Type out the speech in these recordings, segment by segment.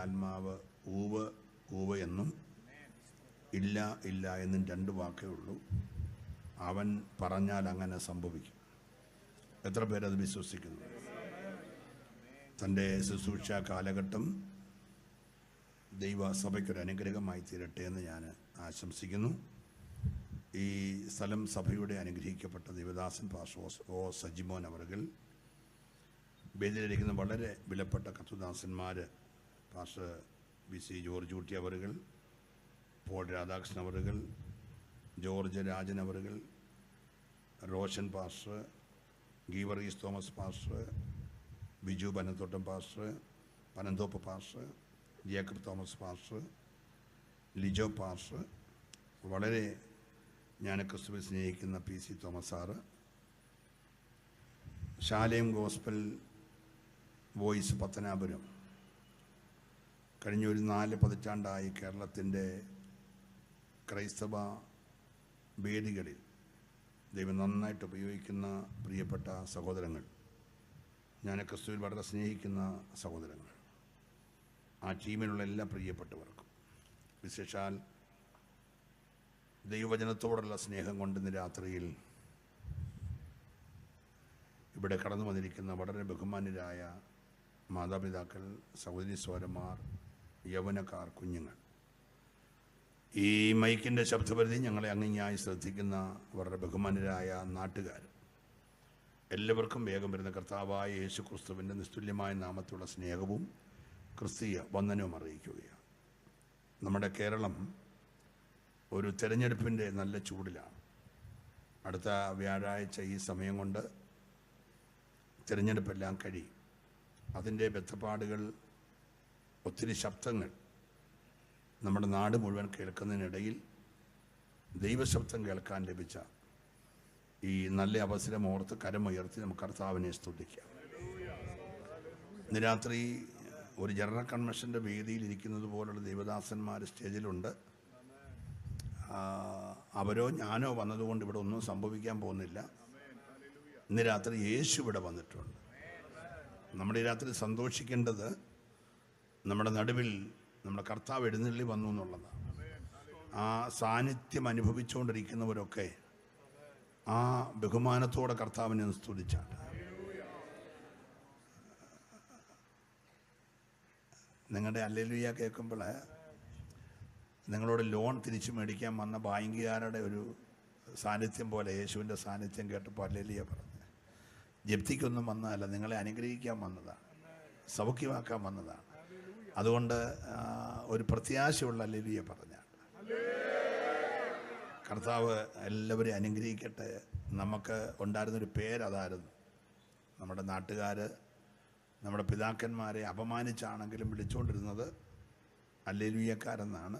പരിശുദ്ധാത്മാവ് ഊവ് ഊവ് എന്നും ഇല്ല ഇല്ല എന്നും രണ്ട് വാക്കേ ഉള്ളൂ. അവൻ പറഞ്ഞാൽ അങ്ങനെ സംഭവിക്കും. എത്ര പേരത് വിശ്വസിക്കുന്നു? തൻ്റെ ശുശ്രൂഷ കാലഘട്ടം ദൈവസഭയ്ക്കൊരു അനുഗ്രഹമായി തീരട്ടെ എന്ന് ഞാൻ ആശംസിക്കുന്നു. ഈ സ്ഥലം സഭയുടെ അനുഗ്രഹിക്കപ്പെട്ട ദേവദാസൻ പാസ്റ്റർ ഒ സജിമോൻ അവറുകൾ, വേദിയിലിരിക്കുന്ന വളരെ വിലപ്പെട്ട കർത്തൃദാസന്മാർ പാസ്റ്റർ BC ജോർജ് ഊട്ടി അവറുകൾ, പോൾ രാധാകൃഷ്ണൻ അവറുകൾ, ജോർജ് രാജൻ അവറുകൾ, Roshan pastor, Geevarghese Thomas pastor, Biju Panamthottam pastor, Panamthoppu pastor, Jacob Thomas pastor, Lijo pastor, വളരെ ഞാൻ ക്രിസ്തുവിനെ സ്നേഹിക്കുന്ന PC Thomas sir, Shalem gospel voice Pathanapuram, കഴിഞ്ഞ ഒരു 4 പതിറ്റാണ്ടായി കേരളത്തിൻ്റെ ക്രൈസ്തവ വേദികളിൽ ദൈവം നന്നായിട്ട് ഉപയോഗിക്കുന്ന പ്രിയപ്പെട്ട സഹോദരങ്ങൾ, ഞാൻ ക്രിസ്തുവിൽ വളരെ സ്നേഹിക്കുന്ന സഹോദരങ്ങൾ, ആ ടീമിലുള്ള എല്ലാ പ്രിയപ്പെട്ടവർക്കും വിശേഷാൽ ദൈവവചനത്തോടുള്ള സ്നേഹം കൊണ്ട് ഇന്ന് രാത്രിയിൽ ഇവിടെ കടന്നു വന്നിരിക്കുന്ന വളരെ ബഹുമാന്യരായ മാതാപിതാക്കൾ, സഹോദരി സഹോദരന്മാർ, യൗവനക്കാർ, കുഞ്ഞുങ്ങൾ, ഈ മൈക്കിൻ്റെ ശബ്ദപരിധി ഞങ്ങളെ അങ്ങിങ്ങായി ശ്രദ്ധിക്കുന്ന വളരെ ബഹുമാന്യരായ നാട്ടുകാർ, എല്ലാവർക്കും വേഗം വരുന്ന കർത്താവായ യേശു ക്രിസ്തുവിൻ്റെ നിസ്തുല്യമായ നാമത്തിലുള്ള സ്നേഹവും ക്രിസ്തീയ വന്ദനവും അറിയിക്കുകയാണ്. നമ്മുടെ കേരളം ഒരു തെരഞ്ഞെടുപ്പിൻ്റെ നല്ല ചൂടിലാണ്. അടുത്ത വ്യാഴാഴ്ച ഈ സമയം കൊണ്ട് തിരഞ്ഞെടുപ്പെല്ലാം കഴിയും. അതിൻ്റെ ബന്ധപ്പാടുകൾ, ഒത്തിരി ശബ്ദങ്ങൾ നമ്മുടെ നാട് മുഴുവൻ കേൾക്കുന്നതിനിടയിൽ ദൈവശബ്ദം കേൾക്കാൻ ലഭിച്ച ഈ നല്ല അവസരം ഓർത്ത് കരമുയർത്തി നമുക്ക് കർത്താവിനെ സ്തുതിക്കാം. ഇന്ന് രാത്രി ഒരു ജനറൽ കൺവെൻഷൻ്റെ വേദിയിൽ ഇരിക്കുന്നത് പോലുള്ള ദൈവദാസന്മാർ സ്റ്റേജിലുണ്ട്. അവരോ ഞാനോ വന്നതുകൊണ്ട് ഇവിടെ ഒന്നും സംഭവിക്കാൻ പോകുന്നില്ല. ഇന്ന് രാത്രി യേശു ഇവിടെ വന്നിട്ടുണ്ട്. നമ്മുടെ ഈ രാത്രി സന്തോഷിക്കേണ്ടത് നമ്മുടെ നടുവിൽ നമ്മുടെ കർത്താവ് എഴുന്നള്ളി വന്നു എന്നുള്ളതാണ്. ആ സാന്നിധ്യം അനുഭവിച്ചുകൊണ്ടിരിക്കുന്നവരൊക്കെ ആ ബഹുമാനത്തോടെ കർത്താവിനെ സ്തുതിച്ചാണ്. നിങ്ങളുടെ ഹല്ലേലൂയ കേൾക്കുമ്പോൾ നിങ്ങളോട് ലോൺ തിരിച്ചു മേടിക്കാൻ വന്ന ബാങ്കുകാരുടെ ഒരു സാന്നിധ്യം പോലെ യേശുവിൻ്റെ സാന്നിധ്യം കേട്ടപ്പോൾ ഹല്ലേലൂയ പറഞ്ഞു. ജപ്തിക്കൊന്നും വന്നതല്ല, നിങ്ങളെ അനുഗ്രഹിക്കാൻ വന്നതാണ്, സൗഖ്യമാക്കാൻ വന്നതാണ്. അതുകൊണ്ട് ഒരു പ്രത്യാശയുള്ള ഹല്ലേലൂയ പറഞ്ഞാണ്. കർത്താവ് എല്ലാവരെയും അനുഗ്രഹിക്കട്ടെ. നമുക്ക് ഉണ്ടായിരുന്നൊരു പേരതായിരുന്നു. നമ്മുടെ നാട്ടുകാർ നമ്മുടെ പിതാക്കന്മാരെ അപമാനിച്ചാണെങ്കിലും വിളിച്ചുകൊണ്ടിരുന്നത് ഹല്ലേലൂയക്കാരെന്നാണ്.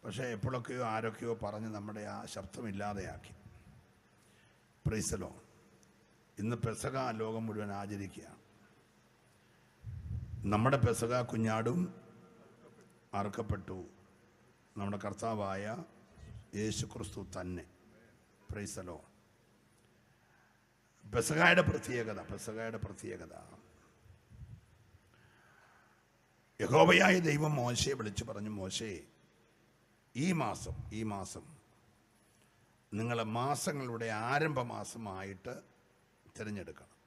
പക്ഷേ എപ്പോഴൊക്കെയോ ആരൊക്കെയോ പറഞ്ഞ് നമ്മുടെ ആ ശബ്ദമില്ലാതെയാക്കി. Price the Lord. ഇന്ന് പെസഹ ലോകം മുഴുവൻ ആചരിക്കുകയാണ്. നമ്മുടെ പെസഹ കുഞ്ഞാടും അറുക്കപ്പെട്ടു, നമ്മുടെ കർത്താവായ യേശു ക്രിസ്തു തന്നെ. Price the Lord. പെസഹയുടെ പ്രത്യേകത യഹോവയായ ദൈവം മോശയെ വിളിച്ചു പറഞ്ഞു, മോശേ, ഈ മാസം നിങ്ങളെ മാസങ്ങളുടെ ആരംഭ മാസമായിട്ട് തിരഞ്ഞെടുക്കണം.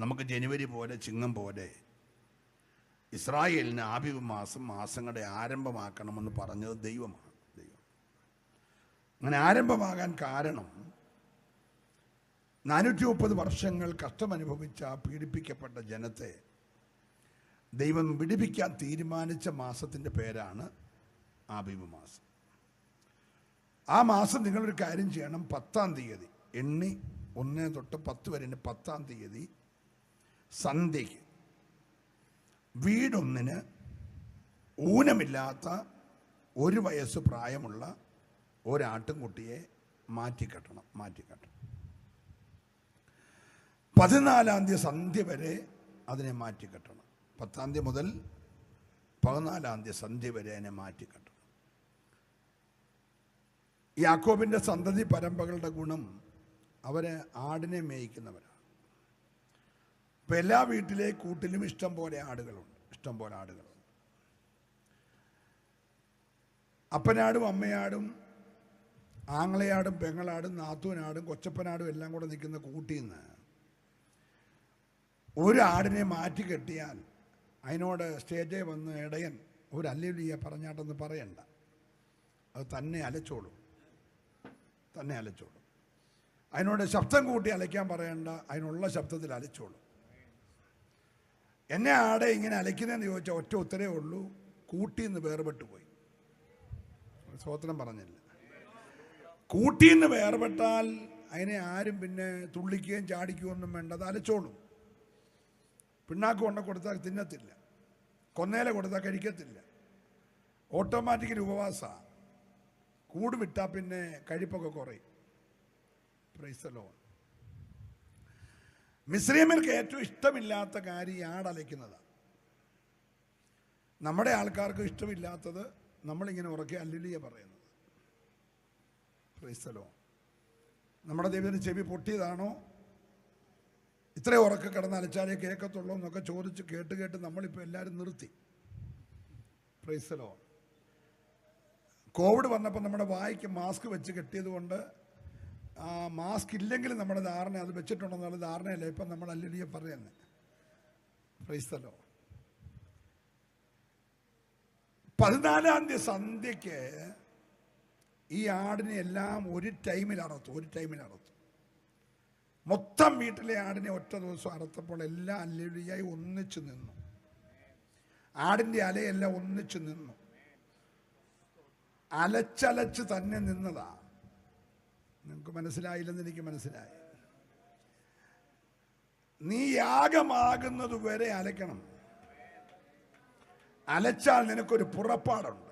നമുക്ക് ജനുവരി പോലെ ചിങ്ങം പോലെ ഇസ്രായേലിന് ആബിബ് മാസങ്ങളുടെ ആരംഭമാക്കണമെന്ന് പറഞ്ഞത് ദൈവമാണ്. അങ്ങനെ ആരംഭമാകാൻ കാരണം 430 വർഷങ്ങൾ കഷ്ടമനുഭവിച്ച പീഡിപ്പിക്കപ്പെട്ട ജനത്തെ ദൈവം വിടിപ്പിക്കാൻ തീരുമാനിച്ച മാസത്തിൻ്റെ പേരാണ് ആബീബ് മാസം. ആ മാസം നിങ്ങളൊരു കാര്യം ചെയ്യണം. 10-ാം തീയതി എണ്ണി 1 തൊട്ട് 10 വരെ 10-ാം തീയതി സന്ധ്യയ്ക്ക് വീടൊന്നിന് ഊനമില്ലാത്ത 1 വയസ്സ് പ്രായമുള്ള ഒരാട്ടുംകുട്ടിയെ മാറ്റിക്കെട്ടണം. 14-ാം തീയതി സന്ധ്യ വരെ അതിനെ മാറ്റിക്കെട്ടണം. 10-ാം തീയതി മുതൽ 14-ാം തീയതി സന്ധ്യ വരെ അതിനെ മാറ്റിക്കെട്ടണം. യാക്കോബിൻ്റെ സന്തതി പരമ്പരകളുടെ ഗുണം, അവരെ ആടിനെ മേയിക്കുന്നവരാണ്. ഇപ്പം എല്ലാ വീട്ടിലെ കൂട്ടിലും ഇഷ്ടം പോലെ ആടുകളുണ്ട്. ഇഷ്ടം പോലെ ആടുകളുണ്ട്. അപ്പനാടും അമ്മയാടും ആങ്ങളയാടും പെങ്ങളാടും നാത്തൂനാടും കൊച്ചപ്പനാടും എല്ലാം കൂടെ നിൽക്കുന്ന കൂട്ടിൽ നിന്ന് ഒരു ആടിനെ മാറ്റി കെട്ടിയാൽ അതിനോട് സ്റ്റേജിൽ വന്ന് ഇടയൻ ഒരു ഹല്ലേലൂയ പറഞ്ഞാട്ടെന്ന് പറയണ്ട, അത് തന്നെ അലച്ചോളും, തന്നെ അലച്ചോളും. അതിനോട് ശബ്ദം കൂട്ടി അലയ്ക്കാൻ പറയണ്ട, അതിനുള്ള ശബ്ദത്തിൽ അലച്ചോളും. എന്നെ ആടെ ഇങ്ങനെ അലയ്ക്കുന്നതെന്ന് ചോദിച്ചാൽ ഒറ്റ ഉത്തരേ ഉള്ളൂ, കൂട്ടിന്ന് വേർപെട്ടു പോയി. സ്വോത്രം പറഞ്ഞില്ല. കൂട്ടിന്ന് വേർപെട്ടാൽ അതിനെ ആരും പിന്നെ തുള്ളിക്കുകയും ചാടിക്കുകയും ഒന്നും വേണ്ട, അത് അലച്ചോളും. പിണ്ണാക്ക് കൊണ്ട കൊടുത്താൽ തിന്നത്തില്ല, കൊന്നേല കൊടുത്താൽ കഴിക്കത്തില്ല, ഓട്ടോമാറ്റിക്കലി ഉപവാസമാണ്. കൂട് വിട്ടാൽ പിന്നെ കഴിപ്പൊക്കെ കുറയും. Price the Lord. മിസ്രൈമ്യർക്ക് ഏറ്റവും ഇഷ്ടമില്ലാത്ത കാര്യം ആടലയ്ക്കുന്നതാണ്. നമ്മുടെ ആൾക്കാർക്ക് ഇഷ്ടമില്ലാത്തത് നമ്മളിങ്ങനെ ഉറക്കെ ഹല്ലേലൂയ പറയുന്നത്. Price the Lord. നമ്മുടെ ദൈവത്തിന് ചെവി പൊട്ടിയതാണോ, ഇത്ര ഉറക്കെ കിടന്ന് അലച്ചാലേ കേൾക്കത്തുള്ളൂ എന്നൊക്കെ ചോദിച്ച് കേട്ട് കേട്ട് നമ്മളിപ്പോൾ എല്ലാവരും നിർത്തി. Price the Lord. കോവിഡ് വന്നപ്പോൾ നമ്മുടെ വായിക്ക് മാസ്ക് വെച്ച് കെട്ടിയത് കൊണ്ട് ആ മാസ്ക് ഇല്ലെങ്കിലും നമ്മുടെ ധാരണ അത് വെച്ചിട്ടുണ്ടെന്നുള്ള ധാരണയല്ല ഇപ്പം നമ്മൾ ഹല്ലേലൂയ പറയുന്നത്. Price the Lord. 14-ാം തീയതി സന്ധ്യയ്ക്ക് ഈ ആടിനെ എല്ലാം ഒരു ടൈമിൽ അറുത്തു. മൊത്തം വീട്ടിലെ ആടിനെ ഒറ്റ ദിവസം അറുത്തപ്പോൾ എല്ലാം ഹല്ലേലൂയയായി ഒന്നിച്ചു നിന്നു. ആടിൻ്റെ അലയെല്ലാം ഒന്നിച്ചു നിന്നു. അലച്ചലച്ച് തന്നെ നിന്നതാ. നിങ്ങൾക്ക് മനസ്സിലായില്ലെന്ന് എനിക്ക് മനസ്സിലായി. നീ യാഗമാകുന്നത് വരെ അലയ്ക്കണം. അലച്ചാൽ നിനക്കൊരു പുറപ്പാടുണ്ട്,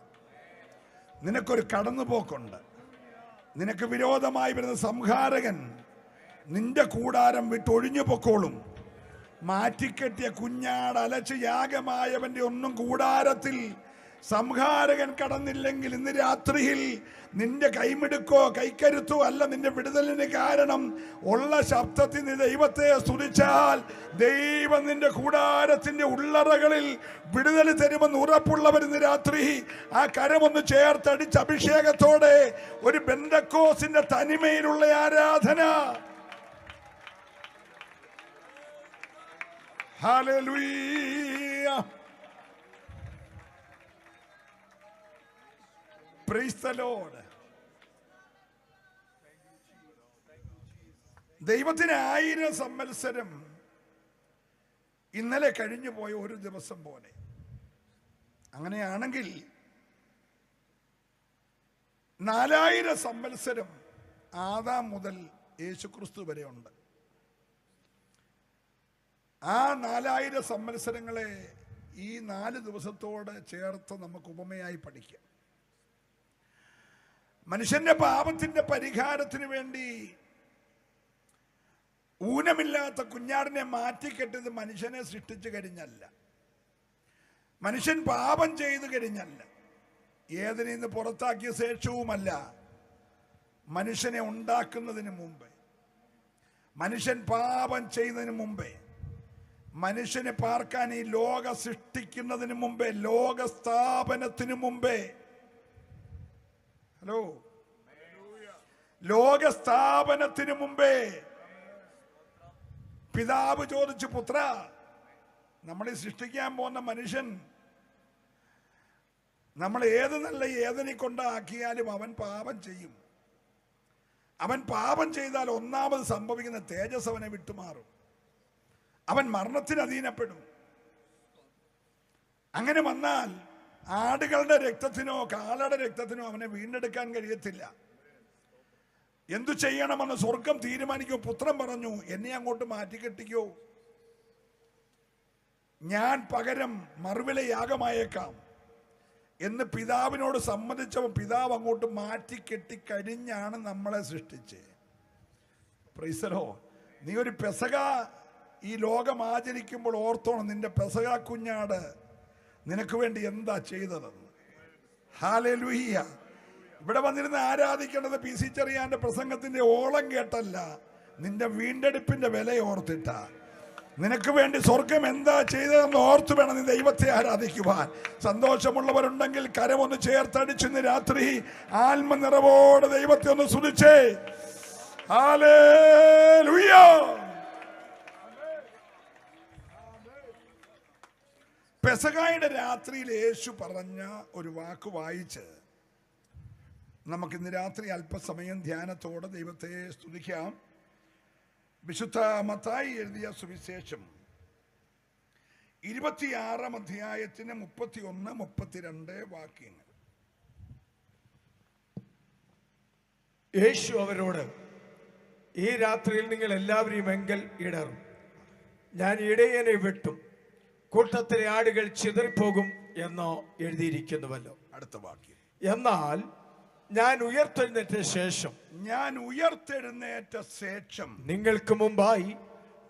നിനക്കൊരു കടന്നുപോക്കുണ്ട്. നിനക്ക് വിരോധമായി വരുന്ന സംഹാരകൻ നിന്റെ കൂടാരം വിട്ടൊഴിഞ്ഞു പൊക്കോളും. മാറ്റിക്കെട്ടിയ കുഞ്ഞാട് അലച്ച് യാഗമായവന്റെ ഒന്നും കൂടാരത്തിൽ സംഹാരകൻ കടന്നില്ലെങ്കിൽ ഇന്ന് രാത്രിയിൽ നിന്റെ കൈമിടുക്കോ കൈക്കരുത്തോ അല്ല നിന്റെ വിടുതലിന് കാരണം. ഉള്ള ശബ്ദത്തിൽ നീ ദൈവത്തെ സ്തുതിച്ചാൽ ദൈവം നിന്റെ കൂടാരത്തിന്റെ ഉള്ളറകളിൽ വിടുതൽ തരുമെന്ന് ഉറപ്പുള്ളവർ ഇന്ന് രാത്രി ആ കരമൊന്ന് ചേർത്തടിച്ച് അഭിഷേകത്തോടെ ഒരു പെന്തക്കോസിന്റെ തനിമയിലുള്ള ആരാധന. ഹല്ലേലൂയ. Praise the Lord. ദൈവത്തിന് 1000 സംവത്സരം ഇന്നലെ കഴിഞ്ഞു പോയ ഒരു ദിവസം പോലെ. അങ്ങനെയാണെങ്കിൽ 4000 സംവത്സരം ആദാം മുതൽ യേശുക്രിസ്തു വരെ ഉണ്ട്. ആ 4000 സംവത്സരങ്ങളെ ഈ 4 ദിവസത്തോട് ചേർത്ത് നമുക്ക് ഉപമയായി പഠിക്കാം. മനുഷ്യന്റെ പാപത്തിന്റെ പരിഹാരത്തിന് വേണ്ടി ഊനമില്ലാത്ത കുഞ്ഞാടിനെ മാറ്റിക്കെട്ടിയത് മനുഷ്യനെ സൃഷ്ടിച്ചു കഴിഞ്ഞല്ല, മനുഷ്യൻ പാപം ചെയ്തു കഴിഞ്ഞല്ല, ഏതിനെ നിന്ന് പുറത്താക്കിയ ശേഷവുമല്ല. മനുഷ്യനെ ഉണ്ടാക്കുന്നതിന് മുമ്പേ, മനുഷ്യൻ പാപം ചെയ്യുന്നതിന് മുമ്പേ, മനുഷ്യനെ പാർക്കാൻ ഈ ലോക സൃഷ്ടിക്കുന്നതിന് മുമ്പേ, ലോക സ്ഥാപനത്തിന് മുമ്പേ, ഹലോ, ലോക സ്ഥാപനത്തിന് മുമ്പേ പിതാവ് ചോദിച്ചു, പുത്ര, നമ്മളെ സൃഷ്ടിക്കാൻ പോകുന്ന മനുഷ്യൻ നമ്മൾ ഏത് നല്ല ഏതിനെ കൊണ്ടാക്കിയാലും അവൻ പാപം ചെയ്യും. അവൻ പാപം ചെയ്താൽ ഒന്നാമത് സംഭവിക്കുന്ന തേജസ് അവനെ വിട്ടുമാറും, അവൻ മരണത്തിന് അധീനപ്പെടും. അങ്ങനെ വന്നാൽ ആടുകളുടെ രക്തത്തിനോ കാളയുടെ രക്തത്തിനോ അവനെ വീണ്ടെടുക്കാൻ കഴിയത്തില്ല. എന്തു ചെയ്യണമെന്ന് സ്വർഗം തീരുമാനിക്കോ. പുത്രൻ പറഞ്ഞു, എന്നെ അങ്ങോട്ട് മാറ്റിക്കെട്ടിക്കോ, ഞാൻ പകരം മറുവില യാഗമായേക്കാം എന്ന് പിതാവിനോട് സമ്മതിച്ചപ്പോൾ പിതാവ് അങ്ങോട്ട് മാറ്റിക്കെട്ടി കഴിഞ്ഞാണ് നമ്മളെ സൃഷ്ടിച്ചത്. Price the Lord. നീ ഒരു പെസക ഈ ലോകം ആചരിക്കുമ്പോൾ ഓർത്തോണം, നിന്റെ പെസക കുഞ്ഞാട് നിനക്ക് വേണ്ടി എന്താ ചെയ്തതെന്ന്. ഹല്ലേലൂയ. ഇവിടെ വന്നിരുന്ന് ആരാധിക്കേണ്ടത് പി സി ചെറിയാന്റെ പ്രസംഗത്തിന്റെ ഓളം കേട്ടല്ല, നിന്റെ വീണ്ടെടുപ്പിന്റെ വില ഓർത്തിട്ടാ. നിനക്ക് വേണ്ടി സ്വർഗം എന്താ ചെയ്തതെന്ന് ഓർത്തു വേണം നീ ദൈവത്തെ ആരാധിക്കുവാൻ. സന്തോഷമുള്ളവരുണ്ടെങ്കിൽ കരമൊന്ന് ചേർത്തടിച്ച് ഇന്ന് രാത്രി ആത്മനിറവോടെ ദൈവത്തെ ഒന്ന് സ്തുതിച്ചേ. ഹല്ലേലൂയ. പെസഹായുടെ രാത്രിയിൽ യേശു പറഞ്ഞ ഒരു വാക്ക് വായിച്ച് നമുക്കിന്ന് രാത്രി അല്പസമയം ധ്യാനത്തോടെ ദൈവത്തെ സ്തുതിക്കാം. വിശുദ്ധ മത്തായി എഴുതിയ സുവിശേഷം 26-ാം അധ്യായത്തിന് 31-32 വാക്യങ്ങൾ. യേശു അവരോട്, ഈ രാത്രിയിൽ നിങ്ങൾ എല്ലാവരും എങ്കിൽ ഇടറും. ഞാൻ ഇടയനെ വെട്ടും, കൂട്ടത്തിലെ ആടുകൾ ചിതറിപ്പോകും എന്ന് എഴുതിയിരിക്കുന്നുവല്ലോ. അടുത്ത വാക്യം. എന്നാൽ ഞാൻ ഉയർത്തെഴുന്നേറ്റ ശേഷം നിങ്ങൾക്ക് മുമ്പായി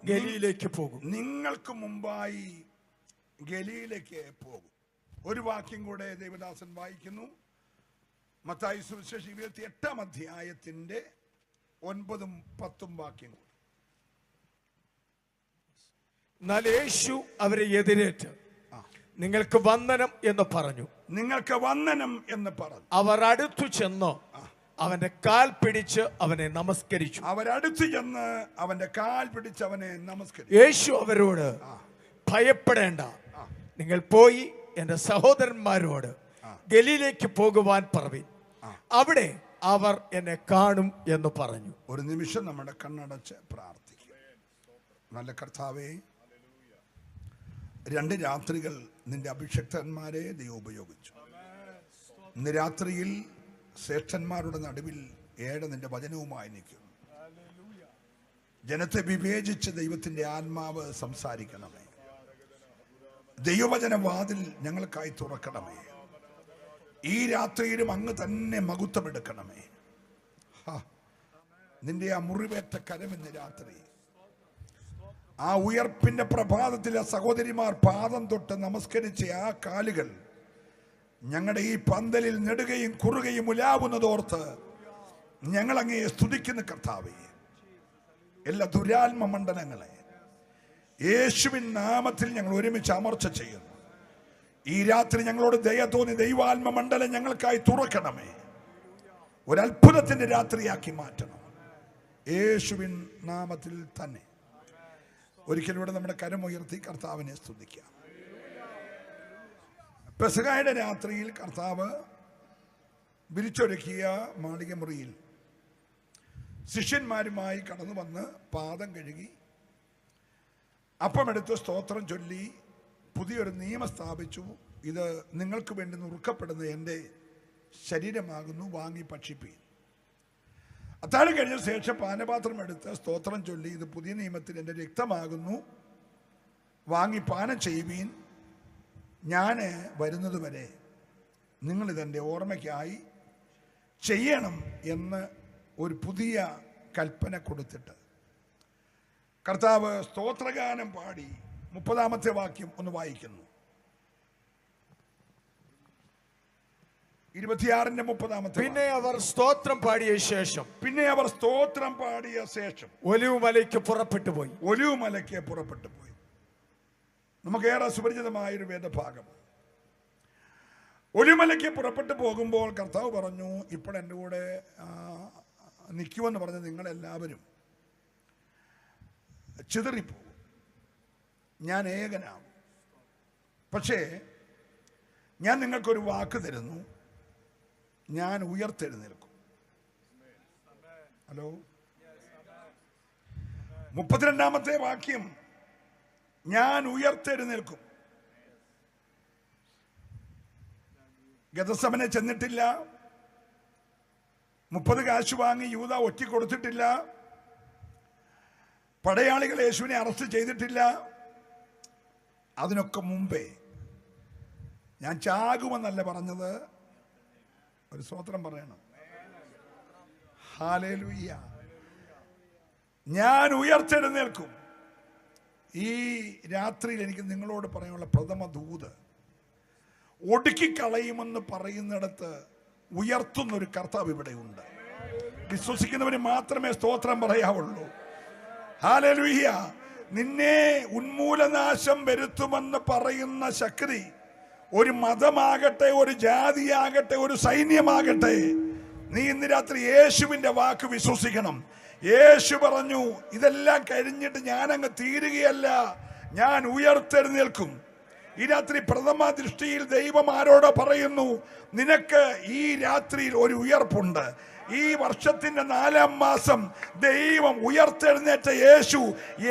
ഗലീലയിലേക്ക് പോകും. നിങ്ങൾക്ക് മുമ്പായി ഗലീലയ്ക്ക് പോകും. ഒരു വാക്യം കൂടെ ദേവദാസൻ വായിക്കുന്നു. മത്തായി സുവിശേഷം 28-ാം അധ്യായത്തിന്റെ 9-10 വാക്യം കൂടെ. എന്നാൽ യേശു അവരെ എതിരേറ്റ് നിങ്ങൾക്ക് വന്ദനം എന്ന് പറഞ്ഞു. അവർ അടുത്തു ചെന്ന് അവന്റെ കാൽ പിടിച്ച് അവനെ നമസ്കരിച്ചു. യേശു അവരോട്, ഭയപ്പെടേണ്ട, നിങ്ങൾ പോയി എന്റെ സഹോദരന്മാരോട് ഗലീലയ്ക്ക് പോകുവാൻ പറവിൻ, അവിടെ അവർ എന്നെ കാണും എന്ന് പറഞ്ഞു. ഒരു നിമിഷം നമ്മുടെ കണ്ണടച്ച് പ്രാർത്ഥിക്കും. നല്ല കർത്താവേ, 2 രാത്രികൾ നിന്റെ അഭിഷക്തന്മാരെ ദൈവം ഉപയോഗിച്ചു. ഇന്ന് രാത്രിയിൽ ശ്രേഷ്ഠന്മാരുടെ നടുവിൽ നിന്റെ വചനവുമായി നിൽക്കും. ജനത്തെ വിവേചിച്ച് ദൈവത്തിന്റെ ആത്മാവ് സംസാരിക്കണമേ. ദൈവവചന വാതിൽ ഞങ്ങൾക്കായി തുറക്കണമേ. ഈ രാത്രിയിലും അങ്ങ് തന്നെ മഹത്വമെടുക്കണമേ. നിന്റെ ആ മുറിവേറ്റ കരമെന്ന് രാത്രി, ആ ഉയർപ്പിന്റെ പ്രഭാതത്തിലെ സഹോദരിമാർ പാദം തൊട്ട് നമസ്കരിച്ച ആ കാലുകൾ ഞങ്ങളുടെ ഈ പന്തലിൽ നെടുകയും കുറുകയും ഉലാവുന്നതോർത്ത് ഞങ്ങൾ അങ്ങയെ സ്തുതിക്കുന്ന കർത്താവേ. എല്ലാ ദുരാത്മ മണ്ഡലങ്ങളെ യേശുവിൻ നാമത്തിൽ ഞങ്ങൾ ഒരുമിച്ച് അമർച്ച ചെയ്യുന്നു. ഈ രാത്രി ഞങ്ങളോട് ദയ തോന്നി ദൈവാത്മ മണ്ഡലം ഞങ്ങൾക്കായി തുറക്കണമേ. ഒരത്ഭുതത്തിന്റെ രാത്രിയാക്കി മാറ്റണം യേശുവിൻ നാമത്തിൽ തന്നെ. ഒരിക്കലൂടെ നമ്മുടെ കരമുയർത്തി കർത്താവിനെ സ്തുതിക്കാം. പെസഹായുടെ രാത്രിയിൽ കർത്താവ് വിരിച്ചൊരുക്കിയ മാളിക മുറിയിൽ ശിഷ്യന്മാരുമായി കടന്നു വന്ന് പാദം കഴുകി അപ്പമെടുത്ത് സ്തോത്രം ചൊല്ലി പുതിയൊരു നിയമം സ്ഥാപിച്ചു. ഇത് നിങ്ങൾക്ക് വേണ്ടി നുറുക്കപ്പെടുന്ന എൻ്റെ ശരീരമാകുന്നു, വാങ്ങി ഭക്ഷിപ്പീൻ. അത്താഴം കഴിഞ്ഞ ശേഷം പാനപാത്രം എടുത്ത് സ്തോത്രം ചൊല്ലി, ഇത് പുതിയ നിയമത്തിൽ എൻ്റെ രക്തമാകുന്നു, വാങ്ങി പാനം ചെയ്യുവീൻ. ഞാൻ വരുന്നത് വരെ നിങ്ങളിതെൻ്റെ ഓർമ്മയ്ക്കായി ചെയ്യണം എന്ന് ഒരു പുതിയ കൽപ്പന കൊടുത്തിട്ട് കർത്താവ് സ്തോത്രഗാനം പാടി 30-ാമത്തെ വാക്യം ഒന്ന് വായിക്കുന്നു. 26-ന്റെ 30-ാമത്തെ. പിന്നെ അവർ സ്തോത്രം പാടിയ ശേഷം ഒലിവുമലയ്ക്ക് പുറപ്പെട്ടു പോയി. നമുക്കേറെ സുപരിചിതമായൊരു വേദഭാഗം. ഒലിവുമലയ്ക്ക് പുറപ്പെട്ടു പോകുമ്പോൾ കർത്താവ് പറഞ്ഞു, ഇപ്പോൾ എൻ്റെ കൂടെ നിൽക്കുമെന്ന് പറഞ്ഞ് നിങ്ങളെല്ലാവരും ചിതറിപ്പോകും, ഞാൻ ഏകനാവും. പക്ഷേ ഞാൻ നിങ്ങൾക്കൊരു വാക്ക് തരുന്നു, ഞാൻ ഉയർത്തെഴുന്നേൽക്കും. ഹലോ, 32-ാമത്തെ വാക്യം, ഞാൻ ഉയർത്തെഴുന്നേൽക്കും. ഗതസമനെ ചെന്നിട്ടില്ല, 30 കാശ് വാങ്ങി യൂദ ഒറ്റ കൊടുത്തിട്ടില്ല, പടയാളികൾ യേശുവിനെ അറസ്റ്റ് ചെയ്തിട്ടില്ല. അതിനൊക്കെ മുമ്പേ ഞാൻ ചാകുമെന്നല്ല പറഞ്ഞത്. ഒരു സ്തോത്രം പറയണം. ഹല്ലേലൂയ. ഞാൻ ഉയർത്തെഴുന്നേൽക്കും. ഈ രാത്രിയിൽ എനിക്ക് നിങ്ങളോട് പറയാനുള്ള പ്രഥമ ദൂത്, ഒടുക്കിക്കളയുമെന്ന് പറയുന്നിടത്ത് ഉയർത്തുന്നൊരു കർത്താവ് ഇവിടെയുണ്ട്. വിശ്വസിക്കുന്നവന് മാത്രമേ സ്തോത്രം പറയാവുള്ളൂ. ഹല്ലേലൂയ. നിന്നെ ഉന്മൂലനാശം വരുത്തുമെന്ന് പറയുന്ന ശക്തി ഒരു മതമാകട്ടെ, ഒരു ജാതിയാകട്ടെ, ഒരു സൈന്യമാകട്ടെ, നീ ഇന്ന് രാത്രി യേശുവിന്റെ വാക്ക് വിശ്വസിക്കണം. യേശു പറഞ്ഞു, ഇതെല്ലാം കഴിഞ്ഞിട്ട് ഞാനങ്ങ് തീരുകയല്ല, ഞാൻ ഉയർത്തെഴുന്നേൽക്കും. ഈ രാത്രി പ്രഥമ ദൃഷ്ടിയിൽ ദൈവം ആരോടോ പറയുന്നു, നിനക്ക് ഈ രാത്രിയിൽ ഒരു ഉയർപ്പുണ്ട്. ഈ വർഷത്തിന്റെ 4-ാം മാസം ദൈവം ഉയർത്തെഴുന്നേറ്റ യേശു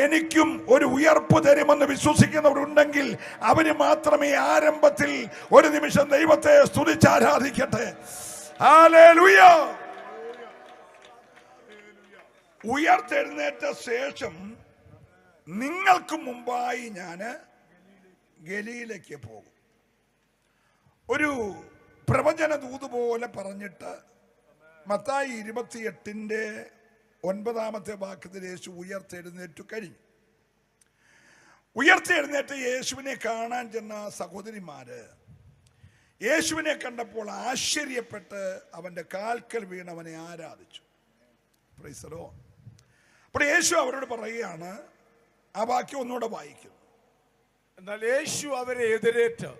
എനിക്കും ഒരു ഉയർപ്പ് തരുമെന്ന് വിശ്വസിക്കുന്നവരുണ്ടെങ്കിൽ അവര് മാത്രമേ ആരംഭത്തിൽ ഒരു നിമിഷം ദൈവത്തെ സ്തുതിച്ച് ആരാധിക്കട്ടെ. ഹല്ലേലൂയ. ഉയർത്തെഴുന്നേറ്റ ശേഷം നിങ്ങൾക്ക് മുമ്പായി ഞാന് ഗലീലയ്ക്ക് പോകും. ഒരു പ്രവചന ദൂത് പോലെ പറഞ്ഞിട്ട് മത്തായി 28:9 വാക്യത്തിൽ യേശു ഉയർത്തെഴുന്നേറ്റു കഴിഞ്ഞു. ഉയർത്തെഴുന്നേറ്റ് യേശുവിനെ കാണാൻ ചെന്ന സഹോദരിമാര് യേശുവിനെ കണ്ടപ്പോൾ ആശ്ചര്യപ്പെട്ട് അവന്റെ കാൽക്കൽ വീണ് അവനെ ആരാധിച്ചു. Price the Lord. അപ്പോൾ യേശു അവരോട് പറയുകയാണ്, ആ വാക്യം ഒന്നുകൂടെ വായിക്കുന്നു. എന്നാൽ യേശു അവരെ എതിരേറ്റ്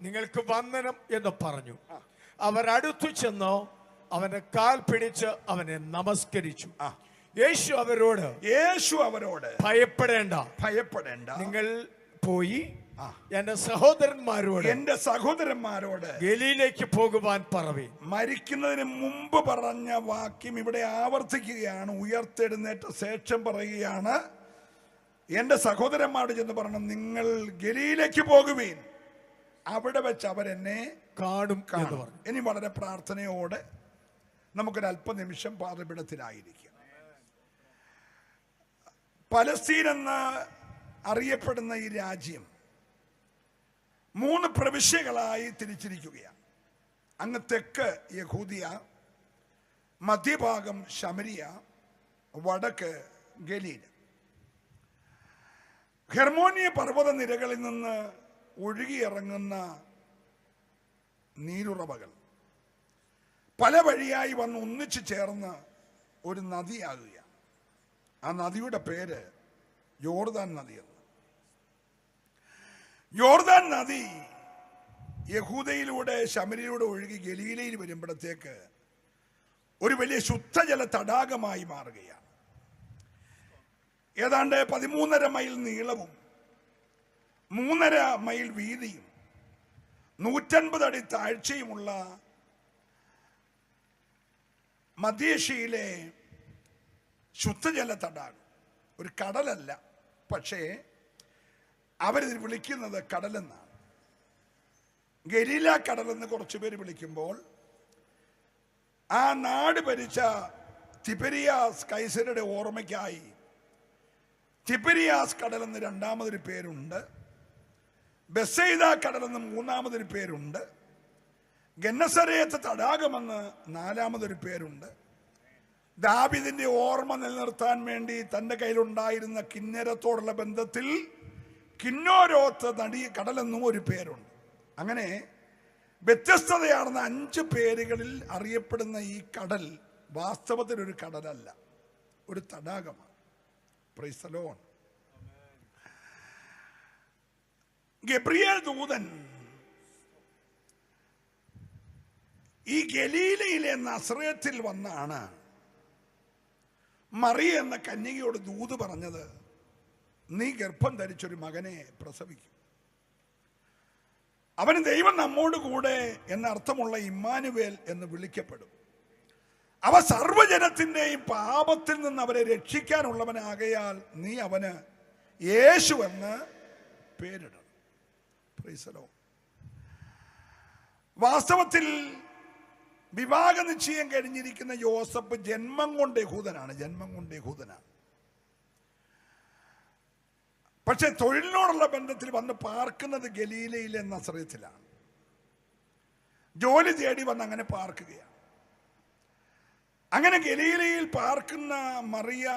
നിങ്ങൾക്ക് വന്ദനം എന്ന് പറഞ്ഞു. അവർ അടുത്തു ചെന്ന് അവന്റെ കാൽ പിടിച്ച് അവനെ നമസ്കരിച്ചു. യേശു അവരോട് ഭയപ്പെടേണ്ട, നിങ്ങൾ പോയി എന്റെ സഹോദരന്മാരോട് ഗലീലയ്ക്ക് പോകുവാൻ പറവീൻ. മരിക്കുന്നതിന് മുമ്പ് പറഞ്ഞ വാക്യം ഇവിടെ ആവർത്തിക്കുകയാണ്. ഉയർത്തെഴുന്നേറ്റ ശേഷം പറയുകയാണ്, എന്റെ സഹോദരന്മാരോട് ചെന്ന് പറഞ്ഞു, നിങ്ങൾ ഗലീലയ്ക്ക് പോകുവീൻ, അവിടെ വെച്ച് അവരെന്നെ കാണും. ഇനി വളരെ പ്രാർത്ഥനയോടെ നമുക്കൊരു അല്പനിമിഷം പാതപിടത്തിലായിരിക്കും. പലസ്തീൻ എന്ന് അറിയപ്പെടുന്ന ഈ രാജ്യം 3 പ്രവിശ്യകളായി തിരിച്ചിരിക്കുകയാണ്. അങ്ങ് തെക്ക് യഹൂദിയ, മധ്യഭാഗം ശമരിയ, വടക്ക് ഗലീല. ഹെർമോനിയ പർവ്വത നിരകളിൽ നിന്ന് ഒഴുകിയിറങ്ങുന്ന നീരുറവകൾ പല വഴിയായി വന്ന് ഒന്നിച്ചു ചേർന്ന് ഒരു നദിയാകുകയാണ്. ആ നദിയുടെ പേര് യോർദാൻ നദിയെന്ന്. യോർദാൻ നദി യഹൂദയിലൂടെ ശമരിയിലൂടെ ഒഴുകി ഗലീലയിൽ വരുമ്പോഴത്തേക്ക് ഒരു വലിയ ശുദ്ധജല തടാകമായി മാറുകയാണ്. ഏതാണ്ട് 13.5 മൈൽ നീളവും 3.5 മൈൽ വീതിയും 150 അടി താഴ്ചയുമുള്ള മധ്യേഷ്യയിലെ ശുദ്ധജല തടാകം. ഒരു കടലല്ല, പക്ഷേ അവരിത് വിളിക്കുന്നത് കടലെന്നാണ്. ഗലീല കടലെന്ന് കുറച്ചു പേര് വിളിക്കുമ്പോൾ ആ നാട് ഭരിച്ച തിബെരിയാസ് കൈസരുടെ ഓർമ്മയ്ക്കായി തിബെരിയാസ് കടലെന്ന് 2ാമതൊരു പേരുണ്ട്. ബെസൈദ കടലെന്ന് 3ാമതൊരു പേരുണ്ട്. ഗന്നസരേത്ത് തടാകമെന്ന് 4ാമതൊരു പേരുണ്ട്. ദാവീദിന്റെ ഓർമ്മ നിലനിർത്താൻ വേണ്ടി തൻ്റെ കയ്യിലുണ്ടായിരുന്ന കിന്നരത്തോടുള്ള ബന്ധത്തിൽ കിന്നോരോത്ത് നടി കടലെന്നും ഒരു പേരുണ്ട്. അങ്ങനെ വ്യത്യസ്തതയാർന്ന 5 പേരുകളിൽ അറിയപ്പെടുന്ന ഈ കടൽ വാസ്തവത്തിൽ ഒരു കടലല്ല, ഒരു തടാകമാണ്. Praise the Lord. ഗബ്രിയേൽ ദൂതൻ ഈ ഗലീലയിലെ നസറേത്തിൽ വന്നാണ് മറിയ എന്ന കന്യകയോട് ദൂത് പറഞ്ഞത്, നീ ഗർഭം ധരിച്ചൊരു മകനെ പ്രസവിക്കും, അവന് ദൈവം നമ്മോട് കൂടെ എന്നർത്ഥമുള്ള ഇമ്മാനുവേൽ എന്ന് വിളിക്കപ്പെടും. അവ സർവ്വജനത്തിൻ്റെയും പാപത്തിൽ നിന്ന് അവരെ രക്ഷിക്കാനുള്ളവനാകയാൽ നീ അവന് യേശു എന്ന് പേരിടണം. Price the Lord. വാസ്തവത്തിൽ വിവാഹ നിശ്ചയം കഴിഞ്ഞിരിക്കുന്ന യോസഫ് ജന്മം കൊണ്ട് യഹൂദനാണ്. പക്ഷെ തൊഴിലിനോടുള്ള ബന്ധത്തിൽ വന്ന് പാർക്കുന്നത് ഗലീലയിലെ നസറേത്തിലാണ്. ജോലി തേടി വന്ന് അങ്ങനെ പാർക്കുകയാണ്. അങ്ങനെ ഗലീലയിൽ പാർക്കുന്ന മറിയ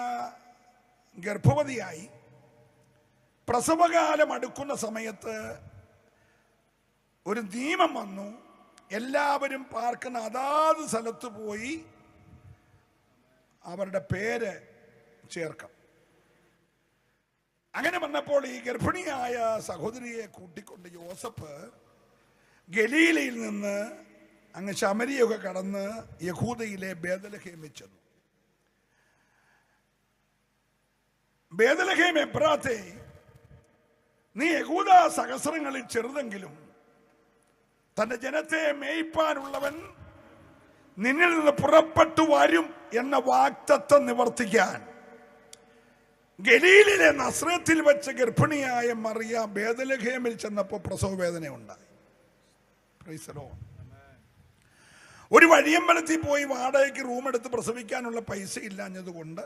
ഗർഭവതിയായി. പ്രസവകാലം അടുക്കുന്ന സമയത്ത് ഒരു നിയമം വന്നു, എല്ലാവരും പാർക്കുന്ന അതാത് സ്ഥലത്ത് പോയി അവരുടെ പേര് ചേർക്കണം. അങ്ങനെ വന്നപ്പോൾ ഈ ഗർഭിണിയായ സഹോദരിയെ കൂട്ടിക്കൊണ്ട് യോസഫ് ഗലീലയിൽ നിന്ന് അങ്ങ് ശമരിയൊക്കെ കടന്ന് യഹൂദയിലെ ബേതലഹേമിൽ ചെന്നു. ബേതലഹേം എബ്രാത്തെ, നീ യഹൂദ സഹസ്രങ്ങളിൽ ചെറുതെങ്കിലും തന്റെ ജനത്തെ മേയ്പ്പാനുള്ളവൻ നിന്നിൽ നിന്ന് പുറപ്പെട്ടു വരും എന്ന വാഗ്ദത്തം നിവർത്തിക്കാൻ ഗലീലിലെ നസ്രത്തിൽ വെച്ച് ഗർഭിണിയായ മറിയ ബേതലഹേമിൽ ചെന്നപ്പോൾ പ്രസവ വേദന ഉണ്ടായി. Price the Lord. ഒരു വഴിയമ്പലത്തിൽ പോയി വാടകയ്ക്ക് റൂം എടുത്ത് പ്രസവിക്കാനുള്ള പൈസ ഇല്ലാഞ്ഞതുകൊണ്ട്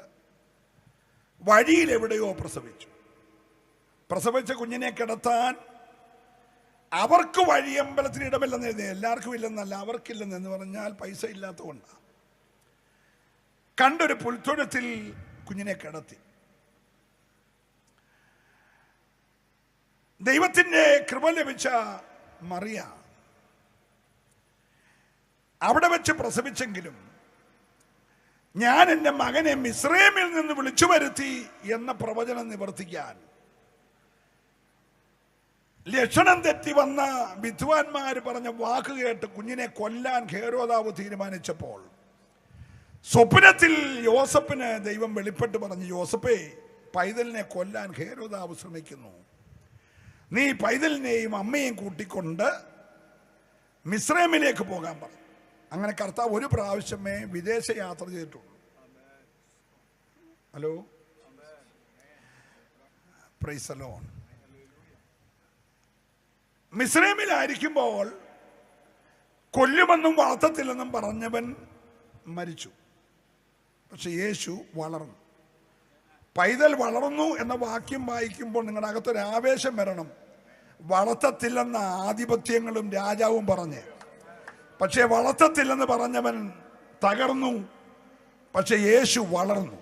വഴിയിൽ എവിടെയോ പ്രസവിച്ചു. പ്രസവിച്ച കുഞ്ഞിനെ കിടത്താൻ അവർക്ക് വഴിയമ്പലത്തിന് ഇടമില്ലെന്ന് എഴുതി. എല്ലാവർക്കും ഇല്ലെന്നല്ല, അവർക്കില്ലെന്ന് പറഞ്ഞാൽ പൈസ ഇല്ലാത്തതുകൊണ്ടാണ്. കണ്ടൊരു പുൽത്തൊഴുത്തിൽ കുഞ്ഞിനെ കിടത്തി. ദൈവത്തിന്റെ കൃപ ലഭിച്ച മറിയ അവിടെ വെച്ച് പ്രസവിച്ചെങ്കിലും ഞാൻ എൻ്റെ മകനെ മിസ്രൈമിൽ നിന്ന് വിളിച്ചു വരുത്തി എന്ന പ്രവചനം നിവർത്തിക്കാൻ ലക്ഷണം തെറ്റി വന്ന വിദ്വാൻമാർ പറഞ്ഞ വാക്ക് കേട്ട് കുഞ്ഞിനെ കൊല്ലാൻ ഹേരോദാവ് തീരുമാനിച്ചപ്പോൾ സ്വപ്നത്തിൽ യോസഫിന് ദൈവം വെളിപ്പെട്ട് പറഞ്ഞു, യോസഫേ, പൈതലിനെ കൊല്ലാൻ ഹേരോദാവ് ശ്രമിക്കുന്നു. നീ പൈതലിനെയും അമ്മയെയും കൂട്ടിക്കൊണ്ട് മിസ്രൈമിലേക്ക് പോകാൻ പറഞ്ഞു. അങ്ങനെ കർത്താവ് ഒരു പ്രാവശ്യമേ വിദേശ യാത്ര ചെയ്തിട്ടുള്ളൂ. Hello, praise the Lord. മിസ്രൈമിലായിരിക്കുമ്പോൾ കൊല്ലുമെന്നും വളർത്തത്തില്ലെന്നും പറഞ്ഞവൻ മരിച്ചു. പക്ഷെ യേശു വളർന്നു. പൈതൽ വളർന്നു എന്ന വാക്യം വായിക്കുമ്പോൾ നിങ്ങളുടെ അകത്തൊരു ആവേശം വരണം. വളർത്തത്തില്ലെന്ന ആധിപത്യങ്ങളും രാജാവും പറഞ്ഞ്, പക്ഷേ വളർത്തത്തില്ലെന്ന് പറഞ്ഞവൻ തകർന്നു. പക്ഷെ യേശു വളർന്നു.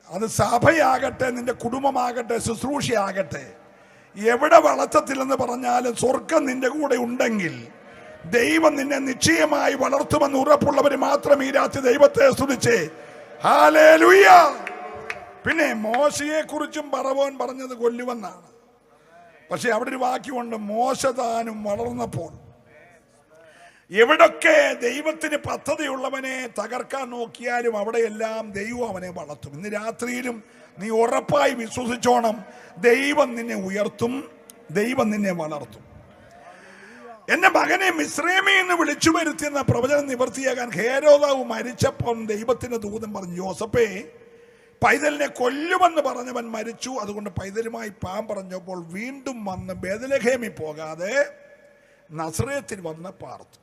അത് സഭയാകട്ടെ, നിന്റെ കുടുംബമാകട്ടെ, ശുശ്രൂഷയാകട്ടെ, എവിടെ വളർത്തത്തില്ലെന്ന് പറഞ്ഞാലും സ്വർഗം നിന്റെ കൂടെ ഉണ്ടെങ്കിൽ ദൈവം നിന്നെ നിശ്ചയമായി വളർത്തുമെന്ന് ഉറപ്പുള്ളവർ മാത്രം ഈ രാത്രി ദൈവത്തെ സ്തുതിച്ചേ. ഹല്ലേലൂയ. പിന്നെ മോശയെ കുറിച്ചും ഫറവോൻ പറഞ്ഞത് കൊല്ലുമെന്നാണ്. പക്ഷെ അവിടെ ഒരു വാക്യമുണ്ട്, മോശ താനും വളർന്നപ്പോൾ. എവിടൊക്കെ ദൈവത്തിന് പദ്ധതിയുള്ളവനെ തകർക്കാൻ നോക്കിയാലും അവിടെയെല്ലാം ദൈവം അവനെ വളർത്തും. ഇന്ന് രാത്രിയിലും നീ ഉറപ്പായി വിശ്വസിച്ചോണം, ദൈവം നിന്നെ ഉയർത്തും, ദൈവം നിന്നെ വളർത്തും. എന്റെ മകനെ മിസ്രൈമിൽ നിന്ന് വിളിച്ചു വരുത്തിയെന്ന പ്രവചനം നിവർത്തിയാകാൻ ഹേരോദാവ് മരിച്ചപ്പം ദൈവത്തിന്റെ ദൂതൻ പറഞ്ഞു, യോസഫേ, പൈതലിനെ കൊല്ലുമെന്ന് പറഞ്ഞവൻ മരിച്ചു. അതുകൊണ്ട് പൈതലുമായി പാം പറഞ്ഞപ്പോൾ വീണ്ടും വന്ന് ബേത്ലഹേമിൽ പോകാതെ നസറേത്തിൽ വന്ന് പാർത്തു.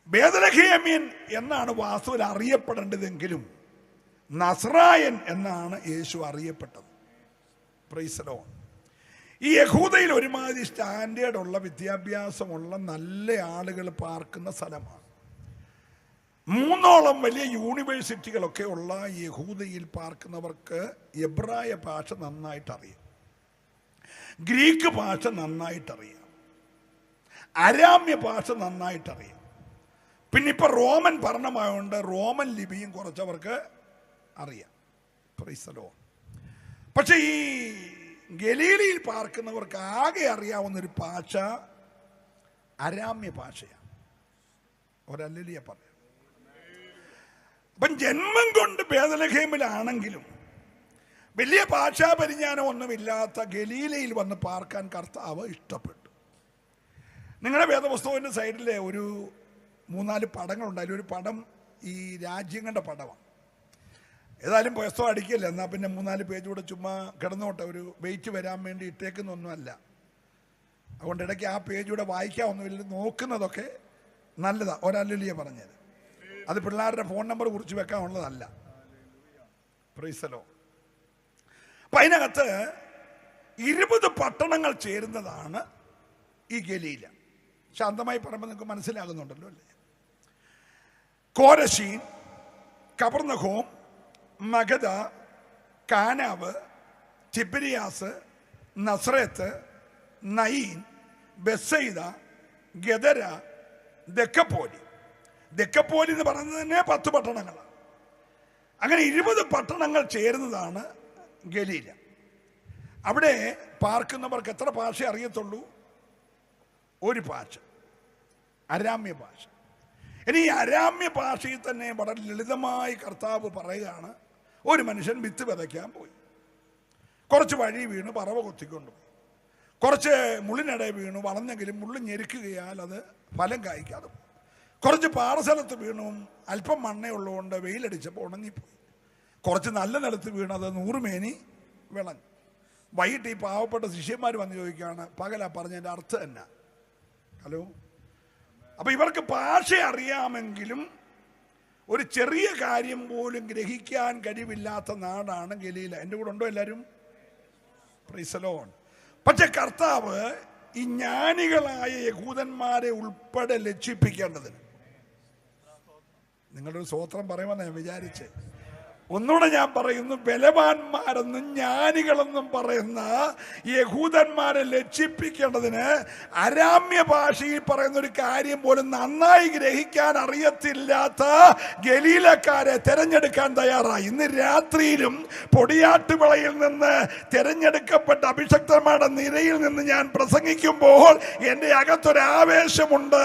ബേത്ലഹേമ്യൻ എന്നാണ് വാസ്തുവിൽ അറിയപ്പെടേണ്ടതെങ്കിലും നസ്രായൻ എന്നാണ് യേശു അറിയപ്പെട്ടത്. Price the Lord. ഈ യഹൂദയിൽ ഒരുമാതിരി സ്റ്റാൻഡേർഡ് ഉള്ള വിദ്യാഭ്യാസമുള്ള നല്ല ആളുകൾ പാർക്കുന്ന സ്ഥലമാണ്. 3 വലിയ യൂണിവേഴ്സിറ്റികളൊക്കെ ഉള്ള യഹൂദയിൽ പാർക്കുന്നവർക്ക് എബ്രായ ഭാഷ നന്നായിട്ടറിയാം, ഗ്രീക്ക് ഭാഷ നന്നായിട്ടറിയാം, അരാമ്യ ഭാഷ നന്നായിട്ടറിയാം. പിന്നെ ഇപ്പൊ റോമൻ ഭരണമായതുകൊണ്ട് റോമൻ ലിപിയും കുറച്ചവർക്ക് അറിയാം. Price the Lord. പക്ഷെ ഈ ഗലീലയിൽ പാർക്കുന്നവർക്ക് ആകെ അറിയാവുന്നൊരു ഭാഷ അരാമ്യ ഭാഷയാണ്. ഒരല്ലിയ പറയാം. അപ്പം ജന്മം കൊണ്ട് ബേത്ലഹേമിലാണെങ്കിലും വലിയ ഭാഷാ പരിജ്ഞാനം ഒന്നുമില്ലാത്ത ഗലീലയിൽ വന്ന് പാർക്കാൻ കർത്താവ് ഇഷ്ടപ്പെട്ടു. നിങ്ങളുടെ വേദപുസ്തകത്തിന്റെ സൈഡിലെ ഒരു 3-4 പടങ്ങളുണ്ടായാലും ഒരു പടം ഈ രാജ്യങ്ങളുടെ പടമാണ്. ഏതായാലും പുസ്തകം അടിക്കില്ല, എന്നാൽ പിന്നെ 3-4 പേജ് കൂടെ ചുമ്മാ കിടന്നോട്ടെ, ഒരു വെയിറ്റ് വരാൻ വേണ്ടി ഇട്ടേക്കുന്നൊന്നുമല്ല. അതുകൊണ്ട് ഇടയ്ക്ക് ആ പേജ് കൂടെ വായിക്കാമൊന്നുമില്ല, നോക്കുന്നതൊക്കെ നല്ലതാണ്. ഒരല്ലിയ പറഞ്ഞത് അത് പിള്ളേരുടെ ഫോൺ നമ്പർ കുറിച്ച് വെക്കാനുള്ളതല്ല. Price the Lord. അപ്പം അതിനകത്ത് 20 പട്ടണങ്ങൾ ചേരുന്നതാണ് ഈ ഗലീല. ശാന്തമായി പറയുമ്പോൾ നിങ്ങൾക്ക് മനസ്സിലാകുന്നുണ്ടല്ലോ അല്ലേ? കോരശീൻ, കപർന്നഹൂം, മഗദ, കാനാവ്, തിബിരിയാസ്, നസ്രേത്ത്, നയീൻ, ബെസൈദ, ഗദര, ദെക്കപ്പോലി. ദെക്കപ്പോലി എന്ന് പറയുന്നത് തന്നെ 10 പട്ടണങ്ങളാണ്. അങ്ങനെ 20 പട്ടണങ്ങൾ ചേരുന്നതാണ് ഗലീല. അവിടെ പാർക്കുന്നവർക്ക് എത്ര ഭാഷ അറിയത്തുള്ളൂ? ഒരു ഭാഷ, അരാമ്യ ഭാഷ. ഇനി ഈ അരാമ്യ ഭാഷയിൽ തന്നെ വളരെ ലളിതമായി കർത്താവ് പറയുകയാണ്, ഒരു മനുഷ്യൻ വിത്ത് വിതയ്ക്കാൻ പോയി. കുറച്ച് വഴി വീണ് പറവ കൊത്തിക്കൊണ്ടുപോയി. കുറച്ച് മുള്ളിനിട വീണു, വളർന്നെങ്കിലും മുള്ളു ഞെരുക്കുകയാൽ അത് ഫലം കായ്ക്കാതെ പോയി. കുറച്ച് പാറസ്ഥലത്ത് വീണു, അല്പം മണ്ണയുള്ളതുകൊണ്ട് വെയിലടിച്ചപ്പോൾ ഉണങ്ങിപ്പോയി. കുറച്ച് നല്ല നിലത്ത് വീണത് 100 മേനി വിളഞ്ഞു. വൈകിട്ട് ഈ പാവപ്പെട്ട ശിഷ്യന്മാർ വന്ന് ചോദിക്കുകയാണ്, പകലാ പറഞ്ഞതിൻ്റെ അർത്ഥം എന്നാ? ഹലോ. അപ്പൊ ഇവർക്ക് ഭാഷ അറിയാമെങ്കിലും ഒരു ചെറിയ കാര്യം പോലും ഗ്രഹിക്കാൻ കഴിവില്ലാത്ത നാടാണ് ഗലീല. എൻ്റെ കൂടെ ഉണ്ടോ എല്ലാവരും? Price the Lord. പക്ഷെ കർത്താവ് ഈ ജ്ഞാനികളായ യഹൂദന്മാരെ ഉൾപ്പെടെ ലജ്ജിപ്പിക്കേണ്ടതിന്, നിങ്ങളുടെ ഒരു സ്തോത്രം പറയുമെന്ന് ഞാൻ വിചാരിച്ചേ. ഒന്നുകൂടെ ഞാൻ പറയുന്നു, ബലവാന്മാരെന്നും ജ്ഞാനികളെന്നും പറയുന്ന യഹൂദന്മാരെ ലജ്ജിപ്പിക്കേണ്ടതിന് അരാമ്യ ഭാഷയിൽ പറയുന്ന ഒരു കാര്യം പോലും നന്നായി ഗ്രഹിക്കാൻ അറിയത്തില്ലാത്ത ഗലീലക്കാരെ തെരഞ്ഞെടുക്കാൻ തയ്യാറായി. ഇന്ന് രാത്രിയിലും പൊടിയാട്ടുവിളയിൽ നിന്ന് തെരഞ്ഞെടുക്കപ്പെട്ട അഭിഷക്തന്മാരുടെ നിരയിൽ നിന്ന് ഞാൻ പ്രസംഗിക്കുമ്പോൾ എൻ്റെ അകത്തൊരാവേശമുണ്ട്.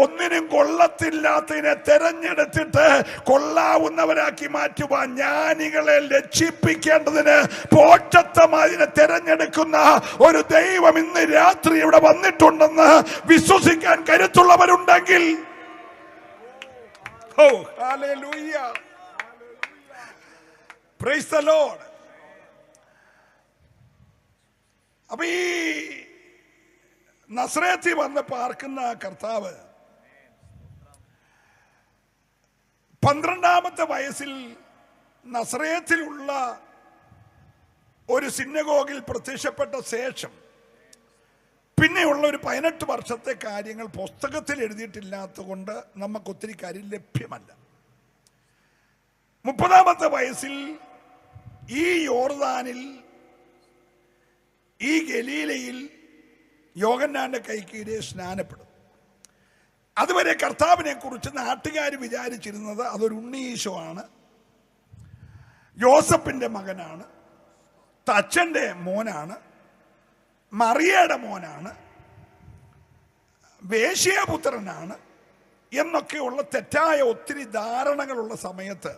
ഒന്നിനും കൊള്ളത്തില്ലാത്തതിനെ തെരഞ്ഞെടുത്തിട്ട് കൊള്ളാവുന്നവരാക്കി മാറ്റുവാൻ, ജ്ഞാനികളെ ലജ്ജിപ്പിക്കേണ്ടതിന് പോറ്റത്തമാതിനെ തെരഞ്ഞെടുക്കുന്ന ഒരു ദൈവം ഇന്ന് രാത്രി ഇവിടെ വന്നിട്ടുണ്ടെന്ന് വിശ്വസിക്കാൻ കരുത്തുള്ളവരുണ്ടെങ്കിൽ, ഓ ഹല്ലേലൂയ, പ്രൈസ് ദി ലോർഡ്. അപ്പൊ ഈ നസ്രേത്തിൽ വന്ന് പാർക്കുന്ന കർത്താവ് 12ാമത്തെ വയസ്സിൽ നസ്രേത്തിലുള്ള ഒരു സിനഗോഗിൽ പ്രത്യക്ഷപ്പെട്ട ശേഷം പിന്നെയുള്ള ഒരു 18 വർഷത്തെ കാര്യങ്ങൾ പുസ്തകത്തിൽ എഴുതിയിട്ടില്ലാത്ത കൊണ്ട് നമുക്ക് ഒത്തിരി കാര്യം ലഭ്യമല്ല. 30ാമത്തെ വയസ്സിൽ ഈ യോർദാനിൽ, ഈ ഗലീലയിൽ യോഹന്നാന്റെ കൈക്കീഴെ സ്നാനപ്പെടും. അതുവരെ കർത്താവിനെ കുറിച്ച് നാട്ടുകാർ വിചാരിച്ചിരുന്നത് അതൊരു ഉണ്ണീശോ ആണ്, യോസഫിന്റെ മകനാണ്, തച്ചന്റെ മോനാണ്, മറിയയുടെ മോനാണ്, വേശ്യാപുത്രനാണ് എന്നൊക്കെയുള്ള തെറ്റായ ഒത്തിരി ധാരണകളുള്ള സമയത്ത്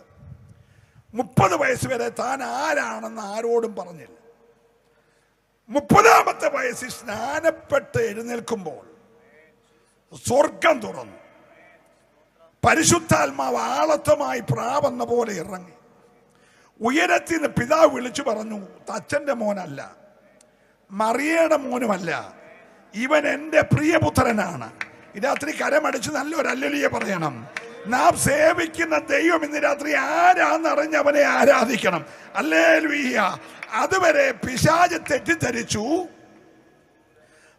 30 വയസ്സ് വരെ താൻ ആരാണെന്ന് ആരോടും പറഞ്ഞില്ല. 30ാമത്തെ വയസ്സിൽ സ്നാനപ്പെട്ട് എഴുന്നേൽക്കുമ്പോൾ സ്വർഗം തുറന്നു. പരിശുദ്ധാത്മാവ് ആളത്തമായി പ്രാവെന്ന പോലെ ഇറങ്ങി. ഉയരത്തിൽ നിന്ന് പിതാവ് വിളിച്ചു പറഞ്ഞു, തച്ചന്റെ മോനല്ല, മറിയയുടെ മോനുമല്ല, ഇവൻ എൻ്റെ പ്രിയപുത്രനാണ്. ഈ രാത്രി കരമടിച്ച് നല്ലൊരു ഹല്ലേലൂയ പറയണം. നാം സേവിക്കുന്ന ദൈവം ഇന്ന് രാത്രി ആരാന്നറിഞ്ഞ് അവനെ ആരാധിക്കണം. ഹല്ലേലൂയ. അതുവരെ പിശാച് തെറ്റിദ്ധരിച്ചു,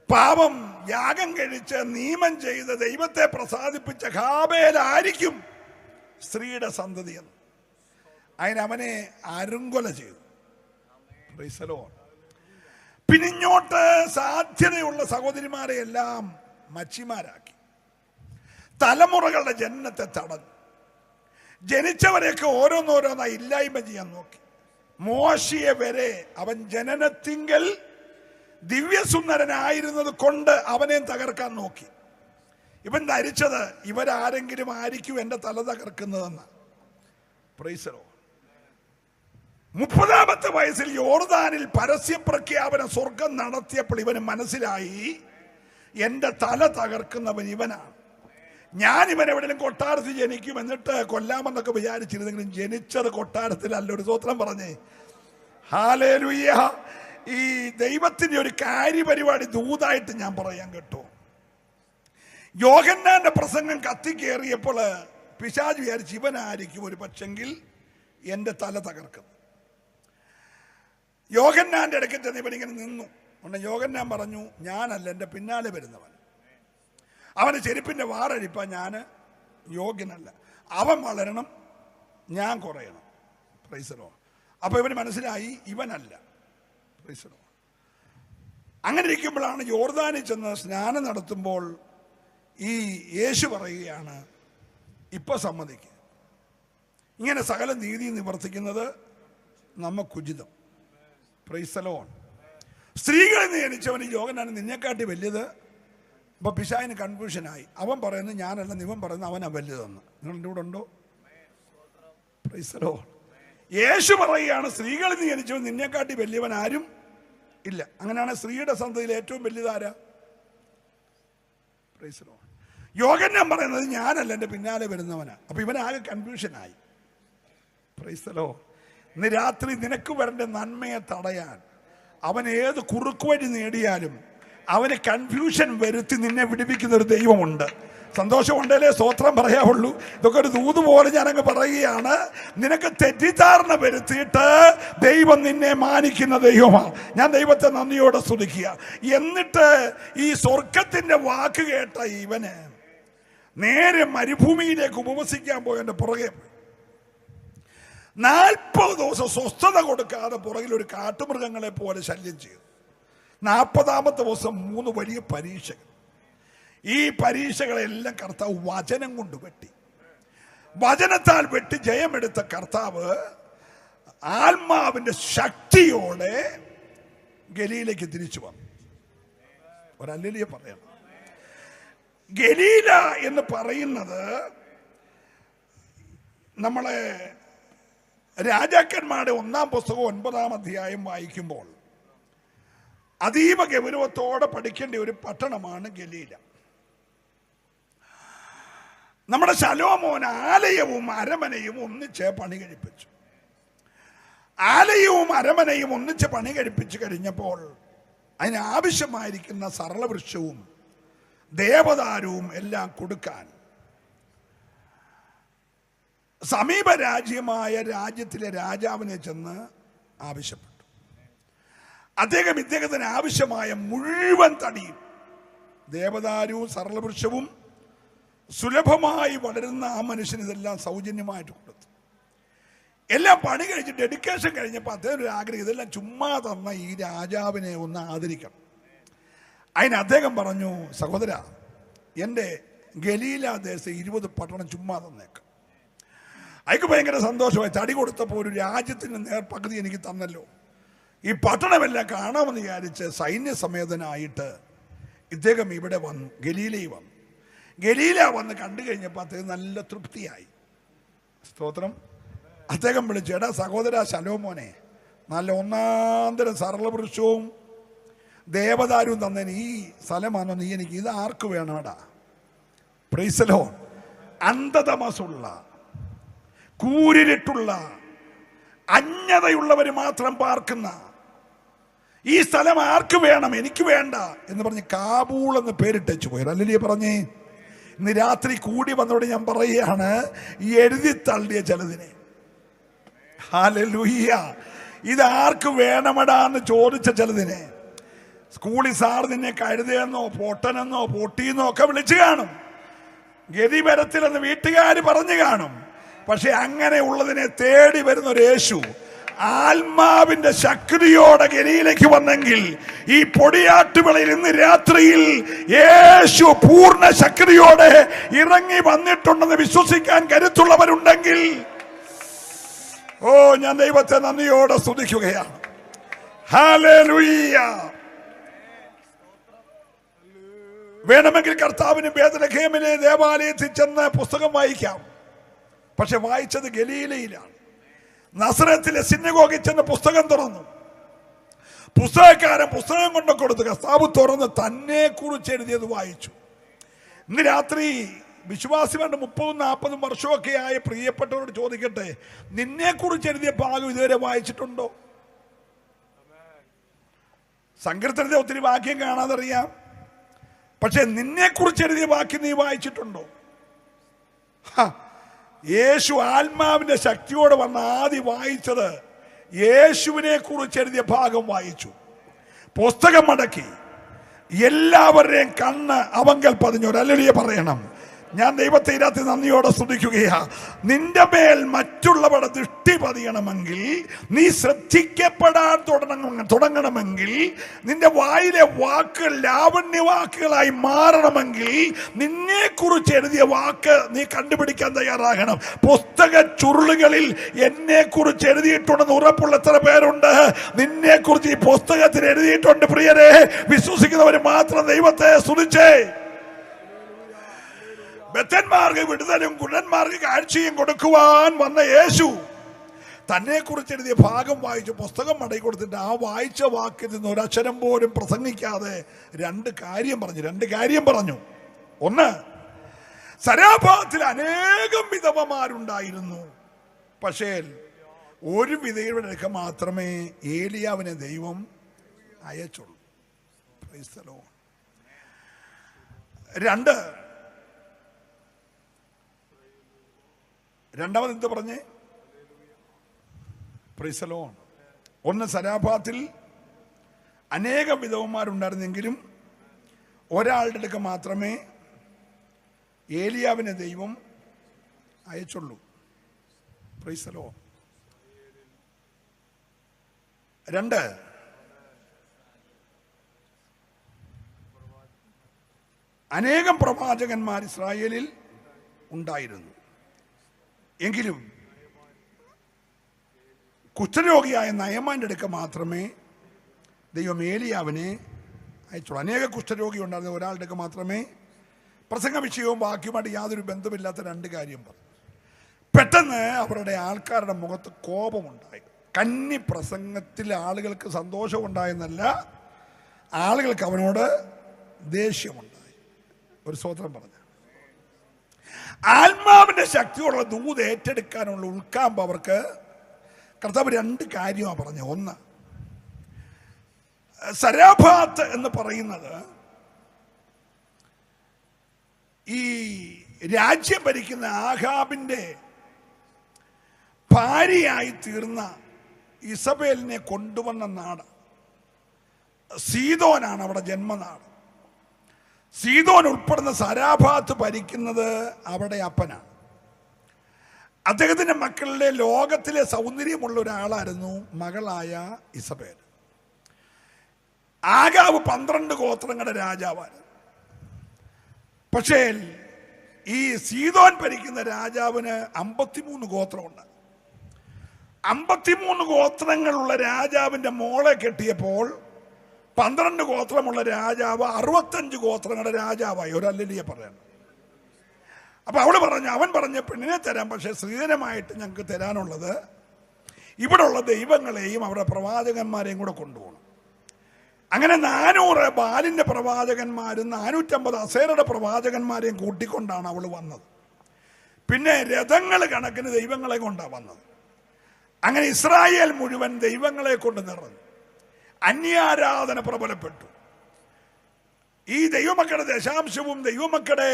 പാപം യാഗം കഴിച്ച് നിയമം ചെയ്ത് ദൈവത്തെ പ്രസാദിപ്പിച്ച ഹാബേലായിരിക്കും സ്ത്രീയുടെ സന്തതി എന്ന്. അതിനവനെ അരുങ്കൊല ചെയ്തു. Price the Lord. പിന്നിങ്ങോട്ട് സാധ്യതയുള്ള സഹോദരിമാരെ എല്ലാം മച്ചിമാരാക്കി. തലമുറകളുടെ ജനനത്തെ തടഞ്ഞു. ജനിച്ചവരെയൊക്കെ ഓരോന്നോരോന്നായി ഇല്ലായ്മ ചെയ്യാൻ നോക്കി. മോശയെ വരെ അവൻ ജനനത്തിങ്കൽ ദിവ്യസുന്ദരനായിരുന്നത് കൊണ്ട് അവനെ തകർക്കാൻ നോക്കി. ഇവൻ ധരിച്ചത് ഇവരാരെങ്കിലും ആയിരിക്കും എൻ്റെ തല തകർക്കുന്നതെന്ന്. Praise the Lord. 30ാമത്തെ വയസ്സിൽ യോർദാനിൽ പരസ്യ പ്രഖ്യാപനം സ്വർഗം നടത്തിയപ്പോൾ ഇവന് മനസ്സിലായി, എൻ്റെ തല തകർക്കുന്നവൻ ഇവനാണ്. ഞാൻ ഇവൻ എവിടെയും കൊട്ടാരത്തിൽ ജനിക്കും എന്നിട്ട് കൊല്ലാമെന്നൊക്കെ വിചാരിച്ചിരുന്നെങ്കിലും ജനിച്ചത് കൊട്ടാരത്തിലല്ല. ഒരു സ്തോത്രം പറഞ്ഞേ. ഹല്ലേലൂയ. ഈ ദൈവത്തിന്റെ ഒരു കാര്യപരിപാടി ദൂതായിട്ട് ഞാൻ പറയാൻ കേട്ടോ. യോഹന്നാന്റെ പ്രസംഗം കത്തിക്കേറിയപ്പോൾ പിശാച് വിചാരിച്ച് ഇവനായിരിക്കും ഒരു പക്ഷെങ്കിൽ എൻ്റെ തല തകർക്കും. യോഹന്നാന്റെ അടുക്കൽ ചെന്ന് ഇവനിങ്ങനെ നിന്നു. ഉടനെ യോഹന്നാൻ പറഞ്ഞു, ഞാനല്ല, എൻ്റെ പിന്നാലെ വരുന്നവൻ, അവന് ചെരുപ്പിന്റെ വാറഴിപ്പാൻ ഞാൻ യോഗ്യനല്ല. അവൻ വളരണം, ഞാൻ കുറയണം. Price the Lord. അപ്പൊ ഇവന് മനസ്സിലായി ഇവനല്ല. Price the Lord. അങ്ങനെ ഇരിക്കുമ്പോഴാണ് യോർദാനിൽ ചെന്ന് സ്നാനം നടത്തുമ്പോൾ ഈ യേശു പറയുകയാണ്, ഇപ്പൊ സമ്മതിക്കുക, ഇങ്ങനെ സകല നീതി നിവർത്തിക്കുന്നത് നമുക്കുചിതം. Praise the Lord. സ്ത്രീകളിൽ നിന്ന് ജനിച്ചവന് യോഹന്നാൻ നിന്നെക്കാട്ടി വലിയത്. ഇപ്പൊ പിശാചിന് കൺഫ്യൂഷനായി. അവൻ പറയുന്നത് ഞാനല്ല, ഇവൻ പറയുന്നത് അവനാ വലുതെന്ന്. നിങ്ങൾ എൻ്റെ കൂടെ ഉണ്ടോ? Price the Lord. യേശു പറയുകയാണ് സ്ത്രീകളിൽ നിന്ന് ജനിച്ചവൻ നിന്നെക്കാട്ടി വലിയവൻ ആരും ഇല്ല. അങ്ങനെയാണ് സ്ത്രീയുടെ സന്തതിയിൽ ഏറ്റവും വലിയതാരാ? Praise the Lord. യോഹന്നാൻ പറയുന്നത് ഞാനല്ല, എൻ്റെ പിന്നാലെ വരുന്നവനാ. അപ്പൊ ഇവനാകെ കൺഫ്യൂഷനായി. Praise the Lord. ഇന്ന് രാത്രി നിനക്ക് വരേണ്ട നന്മയെ തടയാൻ അവൻ ഏത് കുറുക്കുവഴി നേടിയാലും അവന് കൺഫ്യൂഷൻ വരുത്തി നിന്നെ വിടിപ്പിക്കുന്ന ഒരു ദൈവമുണ്ട്. സന്തോഷമുണ്ടല്ലേ? സ്തോത്രം പറയാവുള്ളൂ. ഇതൊക്കെ ഒരു ദൂത് പോലെ ഞാനങ്ങ് പറയുകയാണ്. നിനക്ക് തെറ്റിദ്ധാരണ വരുത്തിയിട്ട് ദൈവം നിന്നെ മാനിക്കുന്ന ദൈവമാണ്. ഞാൻ ദൈവത്തെ നന്ദിയോടെ സ്തുതിക്കുക. എന്നിട്ട് ഈ സ്വർഗത്തിന്റെ വാക്ക് കേട്ട ഇവന് നേരെ മരുഭൂമിയിലേക്ക് ഉപവസിക്കാൻ പോയതിന്റെ പുറകെ 40 ദിവസം സ്വസ്ഥത കൊടുക്കാതെ പുറകിൽ ഒരു കാട്ടുമൃഗങ്ങളെ പോലെ ശല്യം ചെയ്തു. 40ാമത്തെ ദിവസം 3 വലിയ പരീക്ഷകൾ. ഈ പരീക്ഷകളെല്ലാം കർത്താവ് വചനം കൊണ്ട് വെട്ടി. വചനത്താൽ വെട്ടി ജയമെടുത്ത കർത്താവ് ആത്മാവിന്റെ ശക്തിയോടെ ഗലീലയ്ക്ക് തിരിച്ചു വന്നു. ഒരല്ലേലിയ പറയണം. ഗലീല എന്ന് പറയുന്നത് നമ്മളെ രാജാക്കന്മാരുടെ 1-ാം പുസ്തകം 9-ാം അധ്യായം വായിക്കുമ്പോൾ അതീവ ഗൗരവത്തോടെ പഠിക്കേണ്ട ഒരു പട്ടണമാണ് ഗലീല. നമ്മുടെ ശലോമോൻ ആലയവും അരമനയും ഒന്നിച്ച് പണി കഴിപ്പിച്ചു. ആലയവും അരമനയും ഒന്നിച്ച് പണി കഴിപ്പിച്ചു കഴിഞ്ഞപ്പോൾ അതിനാവശ്യമായിരിക്കുന്ന സരളവൃക്ഷവും ദേവദാരുവും എല്ലാം കൊടുക്കാൻ സമീപ രാജ്യമായ രാജ്യത്തിലെ രാജാവിനെ ചെന്ന് ആവശ്യപ്പെട്ടു. അദ്ദേഹം ഇദ്ദേഹത്തിന് ആവശ്യമായ മുഴുവൻ തടിയും ദേവദാരുവും സരളവൃക്ഷവും സുലഭമായി വളരുന്ന ആ മനുഷ്യന് ഇതെല്ലാം സൗജന്യമായിട്ട് കൊടുത്തു. എല്ലാം പണി കഴിച്ച് ഡെഡിക്കേഷൻ കഴിഞ്ഞപ്പോൾ അദ്ദേഹം ഒരു ആഗ്രഹം, ഇതെല്ലാം ചുമ്മാ തന്ന ഈ രാജാവിനെ ഒന്ന് ആദരിക്കണം. അതിന് അദ്ദേഹം പറഞ്ഞു, സഹോദര, എൻ്റെ ഗലീല ദേശം 20 പട്ടണം ചുമ്മാ തന്നേക്കാം. അയക്ക് ഭയങ്കര സന്തോഷമായി. തടി കൊടുത്തപ്പോൾ ഒരു രാജ്യത്തിന് നേർപകുതി എനിക്ക് തന്നല്ലോ. ഈ പട്ടണമെല്ലാം കാണാമെന്ന് വിചാരിച്ച് സൈന്യസമേതനായിട്ട് ഇദ്ദേഹം ഇവിടെ വന്നു, ഗലീലയിൽ വന്നു. ഗലീല വന്ന് കണ്ടു കഴിഞ്ഞപ്പോൾ അദ്ദേഹം നല്ല തൃപ്തിയായി. സ്തോത്രം. അദ്ദേഹം വിളിച്ചു, എടാ സഹോദര ശലോമോനെ, നല്ല ഒന്നാന്തരം സരളവൃക്ഷവും ദേവദാരുവും തന്നതിന് ഈ സ്ഥലമാണോ നീ എനിക്ക്? ഇത് ആർക്ക് വേണമെടാ? Praise the Lord. അന്ധതമസുള്ള, കൂരിരുട്ടുള്ള, അജ്ഞതയുള്ളവർ മാത്രം പാർക്കുന്ന ഈ സ്ഥലം ആർക്ക് വേണം? എനിക്ക് വേണ്ട എന്ന് പറഞ്ഞ് കാബൂൾ എന്ന് പേരിട്ടു പോയി. അല്ലേ പറഞ്ഞേ? ഇന്ന് രാത്രി കൂടി വന്നോട് ഞാൻ പറയുകയാണ്, എഴുതി തള്ളിയ ചിലതിനെ, ഹല്ലേലൂയ, ഇത് ആർക്ക് വേണമെടാന്ന് ചോദിച്ച ചിലതിനെ സ്കൂളിൽ സാർ നിന്നെ കഴുതയെന്നോ പൊട്ടനെന്നോ പൊട്ടിയെന്നോ ഒക്കെ വിളിച്ചു കാണും. ഗതിപരത്തിലെന്ന് വീട്ടുകാർ പറഞ്ഞു കാണും. പക്ഷെ അങ്ങനെ ഉള്ളതിനെ തേടി വരുന്ന ഒരു യേശു ആത്മാവിന്റെ ശക്തിയോടെ ഗലീലയ്ക്ക് വന്നെങ്കിൽ ഈ പൊടിയാട്ടുവിളയിൽ ഇന്ന് രാത്രിയിൽ യേശു പൂർണ്ണ ശക്തിയോടെ ഇറങ്ങി വന്നിട്ടുണ്ടെന്ന് വിശ്വസിക്കാൻ കരുത്തുള്ളവരുണ്ടെങ്കിൽ, ഓ ഞാൻ ദൈവത്തെ നന്ദിയോടെ സ്തുതിക്കുകയാണ്. ഹല്ലേലൂയ. വേണമെങ്കിൽ കർത്താവിന് ബേത്ലഹേമിലെ ദേവാലയത്തിൽ ചെന്ന് പുസ്തകം വായിക്കാം. പക്ഷെ വായിച്ചത് ഗലീലയിലാണ്. നസറത്തിലെ സിനഗോഗിൽ ചെന്ന് പുസ്തകം തുറന്നു. പുസ്തകക്കാരൻ പുസ്തകം കൊണ്ട് കൊടുത്തു. കർത്താവ് തുറന്ന് തന്നെ കുറിച്ച് എഴുതിയത് വായിച്ചു. ഇന്ന് രാത്രി വിശ്വാസികളുടെ 30-40 വർഷമൊക്കെ ആയ പ്രിയപ്പെട്ടവരോട് ചോദിക്കട്ടെ, നിന്നെ കുറിച്ച് എഴുതിയ ഭാഗം ഇതുവരെ വായിച്ചിട്ടുണ്ടോ? സങ്കീർത്തനത്തെ ഒത്തിരി വാക്യം കാണാതറിയാം. പക്ഷെ നിന്നെ കുറിച്ച് എഴുതിയ വാക്യം നീ വായിച്ചിട്ടുണ്ടോ? യേശു ആത്മാവിന്റെ ശക്തിയോടെ വന്ന് ആദ്യം വായിച്ചത് യേശുവിനെ കുറിച്ച് എഴുതിയ ഭാഗം വായിച്ചു. പുസ്തകം മടക്കി എല്ലാവരുടെയും കണ്ണ് അവങ്കൽ പതിഞ്ഞു. ഹല്ലേലൂയ പറയണം. ഞാൻ ദൈവത്തെ ഇതിനകത്ത് നന്ദിയോടെ സ്തുതിക്കുകയാ. നിന്റെ മേൽ മറ്റുള്ളവരുടെ ദൃഷ്ടി പതിയണമെങ്കിൽ, നീ ശ്രദ്ധിക്കപ്പെടാൻ തുടങ്ങണമെങ്കിൽ, നിന്റെ വായിലെ വാക്കുകൾ ലാവണ്യ വാക്കുകളായി മാറണമെങ്കിൽ, നിന്നെ കുറിച്ച് എഴുതിയ വാക്ക് നീ കണ്ടുപിടിക്കാൻ തയ്യാറാകണം. പുസ്തക ചുരുളുകളിൽ എന്നെ കുറിച്ച് എഴുതിയിട്ടുണ്ടെന്ന് ഉറപ്പുള്ള എത്ര പേരുണ്ട്? നിന്നെ കുറിച്ച് ഈ പുസ്തകത്തിൽ എഴുതിയിട്ടുണ്ട്. പ്രിയരെ, വിശ്വസിക്കുന്നവർ മാത്രം ദൈവത്തെ സ്തുതിച്ചേ. ബദ്ധന്മാർക്ക് വിടുതലും കുരുടന്മാർക്ക് കാഴ്ചയും കൊടുക്കുവാൻ വന്ന യേശു തന്നെ കുറിച്ച് എഴുതിയ ഭാഗം വായിച്ച് പുസ്തകം മടക്കി കൊടുത്തിട്ട് ആ വായിച്ച വാക്കിൽ നിന്ന് ഒരക്ഷരം പോലും പ്രസംഗിക്കാതെ രണ്ട് കാര്യം പറഞ്ഞു. ഒന്ന്, സരാഭാത്തിൽ അനേകം വിധവമാരുണ്ടായിരുന്നു, പക്ഷേ ഒരു വിധവയുടെ അടുക്ക മാത്രമേ ഏലിയാവിനെ ദൈവം അയച്ചുള്ളൂ. Price the Lord. രണ്ടാമത് എന്ത് പറഞ്ഞേ? Price the Lord. ഒന്ന്, സരാഭാത്തിൽ അനേകം വിധവന്മാരുണ്ടായിരുന്നെങ്കിലും ഒരാളുടെ അടുക്ക മാത്രമേ ഏലിയാവിനെ ദൈവം അയച്ചുള്ളൂ. Price the Lord. 2, അനേകം പ്രവാചകന്മാർ ഇസ്രായേലിൽ ഉണ്ടായിരുന്നു, എങ്കിലും കുഷ്ഠരോഗിയായ നയമാന്റെ അടുക്ക മാത്രമേ ദൈവം ഏലിയാവിനെ അയച്ചുള്ളൂ. അനേക കുഷ്ഠരോഗി ഉണ്ടായിരുന്ന ഒരാളുടെ അടുക്ക മാത്രമേ. പ്രസംഗ വിഷയവും ബാക്കിയുമായിട്ട് യാതൊരു ബന്ധമില്ലാത്ത രണ്ട് കാര്യം പറഞ്ഞു. പെട്ടെന്ന് അവരുടെ ആൾക്കാരുടെ മുഖത്ത് കോപമുണ്ടായി. കന്നി പ്രസംഗത്തിൽ ആളുകൾക്ക് സന്തോഷമുണ്ടായെന്നല്ല, ആളുകൾക്ക് അവനോട് ദേഷ്യമുണ്ടായി. ഒരു സ്തോത്രം പറഞ്ഞു. ആത്മാവിന്റെ ശക്തിയുള്ള ദൂത് ഏറ്റെടുക്കാനുള്ള ഉൾക്കാമ്പ് അവർക്ക് കർത്താവ് രണ്ട് കാര്യമാണ് പറഞ്ഞത്. ഒന്ന്, സരാഭാത്ത് എന്ന് പറയുന്നത് ഈ രാജ്യം ഭരിക്കുന്ന ആഹാബിന്റെ ഭാര്യയായി തീർന്ന ഇസബേലിനെ കൊണ്ടുവന്ന നാട്. സീദോനാണ് അവിടെ ജന്മനാട്. സീദോൻ ഉൾപ്പെടുന്ന സരാഭാത്ത് ഭരിക്കുന്നത് അവിടെ അപ്പനാണ്. അദ്ദേഹത്തിന്റെ മക്കളുടെ ലോകത്തിലെ സൗന്ദര്യമുള്ള ഒരാളായിരുന്നു മകളായ ഇസബേൽ. ആഗാവ് 12 ഗോത്രങ്ങളുടെ രാജാവാണ്. പക്ഷേ ഈ സീദോൻ ഭരിക്കുന്ന രാജാവിന് 53 ഗോത്രമുണ്ട്. 53 ഗോത്രങ്ങളുള്ള രാജാവിന്റെ മോളെ കെട്ടിയപ്പോൾ 12 ഗോത്രമുള്ള രാജാവ് 65 ഗോത്രങ്ങളുടെ രാജാവായി. ഒരു ഹല്ലേലൂയ പറയണം. അപ്പൊ അവൻ പറഞ്ഞ പെണ്ണിനെ തരാം, പക്ഷെ സ്ത്രീധനമായിട്ട് ഞങ്ങൾക്ക് തരാനുള്ളത് ഇവിടെയുള്ള ദൈവങ്ങളെയും അവരുടെ പ്രവാചകന്മാരെയും കൂടെ കൊണ്ടുപോകണം. അങ്ങനെ 400 ബാലിന്റെ പ്രവാചകന്മാരും 450 അസേരയുടെ പ്രവാചകന്മാരെയും കൂട്ടിക്കൊണ്ടാണ് അവൾ വന്നത്. പിന്നെ രഥങ്ങൾ കണക്കിന് ദൈവങ്ങളെ കൊണ്ടാണ് വന്നത്. അങ്ങനെ ഇസ്രായേൽ മുഴുവൻ ദൈവങ്ങളെ കൊണ്ട് നിറഞ്ഞു. അന്യാരാധന പ്രബലപ്പെട്ടു. ഈ ദൈവമക്കളുടെ ദശാംശവും ദൈവമക്കളുടെ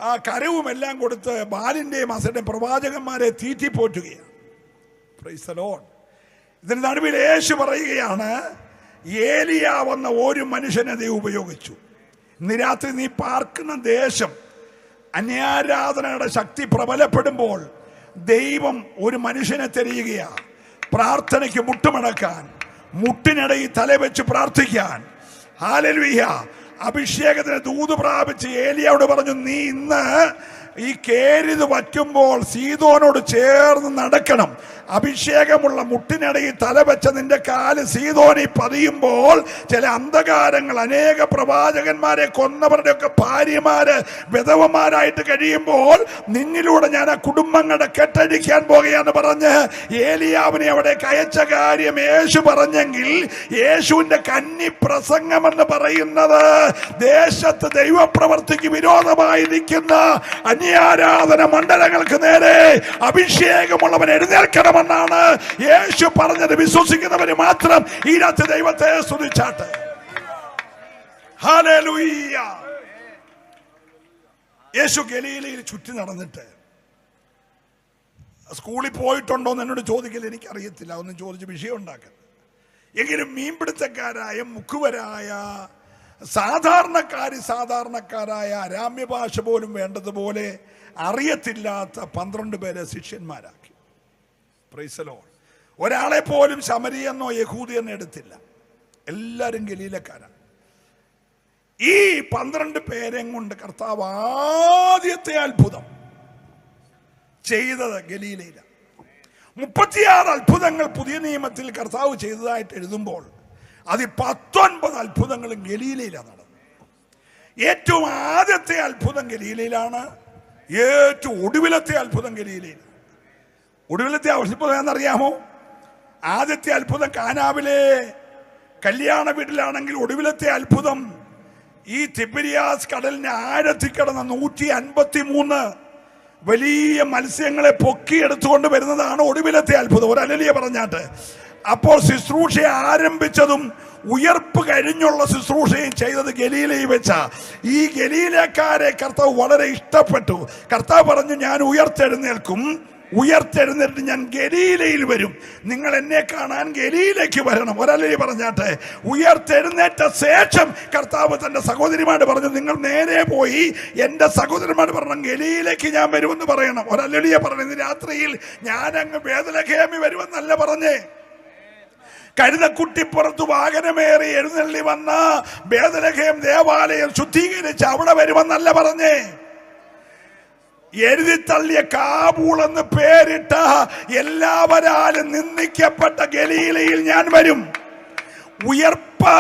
ആ കരവും എല്ലാം കൊടുത്ത് ബാലിന്റെയും അസരുടെയും പ്രവാചകന്മാരെ തീറ്റിപ്പോറ്റുകയാണ്. Price the Lord. ഇതിന് നടുവിൽ യേശു പറയുകയാണ്, ഏലിയാവെന്ന ഒരു മനുഷ്യനെ ദൈവം ഉപയോഗിച്ചു. ഇന്ന് രാത്രി നീ പാർക്കുന്ന ദേശം അന്യാരാധനയുടെ ശക്തി പ്രബലപ്പെടുമ്പോൾ ദൈവം ഒരു മനുഷ്യനെ തെരയുകയാണ്. പ്രാർത്ഥനയ്ക്ക് മുട്ടുമടക്കാൻ, മുട്ടിനിടയിൽ തലവെച്ച് പ്രാർത്ഥിക്കാൻ. ഹല്ലേലൂയ. അഭിഷേകത്തിന് ദൂത് പ്രാപിച്ച് ഏലിയാവോട് പറഞ്ഞു, നീ ഇന്ന് ഈ കേരിത് വറ്റുമ്പോൾ സീദോനോട് ചേർന്ന് നടക്കണം. അഭിഷേകമുള്ള മുട്ടിനിടയിൽ തലവെച്ച നിന്റെ കാല് സീദോനിൽ പതിയുമ്പോൾ ചില അന്ധകാരങ്ങൾ, അനേക പ്രവാചകന്മാരെ കൊന്നവരുടെ ഒക്കെ ഭാര്യമാര് വിധവമാരായിട്ട് കഴിയുമ്പോൾ നിന്നിലൂടെ ഞാൻ ആ കുടുംബങ്ങളുടെ കെട്ടഴിക്കാൻ പോകുകയെന്ന് പറഞ്ഞ് ഏലിയാവിനെ അവിടെ അയച്ച കാര്യം യേശു പറഞ്ഞെങ്കിൽ, യേശുവിന്റെ കന്നി പ്രസംഗമെന്ന് പറയുന്നത് ദേശത്ത് ദൈവപ്രവർത്തിക്ക് വിരോധമായി നിൽക്കുന്ന അന്യാരാധന മണ്ഡലങ്ങൾക്ക് നേരെ അഭിഷേകമുള്ളവൻ എഴുന്നേൽക്കണമെന്നാണ് യേശു പറഞ്ഞത്. വിശ്വസിക്കുന്നവര് മാത്രം ഈ രാത്രി ദൈവത്തെ സ്തുതിച്ചാട്ടെ. ഹല്ലേലൂയ. യേശു ഗലീലയിൽ ചുറ്റി നടന്നിട്ട്, സ്കൂളിൽ പോയിട്ടുണ്ടോ എന്ന് എന്നോട് ചോദിക്കൽ എനിക്കറിയത്തില്ല, ഒന്നും ചോദിച്ച് വിഷയം ഉണ്ടാക്കരുത്. എങ്കിലും മീൻപിടുത്തക്കാരായ മുക്കുവരായ സാധാരണക്കാരായ അരാമ്യ ഭാഷ പോലും വേണ്ടതുപോലെ അറിയത്തില്ലാത്ത 12 പേരെ ശിഷ്യന്മാരാക്കി. Price the Lord. ഒരാളെ പോലും ശമരിയെന്നോ യഹൂദിയെന്നോ എടുത്തില്ല. എല്ലാവരും ഗലീലക്കാരാണ്. ഈ 12 പേരെയും കൊണ്ട് കർത്താവ് ആദ്യത്തെ അത്ഭുതം ചെയ്തത് ഗലീലയിലാണ്. 36 അത്ഭുതങ്ങൾ പുതിയ നിയമത്തിൽ കർത്താവ് ചെയ്തതായിട്ട് എഴുതുമ്പോൾ അതിൽ 19 അത്ഭുതങ്ങളും ഗലീലയിലാണ് നടന്നത്. ഏറ്റവും ആദ്യത്തെ അത്ഭുതം ഗലീലയിലാണ്. ഏറ്റവും ഒടുവിലത്തെ അത്ഭുതം ഗലീലയിലാണ്. ഒടുവിലത്തെ അത്ഭുതം എന്നറിയാമോ? ആദ്യത്തെ അത്ഭുതം കാനാവിലെ കല്യാണ വീട്ടിലാണെങ്കിൽ ഒടുവിലത്തെ അത്ഭുതം ഈ തിബിരിയാസ് കടലിന് ആഴത്തിൽ കിടന്ന 153 വലിയ മത്സ്യങ്ങളെ പൊക്കിയെടുത്തുകൊണ്ട് വരുന്നതാണ് ഒടുവിലത്തെ അത്ഭുതം. ഒരു ഹല്ലേലൂയ പറഞ്ഞാട്ട്. അപ്പോൾ ശുശ്രൂഷ ആരംഭിച്ചതും ഉയർപ്പ് കഴിഞ്ഞുള്ള ശുശ്രൂഷയും ചെയ്തത് ഗലീലയിൽ വെച്ചാ. ഈ ഗലീലക്കാരെ കർത്താവ് വളരെ ഇഷ്ടപ്പെട്ടു. കർത്താവ് പറഞ്ഞു, ഞാൻ ഉയർത്തെഴുന്നേറ്റ് ഞാൻ ഗലീലയിൽ വരും, നിങ്ങൾ എന്നെ കാണാൻ ഗലീലയ്ക്ക് വരണം. ഒരല്ലേ പറഞ്ഞാട്ടെ. ഉയർത്തെഴുന്നേറ്റ ശേഷം കർത്താവ് തന്റെ സഹോദരിമാരോട് പറഞ്ഞു, നിങ്ങൾ നേരെ പോയി എൻ്റെ സഹോദരന്മാർ പറഞ്ഞു ഗലീലയ്ക്ക് ഞാൻ വരുമെന്ന് പറയണം. ഒരല്ലേ പറഞ്ഞു. രാത്രിയിൽ ഞാൻ അങ്ങ് ബേത്ലഹേമിൽ വരുമെന്നല്ല പറഞ്ഞേ. കഴുതക്കുട്ടിപ്പുറത്ത് വാഹനമേറി എഴുന്നള്ളി വന്ന ബേത്ലഹേം ദേവാലയം ശുദ്ധീകരിച്ച് അവിടെ വരുമെന്നല്ല പറഞ്ഞേ. എഴുതിത്തള്ളിയ കാബൂൾ എന്ന് പേരിട്ട എല്ലാവരാലും നിന്ദിക്കപ്പെട്ട ഗലീലയിൽ ഞാൻ വരും. ഉയർപ്പ്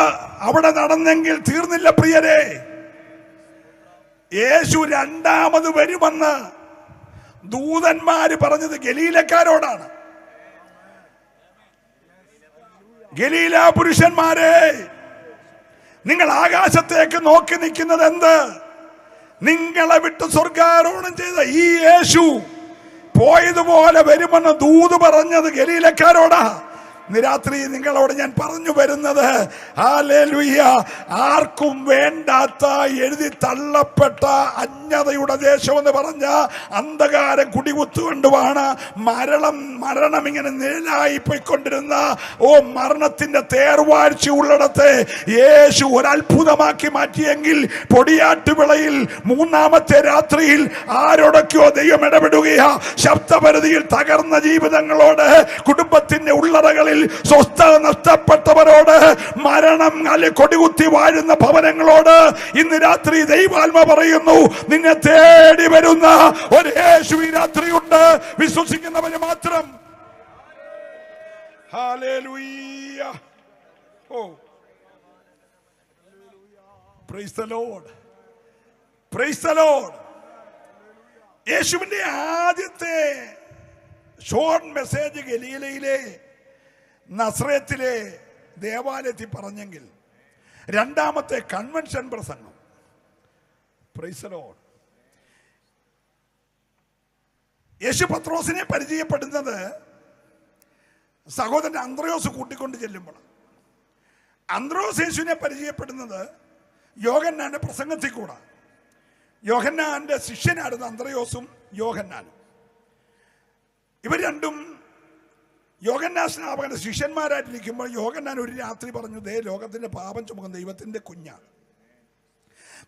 അവിടെ നടന്നെങ്കിൽ തീർന്നില്ല പ്രിയരെ. യേശു രണ്ടാമത് വരുമെന്ന് ദൂതന്മാര് പറഞ്ഞത് ഗലീലക്കാരോടാണ്. ഗലീല പുരുഷന്മാരെ, നിങ്ങൾ ആകാശത്തേക്ക് നോക്കി നിൽക്കുന്നത് എന്ത്? നിങ്ങളെ വിട്ട് സ്വർഗാരോഹണം ചെയ്ത ഈ യേശു പോയതുപോലെ വരുമെന്ന് ദൂത് പറഞ്ഞത് ഗലീലക്കാരോടാ. രാത്രി നിങ്ങളോട് ഞാൻ പറഞ്ഞു വരുന്നത്, ഹല്ലേലൂയ, ആർക്കും വേണ്ടാത്ത എഴുതി തള്ളപ്പെട്ട അജ്ഞതയുടെ ദേശം എന്ന് പറഞ്ഞ അന്ധകാരം കുടികുത്തുകൊണ്ടുമാണ് മരണം ഇങ്ങനെ നിഴലായി പോയിക്കൊണ്ടിരുന്ന മരണത്തിന്റെ തേർവാഴ്ച ഉള്ളിടത്തെ യേശു ഒരത്ഭുതമാക്കി മാറ്റിയെങ്കിൽ പൊടിയാട്ടുവിളയിൽ 3-ാമത്തെ രാത്രിയിൽ ആരോടൊക്കെയോ ദൈവം ഇടപെടുകയാ. ശബ്ദപരിധിയിൽ തകർന്ന ജീവിതങ്ങളോട്, കുടുംബത്തിന്റെ ഉള്ളറകളിൽ സ്വസ്ഥത നഷ്ടപ്പെട്ടവരോട്, മരണം കൊടികുത്തി വാഴുന്ന ഭവനങ്ങളോട് ഇന്ന് രാത്രി ദൈവാത്മ പറയുന്നു, നിന്നെ തേടി വരുന്ന ഒരു യേശു ഈ രാത്രിയുണ്ട്. വിശ്വസിക്കുന്നവന് മാത്രം. Hallelujah. Praise the Lord. Praise the Lord. യേശുവിന്റെ ആദ്യത്തെ ഷോർട്ട് മെസ്സേജ് ഗലീലയിലെ നസ്രത്തിലെ ദേവാലയത്തിൽ പറഞ്ഞെങ്കിൽ രണ്ടാമത്തെ കൺവെൻഷൻ പ്രസംഗം, പ്രൈസ് ദി ലോർഡ്, യേശു പത്രോസിനെ പരിചയപ്പെടുന്നത് സഹോദരൻ അന്ത്രയോസ് കൂട്ടിക്കൊണ്ട് ചെല്ലുമ്പോൾ. അന്ത്രയോസ് യേശുവിനെ പരിചയപ്പെടുന്നത് യോഹന്നാന്റെ പ്രസംഗത്തിൽ കൂടെ. യോഹന്നാന്റെ ശിഷ്യനായിരുന്നു അന്ത്രയോസും യോഹന്നാനും. ഇവർ രണ്ടും യോഹന്നാൻ സ്നാപകന്റെ ശിഷ്യന്മാരായിട്ടിരിക്കുമ്പോൾ യോഹന്നാൻ ഒരു രാത്രി പറഞ്ഞു, ദേ ലോകത്തിന്റെ പാപം ചുമക്കുന്ന ദൈവത്തിന്റെ കുഞ്ഞാണ്.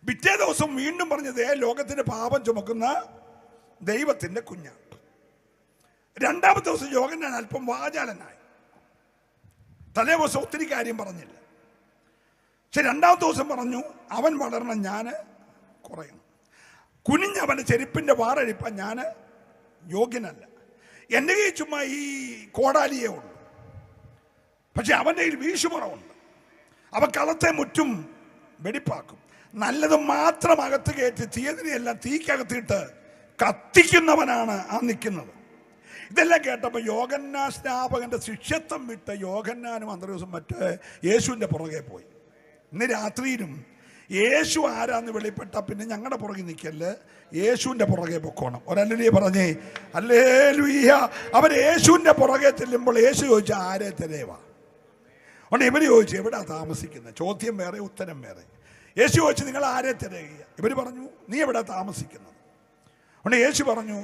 പിറ്റേ ദിവസം വീണ്ടും പറഞ്ഞു, ദേ ലോകത്തിന്റെ പാപം ചുമക്കുന്ന ദൈവത്തിന്റെ കുഞ്ഞാണ്. രണ്ടാമത്തെ ദിവസം യോഹന്നാൻ അല്പം വാചാലനായി. തലേ ദിവസം ഒത്തിരി കാര്യം പറഞ്ഞില്ല. പക്ഷെ രണ്ടാമത്തെ ദിവസം പറഞ്ഞു, അവൻ വളരണം, ഞാൻ കുറയണം. കുനിഞ്ഞവന്റെ ചെരുപ്പിന്റെ വാറഴിപ്പാൻ ഞാൻ യോഗ്യനല്ല. എൻ്റെ കയ്യിൽ ചുമ്മാ ഈ കോടാലിയേ ഉള്ളൂ, പക്ഷെ അവൻ്റെ കയ്യിൽ വീശുമുറമുണ്ട്. അവൻ കളത്തെ മുറ്റും വെടിപ്പാക്കും. നല്ലത് മാത്രം അകത്ത് കയറ്റി തീയതിനെയെല്ലാം തീക്കകത്തിട്ട് കത്തിക്കുന്നവനാണ് ആ നിൽക്കുന്നത്. ഇതെല്ലാം കേട്ടപ്പോൾ യോഹന്നാൻ സ്നാപകന്റെ ശിഷ്യത്വം വിട്ട് യോഹന്നാനും അന്ത്രയോസും മറ്റേ യേശുവിൻ്റെ പുറകെ പോയി. ഇന്ന് രാത്രിയിലും യേശു ആരാന്ന് വെളിപ്പെട്ട പിന്നെ ഞങ്ങളുടെ പുറകെ നിൽക്കല്ല്, യേശുവിൻ്റെ പുറകെ പൊക്കോണം. ഒരല്ലേ പറഞ്ഞേ ഹല്ലേലൂയ. അവർ യേശുവിൻ്റെ പുറകെ ചെല്ലുമ്പോൾ യേശു ചോദിച്ചു, ആരെ തെരേവാ? അതുകൊണ്ട് ഇവർ ചോദിച്ചു, എവിടാ താമസിക്കുന്നത്? ചോദ്യം വേറെ ഉത്തരം വേറെ. യേശു ചോദിച്ചു, നിങ്ങൾ ആരെ തിരയുക? ഇവർ പറഞ്ഞു, നീ എവിടെ താമസിക്കുന്നത്? അതുകൊണ്ട് യേശു പറഞ്ഞു,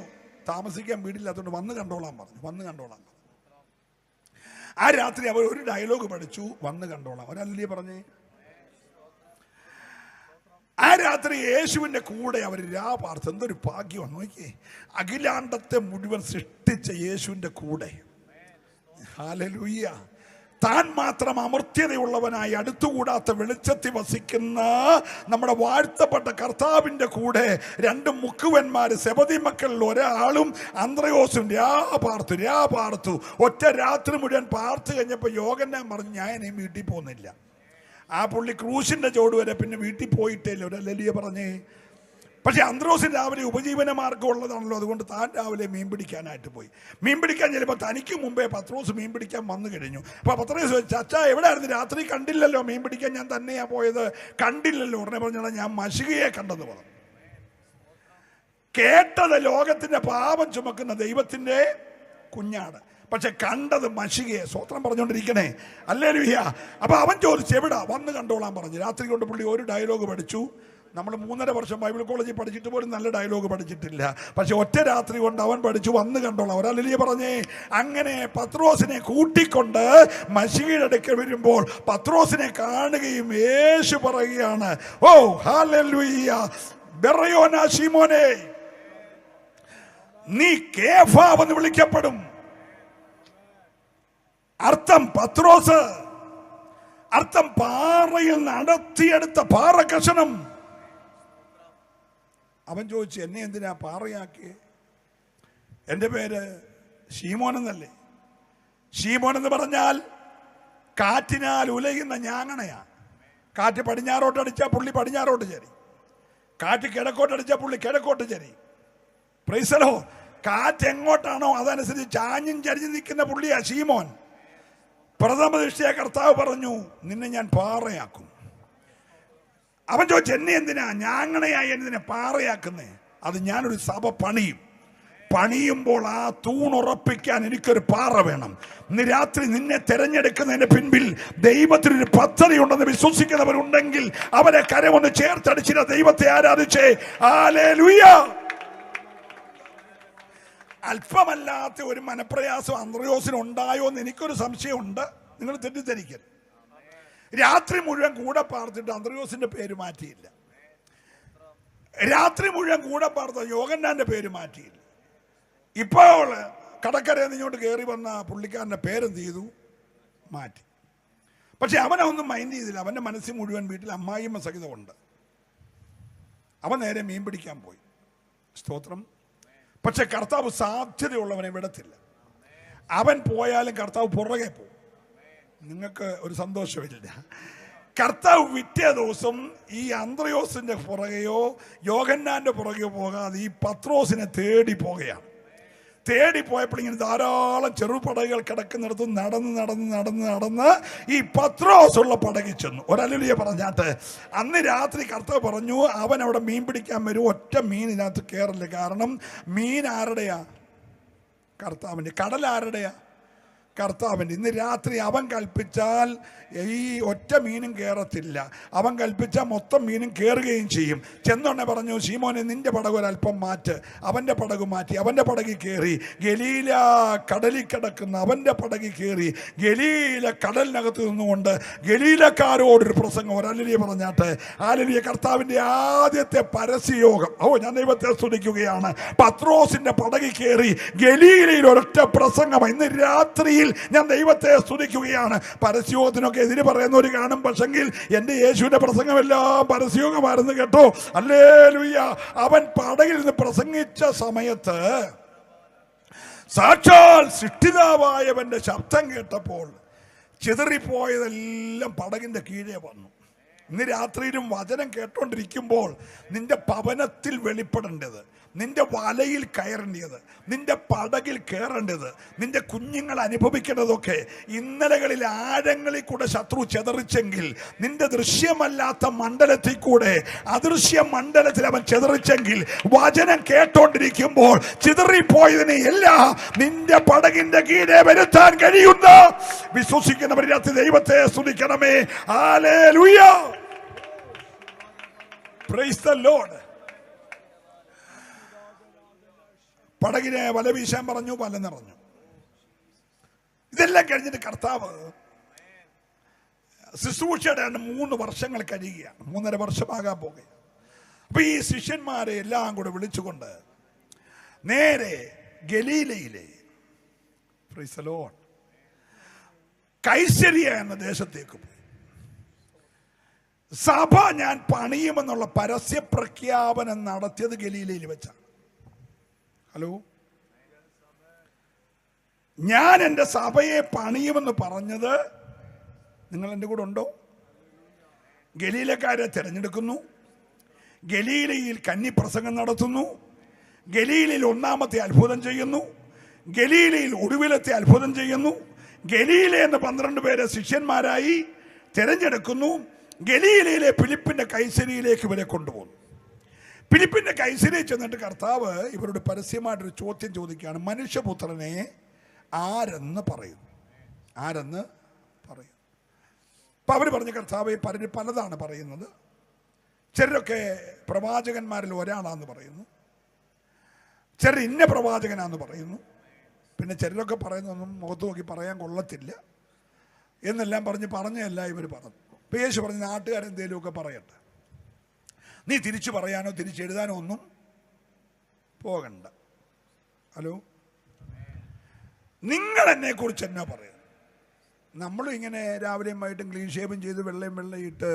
താമസിക്കാൻ വീടില്ലാത്തതുകൊണ്ട് വന്ന് കണ്ടോളാൻ പറഞ്ഞു. വന്ന് കണ്ടോളാൻ പറഞ്ഞു. ആ രാത്രി അവർ ഒരു ഡയലോഗ് പഠിച്ചു, വന്ന് കണ്ടോളാം. ഒരല്ലേ പറഞ്ഞേ. ആ രാത്രി യേശുവിൻ്റെ കൂടെ അവർ പാർത്തു. എന്തൊരു ഭാഗ്യം നോക്കിയേ, അഖിലാണ്ടത്തെ മുഴുവൻ സൃഷ്ടിച്ച യേശുവിൻ്റെ കൂടെ. ഹല്ലേലൂയ. താൻ മാത്രം അമർത്യതയുള്ളവനായി അടുത്തുകൂടാത്ത വെളിച്ചത്തിൽ വസിക്കുന്ന നമ്മുടെ വാഴ്ത്തപ്പെട്ട കർത്താവിൻ്റെ കൂടെ രണ്ട് മുക്കുവന്മാര്, സെബദി മക്കളിൽ ഒരാളും അന്ത്രയോസും പാർത്തു. ഒറ്റ രാത്രി മുഴുവൻ പാർത്തു കഴിഞ്ഞപ്പോൾ യോഹന്നാൻ പറഞ്ഞു, ഞാൻ ഇനി വീട്ടിൽ പോകുന്നില്ല. ആ പുള്ളി ക്രൂശിന്റെ ചോട് വരെ പിന്നെ വീട്ടിൽ പോയിട്ടേ ഒരു ഹല്ലേലൂയ പറഞ്ഞേ. പക്ഷെ അന്ത്രോസിന് രാവിലെ ഉപജീവന മാർഗം ഉള്ളതാണല്ലോ, അതുകൊണ്ട് താൻ രാവിലെ മീൻ പിടിക്കാനായിട്ട് പോയി. മീൻ പിടിക്കാൻ ചെല്ലുമ്പോൾ തനിക്ക് മുമ്പേ പത്രോസ് മീൻ പിടിക്കാൻ വന്നു കഴിഞ്ഞു. അപ്പോൾ പത്രോസ് ചോദിച്ചു, അച്ഛാ എവിടെയായിരുന്നു? രാത്രി കണ്ടില്ലല്ലോ, മീൻ പിടിക്കാൻ ഞാൻ തന്നെയാ പോയത്. കണ്ടില്ലല്ലോ. ഉടനെ പറഞ്ഞാൽ ഞാൻ മശികയെ കണ്ടെന്ന് പറഞ്ഞു. കേട്ടത് ലോകത്തിന്റെ പാപം ചുമക്കുന്ന ദൈവത്തിന്റെ കുഞ്ഞാട്, പക്ഷെ കണ്ടത് മശികയെ. സ്വത്രം പറഞ്ഞുകൊണ്ടിരിക്കണേ. ഹല്ലേലൂയ. അപ്പൊ അവൻ ചോദിച്ചു, എവിടാ? വന്ന് കണ്ടോളാൻ പറഞ്ഞു. രാത്രി കൊണ്ട് പുള്ളി ഒരു ഡയലോഗ് പഠിച്ചു. നമ്മൾ 3.5 വർഷം ബൈബിൾ കോളേജിൽ പഠിച്ചിട്ട് പോലും നല്ല ഡയലോഗ് പഠിച്ചിട്ടില്ല. പക്ഷെ ഒറ്റ രാത്രി കൊണ്ട് അവൻ പഠിച്ചു, വന്ന് കണ്ടോളാം. ഒരാളിയ പറഞ്ഞേ. അങ്ങനെ പത്രോസിനെ കൂട്ടിക്കൊണ്ട് മശികയുടെ അടുക്കൽ വരുമ്പോൾ പത്രോസിനെ കാണുകയും യേശു പറയുകയാണ്, ഓ ഹല്ലേലൂയ, ബെറയോനാ ശീമോനെ, നീ കേഫാവെന്ന് വിളിക്കപ്പെടും. അർത്ഥം പത്രോസ്, അർത്ഥം പാറയിൽ നടത്തിയെടുത്ത പാറ കഷണം. അവൻ ചോദിച്ചു, എന്നെ എന്തിനാ പാറയാക്കി? എൻ്റെ പേര് ശീമോൻ എന്നല്ലേ? ശീമോൻ എന്ന് പറഞ്ഞാൽ കാറ്റിനാൽ ഉലയുന്ന ഞാങ്ങണയാ. കാറ്റ് പടിഞ്ഞാറോട്ട് അടിച്ചാൽ പുള്ളി പടിഞ്ഞാറോട്ട് ചരി, കാറ്റ് കിഴക്കോട്ട് അടിച്ചാൽ പുള്ളി കിഴക്കോട്ട് ചരി. Price the Lord. കാറ്റ് എങ്ങോട്ടാണോ അതനുസരിച്ച് ചാഞ്ഞും ചരിഞ്ഞു നിൽക്കുന്ന പുള്ളിയാ ശീമോൻ. പ്രഥമ ദൃഷ്ടിയ കർത്താവ് പറഞ്ഞു, നിന്നെ ഞാൻ പാറയാക്കും. അവൻ ചോദിച്ചു, എന്നെ എന്തിനാ ഞാങ്ങണയായി എന്തിനാ പാറയാക്കുന്നേ? അത് ഞാനൊരു സഭ പണിയുമ്പോൾ ആ തൂണുറപ്പിക്കാൻ എനിക്കൊരു പാറ വേണം. ഇന്ന് രാത്രി നിന്നെ തെരഞ്ഞെടുക്കുന്നതിന് പിൻപിൽ ദൈവത്തിനൊരു പദ്ധതി ഉണ്ടെന്ന് വിശ്വസിക്കുന്നവരുണ്ടെങ്കിൽ അവരെ കരമൊന്ന് ചേർത്തടിച്ചിട്ട് ദൈവത്തെ ആരാധിച്ചേ. ഹല്ലേലൂയ. അല്പമല്ലാത്ത ഒരു മനപ്രയാസം അന്ത്രയോസിന് ഉണ്ടായോ എന്ന് എനിക്കൊരു സംശയമുണ്ട്. നിങ്ങൾ തെറ്റിദ്ധരിക്കരുത്. രാത്രി മുഴുവൻ കൂടെ പാർത്തിട്ട് അന്ത്രയോസിന്റെ പേര് മാറ്റിയില്ല. രാത്രി മുഴുവൻ കൂടെ പാർത്ത യോഹന്നാന്റെ പേര് മാറ്റിയില്ല. ഇപ്പോൾ കടക്കരയിൽ നിന്ന് ഇങ്ങോട്ട് കയറി വന്ന പുള്ളിക്കാരന്റെ പേരെന്ത് ചെയ്തു? മാറ്റി. പക്ഷെ അവനൊന്നും മൈൻഡ് ചെയ്തില്ല. അവന്റെ മനസ്സിൽ മുഴുവൻ വീട്ടിൽ അമ്മായിയമ്മ സഹിതമുണ്ട്. അവൻ നേരെ മീൻ പിടിക്കാൻ പോയി. സ്തോത്രം. പക്ഷെ കർത്താവ് സാധ്യതയുള്ളവനെ വിടത്തില്ല. അവൻ പോയാലും കർത്താവ് പുറകെ പോകും. നിങ്ങൾക്ക് ഒരു സന്തോഷമില്ല. കർത്താവ് വിറ്റേ ദിവസം ഈ അന്ത്രയോസിന്റെ പുറകെയോ യോഹന്നാന്റെ പുറകെയോ പോകാതെ ഈ പത്രോസിനെ തേടി പോകുകയാണ്. തേടി പോയപ്പോൾ ഇങ്ങനെ ധാരാളം ചെറുപടകുകൾ കിടക്കുന്നിടത്ത് നടന്ന് ഈ പത്രോസ് ഉള്ള പടകിൽ ചെന്നു. ഒരല്ലുലിയ പറഞ്ഞാട്ട് അന്ന് രാത്രി കർത്താവ് പറഞ്ഞു, അവൻ അവിടെ മീൻ പിടിക്കാൻ വരും, ഒറ്റ മീനിനകത്ത് കയറില്ല. കാരണം മീൻ ആരുടെയാ? കർത്താവിൻ്റെ. കടൽ ആരുടെയാ? കർത്താവിൻ്റെ. ഇന്ന് രാത്രി അവൻ കൽപ്പിച്ചാൽ ഈ ഒറ്റ മീനും കയറത്തില്ല. അവൻ കൽപ്പിച്ചാൽ മൊത്തം മീനും കയറുകയും ചെയ്യും. ചെന്നോണെ പറഞ്ഞു, ശീമോനെ നിന്റെ പടക് ഒരല്പം മാറ്റ്. അവൻ്റെ പടക് മാറ്റി. അവൻ്റെ പടകിൽ കയറി. ഗലീല കടലിൽ കിടക്കുന്ന അവൻ്റെ പടകിൽ കയറി ഗലീല കടലിനകത്ത് നിന്നുകൊണ്ട് ഗലീലക്കാരോടൊരു പ്രസംഗം. ഒരല്ലിയ പറഞ്ഞാട്ട് ആലിയ കർത്താവിൻ്റെ ആദ്യത്തെ പരസ്യയോഗം. ഞാൻ ദൈവത്തെ സ്തുതിക്കുകയാണ്. പത്രോസിന്റെ പടകിൽ കയറി ഗലീലയിൽ ഒരൊറ്റ പ്രസംഗം. ഇന്ന് രാത്രിയിൽ ഞാൻ ദൈവത്തെ സ്തുതിക്കുകയാണ്. പരസ്യോഗത്തിനൊക്കെ എതിര് പറയുന്നവർ കാണും. പക്ഷെങ്കിൽ എൻ്റെ യേശുവിന്റെ പ്രസംഗമെല്ലാം പരസ്യോഗമായിരുന്നു കേട്ടോ. ഹല്ലേലൂയ. അവൻ പടകിൽ നിന്ന് പ്രസംഗിച്ച സമയത്ത് സാക്ഷാൽ സൃഷ്ടിതാവായവന്റെ ശബ്ദം കേട്ടപ്പോൾ ചിതറിപ്പോയതെല്ലാം പടകിന്റെ കീഴെ വന്നു. ഇന്ന് രാത്രിയിലും വചനം കേട്ടോണ്ടിരിക്കുമ്പോൾ നിന്റെ ഭവനത്തിൽ വെളിപ്പെടേണ്ടത്, നിന്റെ വലയിൽ കയറേണ്ടത്, നിന്റെ പടകിൽ കയറേണ്ടത്, നിന്റെ കുഞ്ഞുങ്ങൾ അനുഭവിക്കേണ്ടതൊക്കെ ഇന്നലകളിൽ ആഴങ്ങളിൽ കൂടെ ശത്രു ചെതറിച്ചെങ്കിൽ നിന്റെ ദൃശ്യമല്ലാത്ത മണ്ഡലത്തിൽ കൂടെ അദൃശ്യ മണ്ഡലത്തിൽ അവൻ ചെതറിച്ചെങ്കിൽ വചനം കേട്ടോണ്ടിരിക്കുമ്പോൾ ചിതറിപ്പോയതിനെ എല്ലാം നിന്റെ പടകിന്റെ കീഴെ വരുത്താൻ കഴിയുന്ന വിശ്വസിക്കുന്നവർ ദൈവത്തെ സ്തുതിക്കണമേ. ഹല്ലേലൂയ. Praise the Lord. പടകിനെ വല വീശാൻ പറഞ്ഞു, വല നിറഞ്ഞു. ഇതെല്ലാം കഴിഞ്ഞിട്ട് കർത്താവ് ശുശ്രൂഷയുടെ 3 വർഷങ്ങൾ കഴിയുകയാണ്. 3.5 വർഷമാകാൻ പോകുകയാണ്. അപ്പൊ ഈ ശിഷ്യന്മാരെ എല്ലാം കൂടെ വിളിച്ചുകൊണ്ട് നേരെ ഗലീലയിലെ പ്രൈസ് ദി ലോർഡ് കൈസരിയ എന്ന ദേശത്തേക്ക് പോയി. സഭ ഞാൻ പണിയുമെന്നുള്ള പരസ്യ പ്രഖ്യാപനം നടത്തിയത് ഗലീലയിൽ വെച്ചാണ്. ഹലോ, ഞാൻ എൻ്റെ സഭയെ പണിയുമെന്ന് പറഞ്ഞത് നിങ്ങൾ എൻ്റെ കൂടെ ഉണ്ടോ? ഗലീലക്കാരെ തിരഞ്ഞെടുക്കുന്നു, ഗലീലയിൽ കന്നിപ്രസംഗം നടത്തുന്നു, ഗലീലയിൽ ഒന്നാമത്തെ അത്ഭുതം ചെയ്യുന്നു, ഗലീലയിൽ ഒടുവിലത്തെ അത്ഭുതം ചെയ്യുന്നു, ഗലീല എന്ന 12 പേരെ ശിഷ്യന്മാരായി തിരഞ്ഞെടുക്കുന്നു, ഗലീലയിലെ ഫിലിപ്പിന്റെ കൈസരിയിലേക്ക് ഇവരെ കൊണ്ടുപോകുന്നു. ഫിലിപ്പിന്റെ കൈസരിയിൽ ചെന്നിട്ട് കർത്താവ് ഇവരോട് പരസ്യമായിട്ടൊരു ചോദ്യം ചോദിക്കുകയാണ്. മനുഷ്യപുത്രനെ ആരെന്ന് പറയുന്നു? ആരെന്ന് പറയും? അപ്പൊ അവർ പറഞ്ഞു, കർത്താവ് പലതാണ് പറയുന്നത്. ചിലരൊക്കെ പ്രവാചകന്മാരിൽ ഒരാളാന്ന് പറയുന്നു, ചിലർ ഇന്ന പ്രവാചകനാന്ന് പറയുന്നു, പിന്നെ ചിലരൊക്കെ പറയുന്നൊന്നും മുഖത്ത് നോക്കി പറയാൻ കൊള്ളത്തില്ല എന്നെല്ലാം പറഞ്ഞല്ല ഇവർ പറഞ്ഞു. ഇപ്പൊ യേശു പറഞ്ഞു, നാട്ടുകാരെന്തേലുമൊക്കെ പറയട്ടെ, നീ തിരിച്ചു പറയാനോ തിരിച്ചെഴുതാനോ ഒന്നും പോകണ്ട. ഹലോ, നിങ്ങൾ എന്നെ കുറിച്ച് എന്നാ പറയാം? നമ്മളും ഇങ്ങനെ രാവിലെയും വൈകിട്ടും ക്ലീൻ ഷേവും ചെയ്ത് വെള്ളയും ഇട്ട്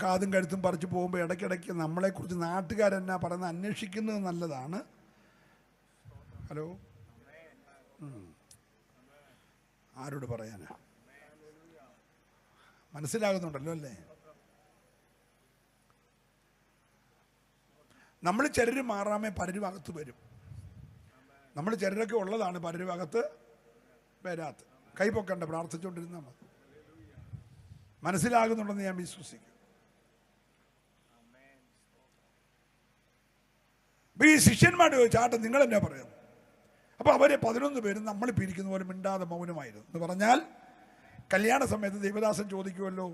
കാതും കഴുത്തും പറിച്ച് പോകുമ്പോൾ ഇടയ്ക്കിടയ്ക്ക് നമ്മളെക്കുറിച്ച് നാട്ടുകാരെന്നാ പറയുന്നത് അന്വേഷിക്കുന്നത് നല്ലതാണ്. ഹലോ, ആരോട് പറയാനാ? മനസ്സിലാകുന്നുണ്ടല്ലോ അല്ലേ? നമ്മൾ ചിലർ മാറാമേ പലരും അകത്ത് വരും. നമ്മൾ ചിലരൊക്കെ ഉള്ളതാണ് പലരും അകത്ത് വരാത്ത. കൈപ്പൊക്കണ്ട, പ്രാർത്ഥിച്ചുകൊണ്ടിരുന്നാൽ മതി. മനസ്സിലാകുന്നുണ്ടെന്ന് ഞാൻ വിശ്വസിക്കും. ഈ ശിഷ്യന്മാരുടെ ചോദിച്ചാട്ടം നിങ്ങൾ എന്നാ പറയുന്നു? അപ്പൊ അവരെ 11 പേരും നമ്മൾ പിരിക്കുന്ന പോലെ മിണ്ടാതെ മൗനമായിരുന്നു. എന്ന് പറഞ്ഞാൽ കല്യാണ സമയത്ത് ദൈവദാസൻ ചോദിക്കുമല്ലോ,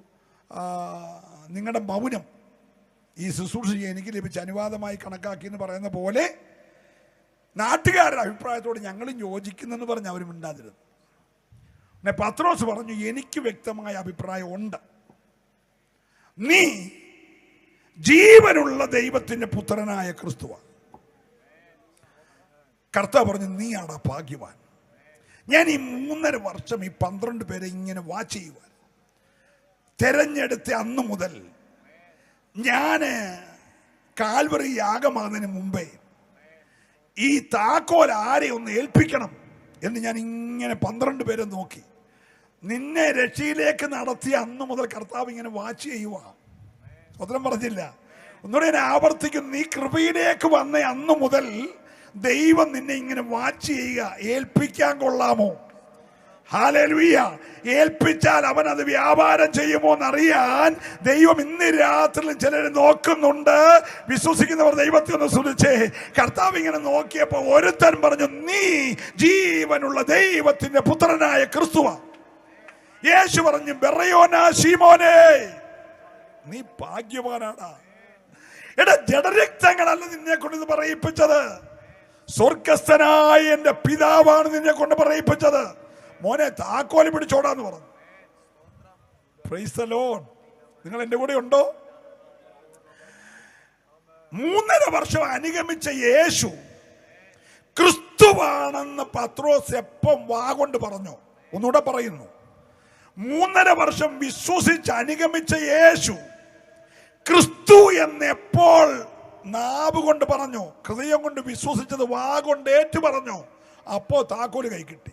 നിങ്ങളുടെ മൗനം ഈ ശുശ്രൂഷ എനിക്ക് ലഭിച്ച അനുവാദമായി കണക്കാക്കി എന്ന് പറയുന്ന പോലെ നാട്ടുകാരുടെ അഭിപ്രായത്തോട് ഞങ്ങളും യോജിക്കുന്നെന്ന് പറഞ്ഞ് അവർ മിണ്ടാതിരുന്നു. പിന്നെ പത്രോസ് പറഞ്ഞു, എനിക്ക് വ്യക്തമായ അഭിപ്രായം ഉണ്ട്, നീ ജീവനുള്ള ദൈവത്തിന്റെ പുത്രനായ ക്രിസ്തുവാണ്. കർത്താവ് പറഞ്ഞു, നീയാടാ ഭാഗ്യവാൻ. ഞാൻ ഈ 3.5 വർഷം ഈ 12 പേരെ ഇങ്ങനെ വാച്ച് ചെയ്യുവാൻ തെരഞ്ഞെടുത്ത അന്ന് മുതൽ ഞാൻ കാൽവറി യാഗമാകുന്നതിന് മുമ്പേ ഈ താക്കോൽ ആരെ ഒന്ന് ഏൽപ്പിക്കണം എന്ന് ഞാൻ ഇങ്ങനെ 12 പേരെ നോക്കി. നിന്നെ രക്ഷയിലേക്ക് നടത്തിയ അന്ന് മുതൽ കർത്താവ് ഇങ്ങനെ വാച്ച് ചെയ്യുക. സ്വതന്ത്രം പറഞ്ഞില്ല, ഒന്നുകൂടെ ഞാൻ ആവർത്തിക്കുന്നു, നീ കൃപയിലേക്ക് വന്ന അന്ന് മുതൽ ദൈവം നിന്നെ ഇങ്ങനെ വാച്ച് ചെയ്യുക. ഏൽപ്പിക്കാൻ കൊള്ളാമോ? ഹല്ലേലൂയ. ഏൽപ്പിച്ചാൽ അവൻ അത് വ്യാപാരം ചെയ്യുമോ എന്നറിയാൻ ദൈവം ഇന്ന് രാത്രിയിലും ചിലരെ നോക്കുന്നുണ്ട്. വിശ്വസിക്കുന്നവർ ദൈവത്തെ ഒന്ന് സ്തുതിച്ചേ. കർത്താവ് ഇങ്ങനെ നോക്കിയപ്പോ ഒരുത്തൻ പറഞ്ഞു, നീ ജീവനുള്ള ദൈവത്തിന്റെ പുത്രനായ ക്രിസ്തുവാ. യേശു പറഞ്ഞു, ബെറയോനാ ശീമോനെ, നീ ഭാഗ്യവാനാടാ. എടാ, ജഡരക്തങ്ങളല്ല നിന്നെ കൊണ്ട് ഇത് പറയിപ്പിച്ചത്, സ്വർഗസ്ഥനായ എന്റെ പിതാവാണ് നിന്നെ കൊണ്ട് പറയിപ്പിച്ചത്. മോനെ, താക്കോല് പിടിച്ചോടാന്ന് പറഞ്ഞു. Price the Lord. നിങ്ങൾ എന്റെ കൂടെ ഉണ്ടോ? 3.5 വർഷം അനുഗമിച്ച യേശു ക്രിസ്തുവാണെന്ന് പത്രോസ് എപ്പം വാഗൊണ്ട് പറഞ്ഞു? ഒന്നുകൂടെ പറയുന്നു, 3.5 വർഷം വിശ്വസിച്ച് അനുഗമിച്ച യേശു ക്രിസ്തു എന്ന് എപ്പോൾ നാവ് കൊണ്ട് പറഞ്ഞു, ഹൃദയം കൊണ്ട് വിശ്വസിച്ചത് വാഗൊണ്ട് ഏറ്റു പറഞ്ഞു, അപ്പോ താക്കോല് കൈ കിട്ടി.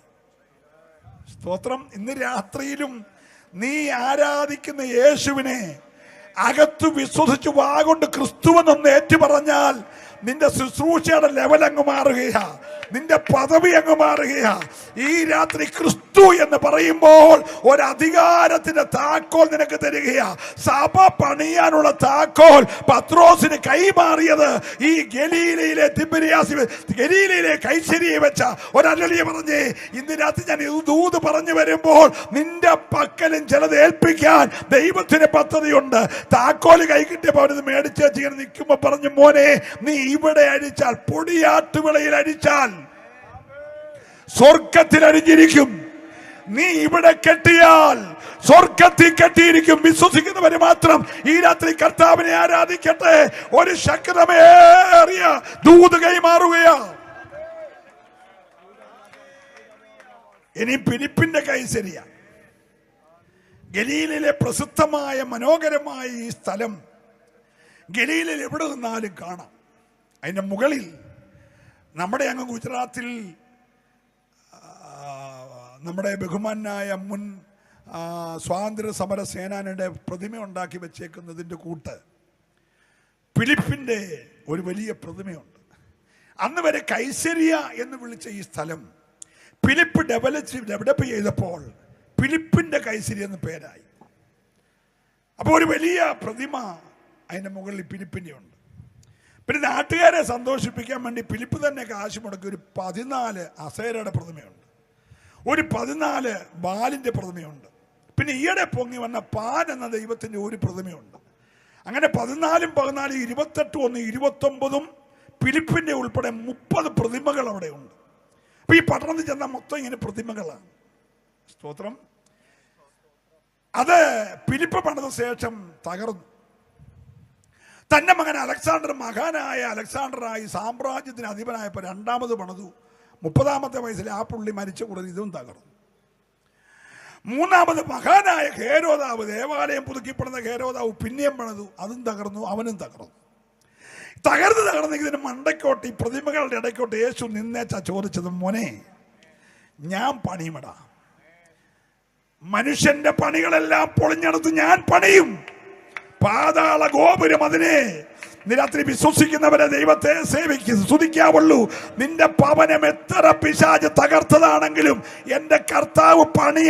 സ്തോത്രം. ഇന്ന് രാത്രിയിലും നീ ആരാധിക്കുന്ന യേശുവിനെ അകത്ത് വിശ്വസിച്ച് വാഗൊണ്ട് ക്രിസ്തുവെന്നൊന്ന് ഏറ്റു പറഞ്ഞാൽ നിന്റെ ശുശ്രൂഷയുടെ ലെവൽ അങ്ങ് മാറുകയാ, നിന്റെ പദവി അങ്ങ് മാറുകയാ. ഈ രാത്രി ക്രിസ്തു എന്ന് പറയുമ്പോൾ ഒരധികാരത്തിന്റെ താക്കോൽ നിനക്ക് തരികയാ. സഭ പണിയാനുള്ള താക്കോൽ പത്രോസിന് കൈമാറിയത് ഈ ഗലീലയിലെ ഗലീലയിലെ കൈസരിയെ വെച്ച ഒരല്ലിയെ പറഞ്ഞേ, ഇന്ന് രാത്രി ഞാൻ ദൂത് പറഞ്ഞു വരുമ്പോൾ നിന്റെ പക്കലും ചിലത് ഏൽപ്പിക്കാൻ ദൈവത്തിന് പദ്ധതിയുണ്ട്. താക്കോല് കൈ കിട്ടിയപ്പോൾ അവരത് മേടിച്ച് ഇങ്ങനെ നിൽക്കുമ്പോ പറഞ്ഞു, മോനെ, നീ ഇവിടെ അടിച്ചാൽ, പൊടിയാട്ടുവിളയിൽ അടിച്ചാൽ സ്വർഗത്തിൽ അടിഞ്ഞിരിക്കും. നീ ഇവിടെ കെട്ടിയാൽ സ്വർഗത്തിൽ കെട്ടിയിരിക്കും. വിശ്വസിക്കുന്നവര് മാത്രം ഈ രാത്രി കർത്താവിനെ ആരാധിക്കട്ടെ. ഒരു ശക്തമേറിയ ദൂത് കൈമാറുകയാ. ഇനി ഫിലിപ്പിന്റെ കൈസരിയ, ഗലീലിലെ പ്രസിദ്ധമായ മനോഹരമായ ഈ സ്ഥലം ഗലീലിൽ എവിടെ നിന്നാലും കാണാം. അതിന്റെ മുകളിൽ നമ്മുടെ അങ്ങ് ഗുജറാത്തിൽ നമ്മുടെ ബഹുമാനായ മുൻ സ്വാതന്ത്ര്യ സമര സേനാനിയുടെ പ്രതിമ ഉണ്ടാക്കി വെച്ചേക്കുന്നതിൻ്റെ കൂട്ട് ഫിലിപ്പിൻ്റെ ഒരു വലിയ പ്രതിമയുണ്ട്. അന്ന് വരെ കൈസരിയ എന്ന് വിളിച്ച ഈ സ്ഥലം ഫിലിപ്പ് ഡെവലപ്പ് ചെയ്തപ്പോൾ ഫിലിപ്പിൻ്റെ കൈസരിയ എന്ന് പേരായി. അപ്പോൾ ഒരു വലിയ പ്രതിമ അതിൻ്റെ മുകളിൽ ഫിലിപ്പിൻ്റെ ഉണ്ട്. പിന്നെ നാട്ടുകാരെ സന്തോഷിപ്പിക്കാൻ വേണ്ടി ഫിലിപ്പ് തന്നെ കാശ് മുടക്കി ഒരു 14 അസേരയുടെ പ്രതിമയുണ്ട്, ഒരു 14 ബാലിൻ്റെ പ്രതിമയുണ്ട്, പിന്നെ ഈയിടെ പൊങ്ങി വന്ന പാൻ എന്ന ദൈവത്തിൻ്റെ ഒരു പ്രതിമയുണ്ട്. അങ്ങനെ 14 28 1 29 ഫിലിപ്പിൻ്റെ ഉൾപ്പെടെ 30 പ്രതിമകൾ അവിടെ ഉണ്ട്. അപ്പൊ ഈ പട്ടണത്തിൽ ചെന്നാൽ മൊത്തം ഇങ്ങനെ പ്രതിമകളാണ്. സ്തോത്രം. അത് ഫിലിപ്പ് പണിത ശേഷം തകർന്നു. തന്റെ മകൻ അലക്സാണ്ടർ, മഹാനായ അലക്സാണ്ടറായി സാമ്രാജ്യത്തിന് അധിപനായപ്പോൾ 2ാമത് പണിതു. 30ാമത്തെ വയസ്സിൽ ആ പുള്ളി മരിച്ച കൂടെ ഇതും തകർന്നു. 3ാമത് മഹാനായ ഹേരോദാവ്, ദേവാലയം പുതുക്കിപ്പെടുന്ന ഹേരോദാവ് പിന്നെയും പണിതു, അതും തകർന്നു, അവനും തകർന്നു. തകർന്നെങ്കിൽ ഇതിന് മണ്ടയ്ക്കോട്ട് ഈ പ്രതിമകളുടെ ഇടയ്ക്കോട്ട് യേശു നിന്നേച്ചാ ചോദിച്ചത്, മോനെ ഞാൻ പണിയുമടാ, മനുഷ്യന്റെ പണികളെല്ലാം പൊളിഞ്ഞെടുത്ത് ഞാൻ പണിയും. പാതാള ഗോപുരം അതിനെ രാത്രി വിശ്വസിക്കുന്നവരെ ദൈവത്തെ സ്തുതിക്കാവുള്ളൂ. നിന്റെ ഭവനം എത്ര പിശാച് തകർത്തതാണെങ്കിലും എന്റെ കർത്താവ് പണി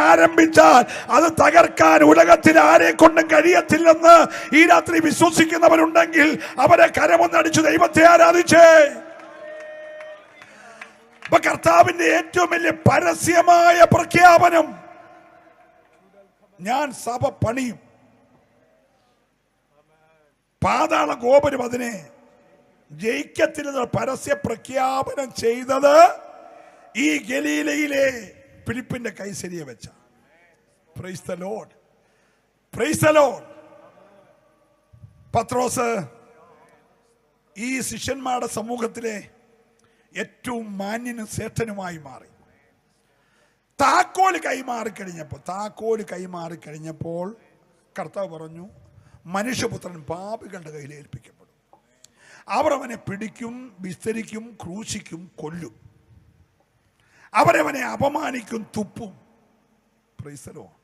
ആരംഭിച്ചാൽ അത് തകർക്കാൻ ഉലകത്തിൽ ആരെ കൊണ്ടും കഴിയത്തില്ലെന്ന് ഈ രാത്രി വിശ്വസിക്കുന്നവരുണ്ടെങ്കിൽ അവരെ കരമൊന്നടിച്ചു ദൈവത്തെ ആരാധിച്ചേ. ഇപ്പൊ കർത്താവിന്റെ ഏറ്റവും വലിയ പരസ്യമായ പ്രഖ്യാപനം, ഞാൻ സഭ പണിയും. പാതാള ഗോപുരം അതിനെ ജയിക്കത്തില്ലെന്ന് പരസ്യ പ്രഖ്യാപനം ചെയ്തത് ഈ ഗലീലയിലെ ഫിലിപ്പിന്റെ കൈസരിയെ വെച്ച. Praise the Lord, praise the Lord. പത്രോസ് ഈ ശിഷ്യന്മാരുടെ സമൂഹത്തിലെ ഏറ്റവും മാന്യനും ശ്രേഷ്ഠനുമായി മാറി. താക്കോല് കൈമാറിക്കഴിഞ്ഞപ്പോൾ കർത്താവ് പറഞ്ഞു, മനുഷ്യപുത്രൻ പാപികളുടെ കയ്യിൽ ഏൽപ്പിക്കപ്പെടും. അവർ അവനെ പിടിക്കും, വിസ്തരിക്കും, ക്രൂശിക്കും, കൊല്ലും. അവരവനെ അപമാനിക്കും, തുപ്പും. Praise the Lord.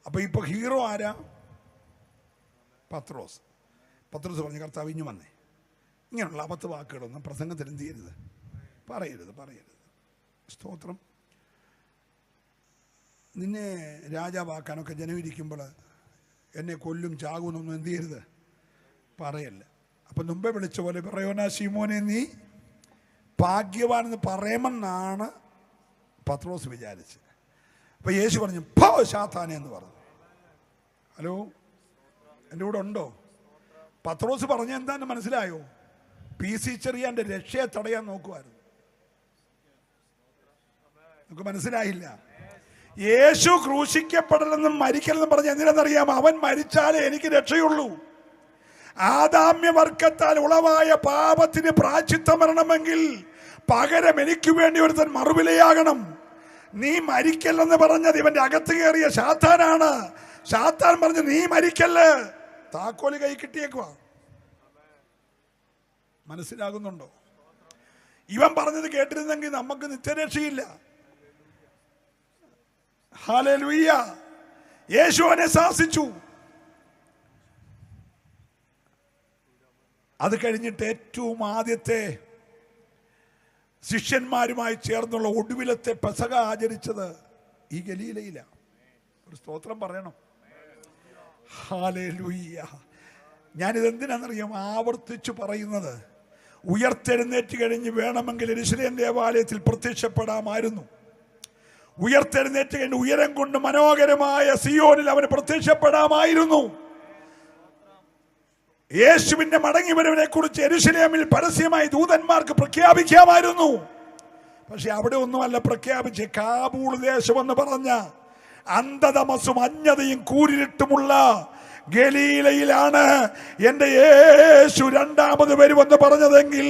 അപ്പൊ ഇപ്പൊ ഹീറോ ആരാ? പത്രോസ്. പത്രോസ് പറഞ്ഞു, കർത്താവ് ഇഞ്ഞു വന്നേ, ഇങ്ങനെയുള്ള അബദ്ധ വാക്കുകളൊന്നും പ്രസംഗത്തിൽ എന്ത് ചെയ്യരുത്, പറയരുത്. സ്തോത്രം. നിന്നെ രാജാവാക്കാനൊക്കെ ജനമിരിക്കുമ്പോൾ എന്നെ കൊല്ലും, ചാകുമെന്നൊന്നും എന്ത് ചെയ്യരുത്, പറയല്ല. അപ്പം മുമ്പേ വിളിച്ച പോലെ പറയോനാ ശീമോനെ നീ ഭാഗ്യവാനെന്ന് പറയുമെന്നാണ് പത്രോസ് വിചാരിച്ച്. അപ്പം യേശു പറഞ്ഞു, ഭോ ശാത്താനെ എന്ന് പറഞ്ഞു. ഹലോ, എൻ്റെ കൂടെ ഉണ്ടോ? പത്രോസ് പറഞ്ഞ എന്താണെന്ന് മനസ്സിലായോ? PC ചെറിയാൻ്റെ രക്ഷയെ തടയാൻ നോക്കുമായിരുന്നു. നമുക്ക് മനസ്സിലായില്ല. യേശു ക്രൂശിക്കപ്പെടലെന്നും മരിക്കലെന്നും പറഞ്ഞ എന്തിനാണെന്നറിയാമോ? അവൻ മരിച്ചാലേ എനിക്ക് രക്ഷയുള്ളൂ. ആദാമ്യവർഗത്താൽ ഉളവായ പാപത്തിന് പ്രായശ്ചിത്തം വരണമെങ്കിൽ പകരം എനിക്ക് വേണ്ടി ഒരുത്തൻ മറുവിലയാകണം. നീ മരിക്കല്ലെന്ന് പറഞ്ഞത് ഇവന്റെ അകത്ത് കയറിയ ശാത്താനാണ്. ശാത്താൻ പറഞ്ഞു, നീ മരിക്കല്ല്, താക്കോല് കൈ കിട്ടിയേക്കുവാ. മനസ്സിലാകുന്നുണ്ടോ? ഇവൻ പറഞ്ഞത് കേട്ടിരുന്നെങ്കിൽ നമുക്ക് നിത്യരക്ഷയില്ല. ഹല്ലേലൂയ. യേശു അവനെ ശാസിച്ചു. അത് കഴിഞ്ഞിട്ട് ഏറ്റവും ആദ്യത്തെ ശിഷ്യന്മാരുമായി ചേർന്നുള്ള ഒടുവിലത്തെ പെസഹ ആചരിച്ചത് ഈ ഗലീലയിലാണ്. ഒരു സ്തോത്രം പറയണം. ഹല്ലേലൂയ. ഞാനിതെന്തിനാണെന്നറിയാം ആവർത്തിച്ചു പറയുന്നത്? ഉയർത്തെഴുന്നേറ്റ് കഴിഞ്ഞ് വേണമെങ്കിൽ യെരൂശലേം ദേവാലയത്തിൽ പ്രത്യക്ഷപ്പെടാമായിരുന്നു. ഉയർത്തെഴുന്നേറ്റ് കഴിഞ്ഞ് ഉയരം കൊണ്ട് മനോഹരമായ സിയോനിൽ അവന് പ്രത്യക്ഷപ്പെടാമായിരുന്നു. യേശുവിന്റെ മടങ്ങിവരവിനെ കുറിച്ച് യെരൂശലേമിൽ പരസ്യമായി ദൂതന്മാർക്ക് പ്രഖ്യാപിക്കാമായിരുന്നു. പക്ഷെ അവിടെ ഒന്നുമല്ല പ്രഖ്യാപിച്ച്. കാബൂൾ ദേശം എന്ന് പറഞ്ഞ അന്ധതമസും അജ്ഞതയും കൂരിരുട്ടുമുള്ള ഗലീലയിലാണ് എൻ്റെ യേശു രണ്ടാമത് വരുമെന്ന് പറഞ്ഞതെങ്കിൽ,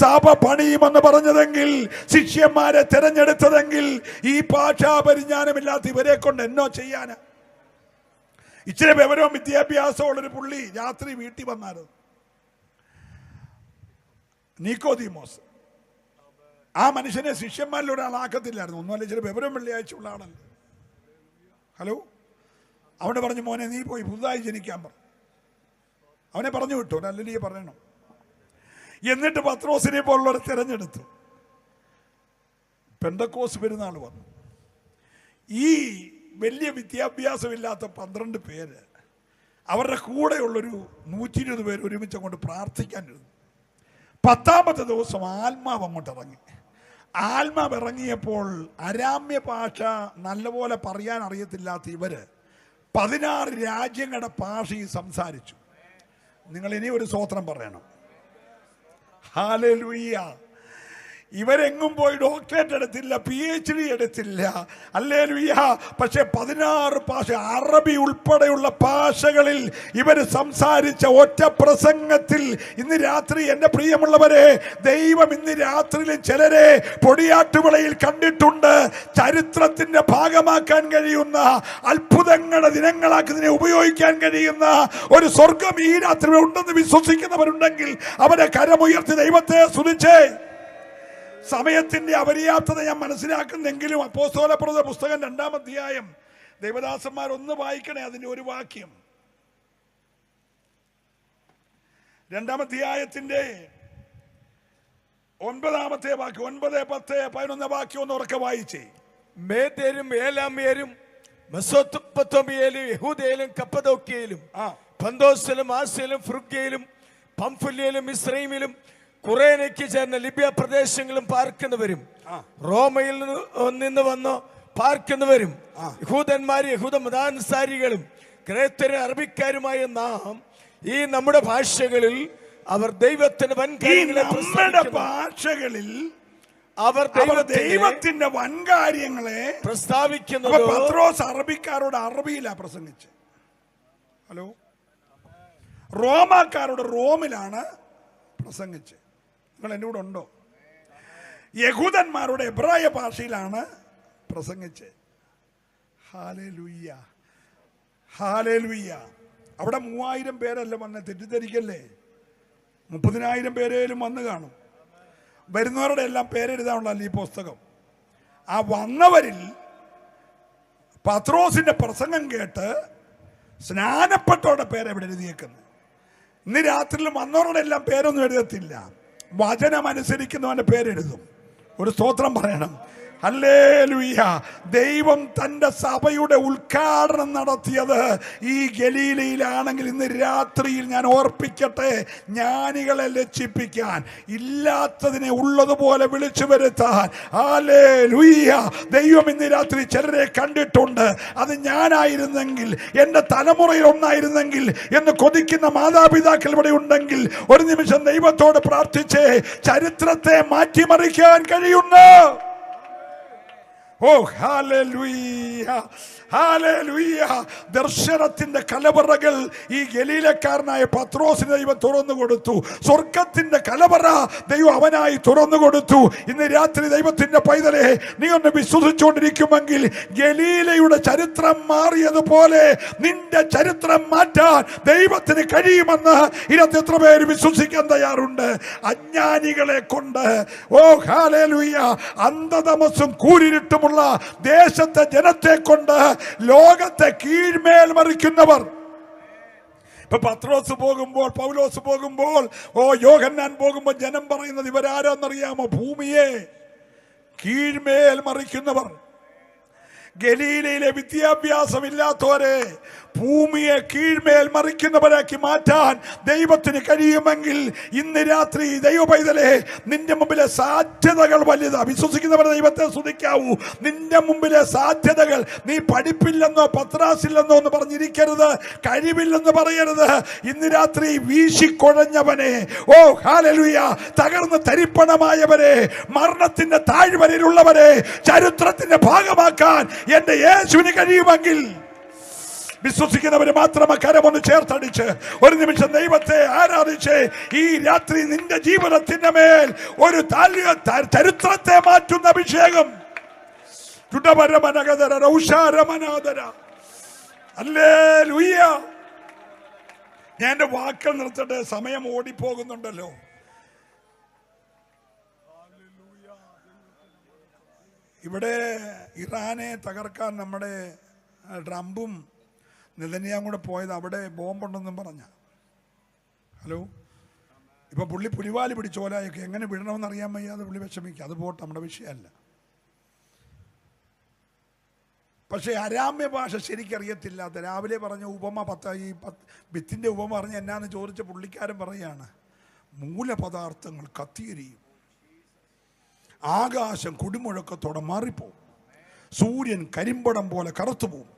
സഭ പണിയുമെന്ന് പറഞ്ഞതെങ്കിൽ, ശിഷ്യന്മാരെ തിരഞ്ഞെടുത്തതെങ്കിൽ, ഈ ഭാഷാപരിജ്ഞാനമില്ലാത്ത ഇവരെ കൊണ്ട് എന്നോ ചെയ്യാനാ? ഇച്ചിരി വിവരവും വിദ്യാഭ്യാസമുള്ളൊരു പുള്ളി രാത്രി വീട്ടിൽ വന്നായിരുന്നു, നിക്കോദീമോസ്. ആ മനുഷ്യനെ ശിഷ്യന്മാരിൽ ഒരാളാക്കത്തില്ലായിരുന്നു. ഒന്നുമല്ല, ഇച്ചിരി വിവരം വെള്ളിയാഴ്ച ഉള്ള ആളല്ല. ഹലോ, അവനെ പറഞ്ഞു, മോനെ നീ പോയി പുതുതായി ജനിക്കാൻ പറഞ്ഞു. അവനെ പറഞ്ഞു വിട്ടു, അല്ലെങ്കിൽ പറയണം. എന്നിട്ട് പത്രോസിനെ പോലുള്ളവരെ തിരഞ്ഞെടുത്തു. പെന്തക്കോസ് പെരുന്നാൾ വന്നു. ഈ വലിയ വിദ്യാഭ്യാസമില്ലാത്ത 12 പേര് അവരുടെ കൂടെയുള്ളൊരു 120 പേര് ഒരുമിച്ച് അങ്ങോട്ട് പ്രാർത്ഥിക്കാനിരുന്നു. 10ാമത്തെ ദിവസം ആത്മാവ് അങ്ങോട്ട് ഇറങ്ങി. ആത്മാവ് ഇറങ്ങിയപ്പോൾ അരാമ്യ ഭാഷ നല്ലപോലെ പറയാൻ അറിയത്തില്ലാത്ത ഇവര് 16 രാജ്യങ്ങളുടെ ഭാഷയിൽ സംസാരിച്ചു. നിങ്ങൾ ഇനി ഒരു സ്തോത്രം പറയണം. ഹല്ലേലൂയ. ഇവരെങ്ങും പോയി ഡോക്ടറേറ്റ് എടുത്തില്ല, PhD എടുത്തില്ല. ഹല്ലേലൂയ. പക്ഷെ 16 ഭാഷ, അറബി ഉൾപ്പെടെയുള്ള ഭാഷകളിൽ ഇവർ സംസാരിച്ച ഒറ്റ പ്രസംഗത്തിൽ ഇന്ന് രാത്രി എൻ്റെ പ്രിയമുള്ളവരെ, ദൈവം ഇന്ന് രാത്രിയിലും ചിലരെ പൊടിയാട്ടുവിളയിൽ കണ്ടിട്ടുണ്ട്. ചരിത്രത്തിന്റെ ഭാഗമാക്കാൻ കഴിയുന്ന, അത്ഭുതങ്ങളുടെ ദിനങ്ങളാക്കി ഇതിനെ ഉപയോഗിക്കാൻ കഴിയുന്ന ഒരു സ്വർഗം ഈ രാത്രി ഉണ്ടെന്ന് വിശ്വസിക്കുന്നവരുണ്ടെങ്കിൽ അവരെ കരമുയർത്തി ദൈവത്തെ സ്തുതിച്ചേ. സമയത്തിന്റെ അപര്യാപ്തത ഞാൻ മനസ്സിലാക്കുന്നെങ്കിലും അപ്പോസ്തലപ്രവൃത്തി പുസ്തകം 2-ാം അധ്യായം ദൈവദാസന്മാർ ഒന്ന് വായിക്കണേ. അതിന്റെ ഒരു വാക്യം, 2-ാം അധ്യായത്തിന്റെ 9-ാമത്തെ വാക്യം, 9, 10, 11 വാക്യം ഒന്ന് ഉറക്കെ വായിച്ചേ. മേദ്യരും ഏലാമ്യരും മെസൊപ്പൊത്താമ്യയിലും യഹൂദയിലും കപ്പദോക്യയിലും പന്തോസിലും ആസ്യയിലും ഫ്രുഗ്യയിലും പംഫുല്യയിലും ഇസ്രയേലിലും കുറേനയ്ക്ക് ചേർന്ന ലിബ്യ പ്രദേശങ്ങളും പാർക്കുന്നവരും റോമയിൽ നിന്ന് വന്ന് പാർക്കുന്നവരും യഹൂദന്മാരും യഹൂദ മതാനുസാരികളും ക്രേത്യരും അറബിക്കാരുമായ നാം ഈ നമ്മുടെ ഭാഷകളിൽ അവർ ദൈവത്തിന് ഭാഷകളിൽ അവർ ദൈവത്തിന്റെ വൻകാര്യങ്ങളെ പ്രസ്താവിക്കുന്നത്. പത്രോസ് അറബിക്കാരോട് അറബിയിലാ പ്രസംഗിച്ച്. ഹലോ, റോമാക്കാരോട് റോമിലാണ് പ്രസംഗിച്ച്. നിങ്ങൾ എൻ്റെ കൂടെ ഉണ്ടോ? യഹൂദന്മാരുടെ എബ്രായ ഭാഷയിലാണ് പ്രസംഗിച്ച്. Hallelujah, hallelujah. അവിടെ 3000 പേരല്ല വന്ന്, തെറ്റിദ്ധരിക്കല്ലേ. 30,000 പേരേലും വന്ന് കാണും. വരുന്നവരുടെ എല്ലാം പേരെഴുതാനുള്ള ഈ പുസ്തകം. ആ വന്നവരിൽ പത്രോസിന്റെ പ്രസംഗം കേട്ട് സ്നാനപ്പെട്ടവരുടെ പേരെവിടെ എഴുതിയേക്കുന്നത്. ഇന്ന് രാത്രിയിൽ വന്നവരുടെ എല്ലാം പേരൊന്നും എഴുതത്തില്ല, വചനമനുസരിക്കുന്നവന്റെ പേരെഴുതും. ഒരു സ്തോത്രം പറയണം. ഹല്ലേലൂയ. ദൈവം തന്റെ സഭയുടെ ഉദ്ഘാടനം നടത്തിയത് ഈ ഗലീലയിലാണെങ്കിൽ ഇന്ന് രാത്രിയിൽ ഞാൻ ഓർപ്പിക്കട്ടെ, ജ്ഞാനികളെ ലജ്ജിപ്പിക്കാൻ, ഇല്ലാത്തതിനെ ഉള്ളതുപോലെ വിളിച്ചു വരുത്താൻ. ഹല്ലേലൂയ. ദൈവം ഇന്ന് രാത്രി ചിലരെ കണ്ടിട്ടുണ്ട്. അത് ഞാനായിരുന്നെങ്കിൽ, എൻ്റെ തലമുറയിൽ ഒന്നായിരുന്നെങ്കിൽ എന്ന് കൊതിക്കുന്ന മാതാപിതാക്കൾ ഇവിടെ ഉണ്ടെങ്കിൽ ഒരു നിമിഷം ദൈവത്തോട് പ്രാർത്ഥിച്ച് ചരിത്രത്തെ മാറ്റിമറിക്കാൻ കഴിയുന്നു. ഓ ഹല്ലേലൂയ, ഹല്ലേലൂയ. ദർശനത്തിന്റെ കലവറകൾ ഈ ഗലീലക്കാരനായ പത്രോസിന് ദൈവം തുറന്നു കൊടുത്തു. സ്വർഗത്തിന്റെ കലവറ ദൈവം അവനായി തുറന്നു കൊടുത്തു. ഇന്ന് രാത്രി ദൈവത്തിന്റെ പൈതലെ, നീ ഒന്ന് വിശ്വസിച്ചുകൊണ്ടിരിക്കുമെങ്കിൽ ഗലീലയുടെ ചരിത്രം മാറിയതുപോലെ നിന്റെ ചരിത്രം മാറ്റാൻ ദൈവത്തിന് കഴിയുമെന്ന് ഇതിനകത്ത് എത്ര പേര് വിശ്വസിക്കാൻ തയ്യാറുണ്ട്? അജ്ഞാനികളെ കൊണ്ട്, ഓ ഹല്ലേലൂയ, അന്ധതമസും കൂരിരുട്ടുമുള്ള ദേശത്തെ ജനത്തെ കൊണ്ട് ലോകത്തെ കീഴ്മേൽ മറിക്കുന്നവർ. ഇപ്പൊ പത്രോസ് പോകുമ്പോൾ, പൗലോസ് പോകുമ്പോൾ, യോഹന്നാൻ പോകുമ്പോൾ ജനം പറയുന്നത് ഇവരാരാന്നറിയാമോ? ഭൂമിയെ കീഴ്മേൽ മറിക്കുന്നവർ. ഗലീലയിലെ വിദ്യാഭ്യാസമില്ലാത്തവരെ, ഭൂമിയെ കീഴ്മേൽ മറിക്കുന്നവരാക്കി മാറ്റാൻ ദൈവത്തിന് കഴിയുമെങ്കിൽ ഇന്ന് രാത്രി ദൈവ പൈതലേ, നിന്റെ മുമ്പിലെ സാധ്യതകൾ വലുതാ. വിശ്വസിക്കുന്നവരെ ദൈവത്തെ സ്തുതിക്കാവൂ. നിന്റെ മുമ്പിലെ സാധ്യതകൾ, നീ പഠിപ്പില്ലെന്നോ പത്രാസില്ലെന്നോ എന്ന് പറഞ്ഞിരിക്കരുത്, കഴിവില്ലെന്ന് പറയരുത്. ഇന്ന് രാത്രി വീശിക്കൊഴഞ്ഞവനെ, ഓ ഹല്ലേലൂയ, തകർന്ന് തരിപ്പണമായവരെ, മരണത്തിന്റെ താഴ്വരയിലുള്ളവരെ ചരിത്രത്തിന്റെ ഭാഗമാക്കാൻ എന്റെ യേശുവിന് കഴിയുമെങ്കിൽ വിശ്വസിക്കുന്നവര് മാത്രം കരമൊന്ന് ചേർത്തടിച്ച് ഒരു നിമിഷം ദൈവത്തെ ആരാധിച്ച് ഈ രാത്രി നിന്റെ ജീവിതത്തിന്റെ മേൽ ഒരു ചരിത്രത്തെ മാറ്റുന്ന അഭിഷേകം. ഞാൻ എന്റെ വാക്കുകൾ നിർത്തട്ടെ, സമയം ഓടിപ്പോകുന്നുണ്ടല്ലോ. ഇവിടെ ഇറാനെ തകർക്കാൻ നമ്മുടെ ട്രംപും നെതന്യാഹുവും കൂടെ പോയത് അവിടെ ബോംബുണ്ടെന്നും പറഞ്ഞ. ഹലോ, ഇപ്പൊ പുള്ളി പുലിവാലി പിടിച്ചോലായൊക്കെ എങ്ങനെ വിടണമെന്ന് അറിയാൻ വയ്യാതെ പുള്ളി വിഷമിക്കുക. അത് പോട്ടെ, നമ്മുടെ വിഷയമല്ല. പക്ഷേ അരാമ്യ ഭാഷ ശരിക്കറിയത്തില്ലാത്ത, രാവിലെ പറഞ്ഞ ഉപമ വിത്തിന്റെ ഉപമ പറഞ്ഞ എന്നാന്ന് ചോദിച്ച പുള്ളിക്കാരൻ പറയാണ്, മൂലപദാർത്ഥങ്ങൾ കത്തിയെരിയും, ആകാശം കുടിമുഴക്കത്തോടെ മാറിപ്പോവും, സൂര്യൻ കരിമ്പടം പോലെ കറുത്തുപോകും,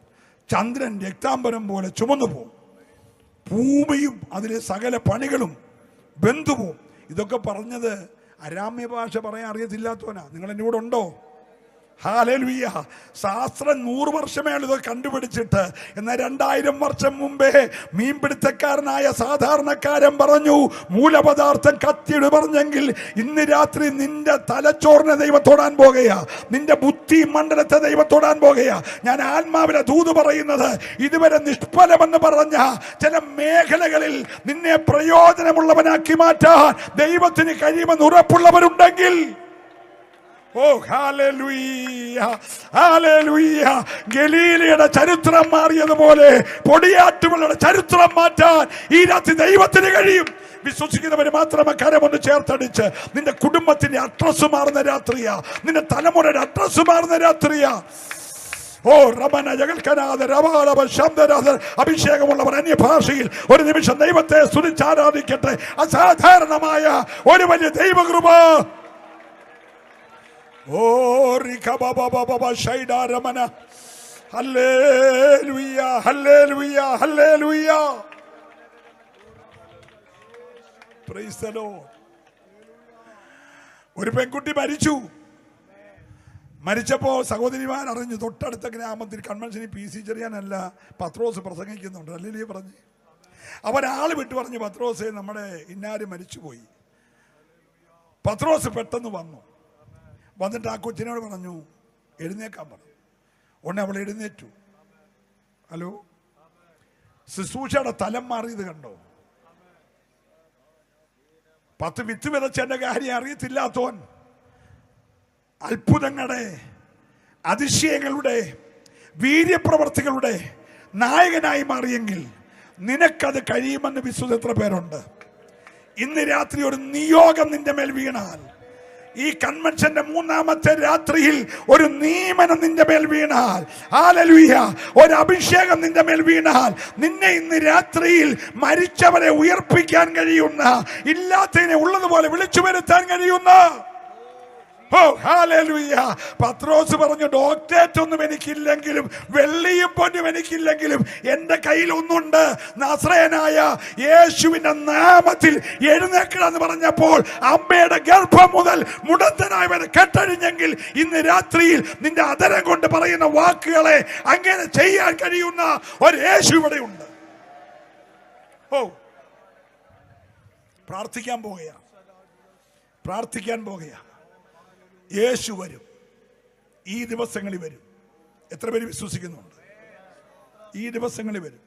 ചന്ദ്രൻ രക്താംബരം പോലെ ചുമന്നു പോവും, ഭൂമിയും അതിലെ സകല പണികളും ബന്ധുപോവും. ഇതൊക്കെ പറഞ്ഞത് അരാമ്യ ഭാഷ പറയാൻ അറിയത്തില്ലാത്തവനാ. നിങ്ങൾ എൻ്റെ കൂടെ ഉണ്ടോ? ഹല്ലേലൂയ. ശാസ്ത്രം 100 വർഷമേ ഇത് കണ്ടുപിടിച്ചിട്ട്, എന്നാൽ 2000 വർഷം മുമ്പേ മീൻപിടുത്തക്കാരനായ സാധാരണക്കാരൻ പറഞ്ഞു മൂലപദാർത്ഥം കത്തിയിട്ട് പറഞ്ഞെങ്കിൽ ഇന്ന് രാത്രി നിന്റെ തലച്ചോറിനെ ദൈവം തൊടാൻ പോകുകയാ, നിന്റെ ബുദ്ധി മണ്ഡലത്തെ ദൈവം തൊടാൻ പോകുകയാ. ഞാൻ ആത്മാവിലെ ദൂത് പറയുന്നത്, ഇതുവരെ നിഷ്ഫലമെന്ന് പറഞ്ഞ ചില മേഖലകളിൽ നിന്നെ പ്രയോജനമുള്ളവനാക്കി മാറ്റാൻ ദൈവത്തിന് കഴിയുമെന്ന് ഉറപ്പുള്ളവരുണ്ടെങ്കിൽ, ഓ ഹല്ലേലൂയ, ഹല്ലേലൂയ. ഗലീലയുടെ ചരിത്രം മാറിയതുപോലെ പൊടിയാറ്റുകളുടെ ചരിത്രം മാറ്റാൻ ഈ രാത്രി ദൈവത്തിന് കഴിയും. വിശ്വസിക്കുന്നവര് മാത്രമേ കരമൊന്ന് ചേർത്തടിച്ച്, നിന്റെ കുടുംബത്തിന്റെ അഡ്രസ് മാറുന്ന രാത്രിയാ, നിന്റെ തലമുറയുടെ അഡ്രസ് മാറുന്ന രാത്രിയാ. ഓ റമന ജഗൽക്കനാഥ രവാളവ ശബ്ദരാധ. അഭിഷേകമുള്ളവർ അന്യഭാഷയിൽ ഒരു നിമിഷം ദൈവത്തെ സ്തുതിച്ചാരാധിക്കട്ടെ. അസാധാരണമായ ഒരു വലിയ ദൈവകൃപ. ഓ റികബബബബ ശൈഡാരമന. Hallelujah, hallelujah, hallelujah. Praise the Lord. ഒരു പെൺകുട്ടി മരിച്ചു. മരിച്ചപ്പോ സഹോദരിമാർ അറിഞ്ഞു. തൊട്ടടുത്ത ഗ്രാമത്തിൽ കൺവെൻഷനിൽ PC ചെറിയാനല്ല പത്രോസ് പ്രസംഗിക്കുന്നുണ്ട്. അല്ലേ പറഞ്ഞു. അവരാൾ വിട്ടു പറഞ്ഞു, പത്രോസെ നമ്മുടെ ഇന്നാര് മരിച്ചുപോയി. പത്രോസ് പെട്ടെന്ന് വന്നിട്ട് ആ കൊച്ചിനോട് പറഞ്ഞു എഴുന്നേക്കാൻ പറഞ്ഞു. ഉടനെ അവൾ എഴുന്നേറ്റു. ഹലോ, ശുശ്രൂഷയുടെ തലം മാറിയത് കണ്ടോ? 10 വിത്ത് വിതച്ചെന്റെ കാര്യം അറിയത്തില്ലാത്തോൻ അത്ഭുതങ്ങളുടെ, അതിശയങ്ങളുടെ, വീര്യപ്രവർത്തികളുടെ നായകനായി മാറിയെങ്കിൽ നിനക്കത് കഴിയുമെന്ന് വിശ്വസിച്ച എത്ര പേരുണ്ട്? ഇന്ന് രാത്രി ഒരു നിയോഗം നിന്റെ മേൽ വീണാൽ, ഈ കൺവെൻഷന്റെ 3ാമത്തെ രാത്രിയിൽ ഒരു നിയമനം നിന്റെ മേൽ വീണാൽ, ഹല്ലേലൂയ, ഒരു അഭിഷേകം നിന്റെ മേൽ വീണാൽ, നിന്നെ ഇന്ന് രാത്രിയിൽ മരിച്ചവരെ ഉയർപ്പിക്കാൻ കഴിയുന്ന, ഇല്ലാത്തതിനെ ഉള്ളതുപോലെ വിളിച്ചു വരുത്താൻ കഴിയുന്ന, ഓ ഹല്ലേലൂയ. പത്രോസ് പറഞ്ഞു, ഡോക്ടറേറ്റ് ഒന്നും എനിക്കില്ലെങ്കിലും വെള്ളിയും പൊന്നും എനിക്കില്ലെങ്കിലും എന്റെ കയ്യിൽ ഒന്നുണ്ട്, നസ്രയനായ യേശുവിന്റെ നാമത്തിൽ എഴുന്നേൽക്കണമെന്ന് പറഞ്ഞപ്പോൾ അമ്മയുടെ ഗർഭം മുതൽ മുടന്തനായവരെ കെട്ടഴിഞ്ഞെങ്കിൽ ഇന്ന് രാത്രിയിൽ നിന്റെ അധരം കൊണ്ട് പറയുന്ന വാക്കുകളെ അങ്ങനെ ചെയ്യാൻ കഴിയുന്ന ഒരു യേശു ഇവിടെ ഉണ്ട്. ഓ, പ്രാർത്ഥിക്കാൻ പോകുകയാ. യേശു വരും, ഈ ദിവസങ്ങളിൽ വരും. എത്ര പേര് വിശ്വസിക്കുന്നുണ്ട്? ഈ ദിവസങ്ങളിൽ വരും.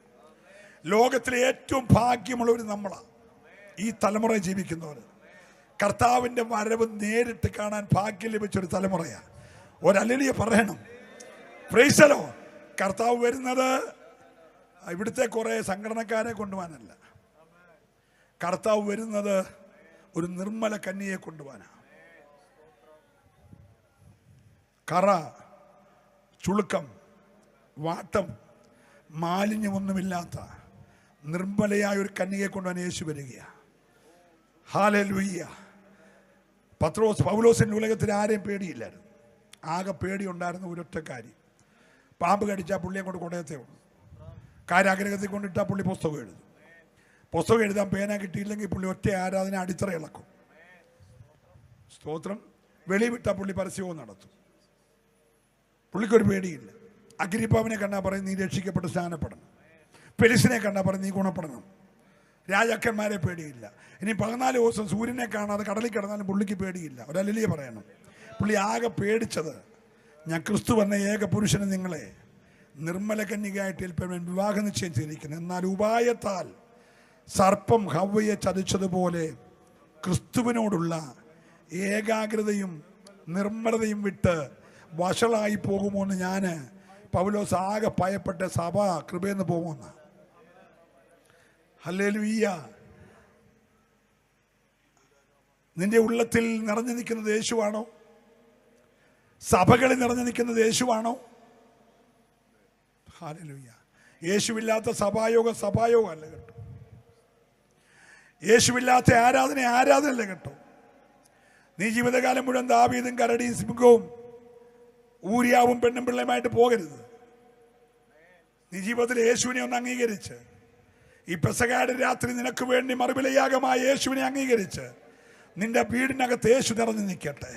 ലോകത്തിലെ ഏറ്റവും ഭാഗ്യമുള്ളവർ നമ്മളാ, ഈ തലമുറ ജീവിക്കുന്നവർ. കർത്താവിന്റെ വരവ് നേരിട്ട് കാണാൻ ഭാഗ്യം ലഭിച്ചൊരു തലമുറയാ. ഒരല്ലേലൂയ പറയണം. Price the Lord. കർത്താവ് വരുന്നത് ഇവിടുത്തെ കുറെ സംഘടനക്കാരെ കൊണ്ടുപോകാനല്ല. കർത്താവ് വരുന്നത് ഒരു നിർമ്മല കന്യയെ കൊണ്ടുപോകാനാ. കറ, ചുളുക്കം, വാട്ടം, മാലിന്യമൊന്നുമില്ലാത്ത നിർമ്മലയായ ഒരു കന്യകയെ കൊണ്ടുവന്ന് യേശു വരികയാണ്. ഹല്ലേലൂയ. പൗലോസിന്റെ ഉലകത്തിൽ ആരെയും പേടിയില്ലായിരുന്നു. ആകെ പേടിയുണ്ടായിരുന്ന ഒരൊറ്റ കാര്യം, പാമ്പ് കടിച്ചാൽ പുള്ളിയെ കൊണ്ട് കൊടയത്തേ ഉള്ളൂ. കാരാഗ്രഹത്തിൽ കൊണ്ടിട്ടാൽ പുള്ളി പുസ്തകം എഴുതും. പുസ്തകം എഴുതാൻ പേന കിട്ടിയില്ലെങ്കിൽ പുള്ളി ഒറ്റ ആരാധന അടിത്തറ ഇളക്കും. സ്തോത്രം. വെളിവിട്ടാൽ പുള്ളി പരസ്യവും നടത്തും. പുള്ളിക്കൊരു പേടിയില്ല. അഗ്രിപ്പാവിനെ കണ്ടാൽ പറയും നീ രക്ഷിക്കപ്പെട്ട് സ്നാനപ്പെടണം. പെലിസിനെ കണ്ടാൽ പറയും നീ ഗുണപ്പെടണം. രാജാക്കന്മാരെ പേടിയില്ല. ഇനി 14 ദിവസം സൂര്യനെ കാണാതെ കടലിൽ കിടന്നാലും പുള്ളിക്ക് പേടിയില്ല. ഒരല്ലിയ പറയണം. പുള്ളി ആകെ പേടിച്ചത് ഞാൻ ക്രിസ്തു വന്ന ഏക പുരുഷന് നിങ്ങളെ നിർമ്മല കന്യകയായിട്ട് ഏൽപ്പിക്കാൻ വിവാഹം നിശ്ചയം ചെയ്തിരിക്കുന്നു. എന്നാൽ ഉപായത്താൽ സർപ്പം ഹവ്വയെ ചതിച്ചതുപോലെ ക്രിസ്തുവിനോടുള്ള ഏകാഗ്രതയും നിർമ്മലതയും വിട്ട് വഷളായി പോകുമോ എന്ന് ഞാൻ പൗലോസ് ആകെ ഭയപ്പെട്ട സഭ കൃപയെന്ന് പോകുമെന്ന്. ഹല്ലേലൂയ. നിന്റെ ഉള്ളത്തിൽ നിറഞ്ഞു നിൽക്കുന്നത് യേശുവാണോ? സഭകളിൽ നിറഞ്ഞു നിൽക്കുന്നത് യേശുവാണോ? ഹല്ലേലൂയ. യേശുവില്ലാത്ത സഭായോഗം അല്ല കേട്ടോ. യേശുവില്ലാത്ത ആരാധനയല്ല കേട്ടോ. നീ ജീവിതകാലം മുഴുവൻ ദാവീദും കരടിയും സിംഹവും ഊരിയാവും പെണ്ണും പിള്ളയുമായിട്ട് പോകരുത്. നീ ജീവിതത്തിൽ യേശുവിനെ ഒന്ന് അംഗീകരിച്ച്, ഈ പെസഹയുടെ രാത്രി നിനക്ക് വേണ്ടി മറുവിലയാഗമായ യേശുവിനെ അംഗീകരിച്ച് നിന്റെ വീടിനകത്ത് യേശു നിറഞ്ഞു നിൽക്കട്ടെ.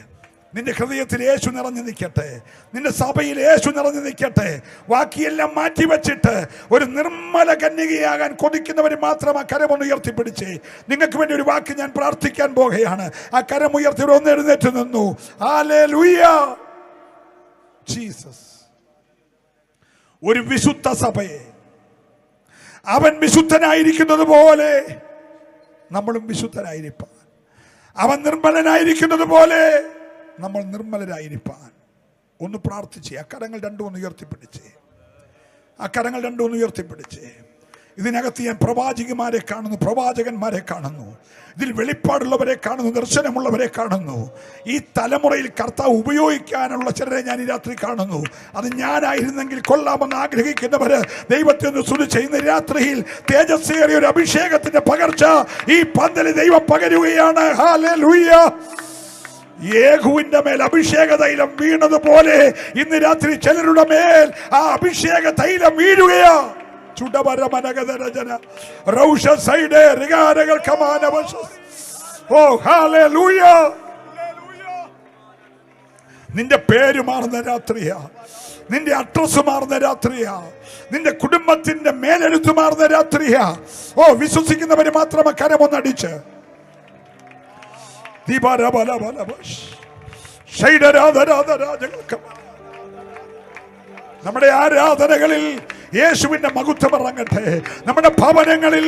നിന്റെ ഹൃദയത്തിൽ യേശു നിറഞ്ഞു നിൽക്കട്ടെ. നിന്റെ സഭയിൽ യേശു നിറഞ്ഞു നിൽക്കട്ടെ. ബാക്കിയെല്ലാം മാറ്റിവെച്ചിട്ട് ഒരു നിർമ്മല കന്യകയാകാൻ കൊതിക്കുന്നവർ മാത്രം ആ കരമൊന്ന് ഉയർത്തിപ്പിടിച്ചേ. നിങ്ങൾക്ക് വേണ്ടി ഒരു വാക്ക് ഞാൻ പ്രാർത്ഥിക്കാൻ പോകുകയാണ്. ആ കരമുയർത്തി ഒന്ന് എഴുന്നേറ്റ് നിന്നു. ഹല്ലേലൂയ. ജീസസ്. ഒരു വിശുദ്ധ സഭയെ അവൻ വിശുദ്ധനായിരിക്കുന്നത് പോലെ നമ്മളും വിശുദ്ധരായിരിക്കാൻ, അവൻ നിർമ്മലനായിരിക്കുന്നത് പോലെ നമ്മൾ നിർമ്മലരായിരിക്കാൻ ഒന്ന് പ്രാർത്ഥിച്ചേ. അക്കരങ്ങൾ രണ്ടും ഒന്ന് ഉയർത്തിപ്പിടിച്ചേ. ഇതിനകത്ത് ഞാൻ പ്രവാചകന്മാരെ കാണുന്നു, പ്രവാചകന്മാരെ കാണുന്നു, ഇതിൽ വെളിപ്പാടുള്ളവരെ കാണുന്നു, ദർശനമുള്ളവരെ കാണുന്നു. ഈ തലമുറയിൽ കർത്താവ് ഉപയോഗിക്കാനുള്ള ചിലരെ ഞാൻ ഈ രാത്രി കാണുന്നു. അത് ഞാനായിരുന്നെങ്കിൽ കൊള്ളാമെന്ന് ആഗ്രഹിക്കുന്നവര് ദൈവത്തെ ഒന്ന് സ്തുതിച്ച് ഇന്ന് രാത്രിയിൽ തേജസ്സേറിയ ഒരു അഭിഷേകത്തിന്റെ പകർച്ച ഈ പന്തലിൽ ദൈവം പകരുകയാണ്. ഹല്ലേലൂയ. യേഹൂവിന്റെ മേൽ അഭിഷേക തൈലം വീണതുപോലെ ഇന്ന് രാത്രി ചിലരുടെ മേൽ ആ അഭിഷേക തൈലം വീഴുകയാ. നിന്റെ പേര് മാറുന്ന രാത്രിയാ, നിന്റെ അഡ്രസ് മാറുന്ന രാത്രിയാ, നിന്റെ കുടുംബത്തിന്റെ മേലെഴുത്ത് മാറുന്ന രാത്രിയാ. വിശ്വസിക്കുന്നവര് മാത്രം കരമൊന്നടിച്ച് നമ്മുടെ ആരാധനകളിൽ യേശുവിന്റെ മഹത്വം ഇറങ്ങട്ടെ. നമ്മുടെ ഭവനങ്ങളിൽ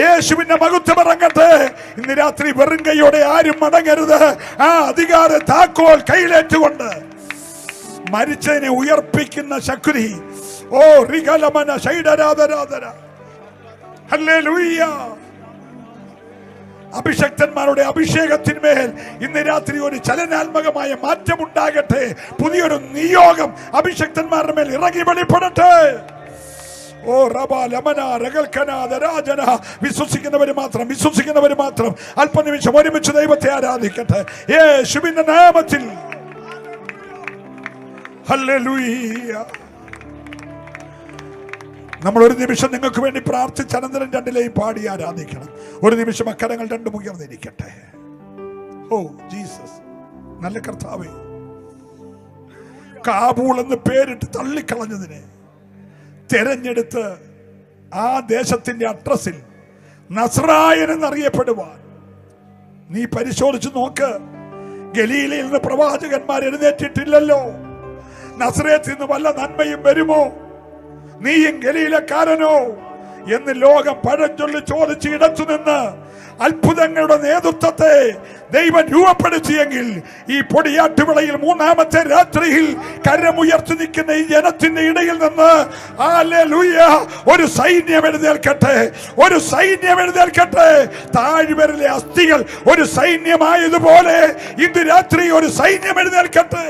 യേശുവിന്റെ മഹത്വം ഇറങ്ങട്ടെ. ഇന്ന് രാത്രി വെറും കൈയോടെ ആരും മടങ്ങരുത്. ആ അധികാര താക്കോൽ കയ്യിലേറ്റുകൊണ്ട് മരിച്ചതിനെ ഉയർപ്പിക്കുന്ന ശക്തി. റിഗലമന ശൈഡരാധരാധര. ഹല്ലേലൂയ. അഭിഷക്തന്മാരുടെ അഭിഷേകത്തിന്മേൽ ഇന്ന് രാത്രി ഒരു ചലനാത്മകമായ മാറ്റമുണ്ടാകട്ടെ. പുതിയൊരു നിയോഗം അഭിഷക്തന്മാരുടെ മേൽ ഇറങ്ങി വെളിപ്പെടട്ടെ. വിശ്വസിക്കുന്നവര് മാത്രം അല്പനിമിഷം ഒരുമിച്ച് ദൈവത്തെ ആരാധിക്കട്ടെ യേശുവിന്റെ നാമത്തിൽ. ഹല്ലേലൂയ. നമ്മൾ ഒരു നിമിഷം നിങ്ങൾക്ക് വേണ്ടി പ്രാർത്ഥിച്ച് അനന്തരം രണ്ടിലെയും പാടി ആരാധിക്കണം. ഒരു നിമിഷം അക്കരങ്ങൾ രണ്ടും ഉയർന്നിരിക്കട്ടെ. ജീസസ്. നല്ല കർത്താവേ, കാബൂൾ എന്ന് പേരിട്ട് തള്ളിക്കളഞ്ഞതിനെ തെരഞ്ഞെടുത്ത് ആ ദേശത്തിന്റെ അഡ്രസ്സിൽ നസ്രായൻ എന്നറിയപ്പെടുവാൻ നീ പരിശോധിച്ചു നോക്ക്. ഗലീലയിൽ നിന്ന് പ്രവാചകന്മാർ എഴുന്നേറ്റിട്ടില്ലല്ലോ. നസ്രേത്തിൽ നിന്ന് വല്ല നന്മയും വരുമോ? നീയും ഗലീലക്കാരനോ എന്ന് ലോകം പഴഞ്ചൊല്ലി ചോദിച്ച് ഇടത്തുനിന്ന് അത്ഭുതങ്ങളുടെ നേതൃത്വത്തെ ദൈവം രൂപപ്പെടുത്തിയെങ്കിൽ ഈ പൊടിയാട്ടുവിളയിൽ മൂന്നാമത്തെ രാത്രിയിൽ കരമുയർത്തി നിൽക്കുന്ന ഈ ജനത്തിന്റെ ഇടയിൽ നിന്ന് ഹല്ലേലൂയ ഒരു സൈന്യം എഴുന്നേൽക്കട്ടെ. ഒരു സൈന്യം എഴുന്നേൽക്കട്ടെ. താഴ്വരയിലെ അസ്ഥികൾ ഒരു സൈന്യമായതുപോലെ ഇന്ന് രാത്രി ഒരു സൈന്യം എഴുന്നേൽക്കട്ടെ.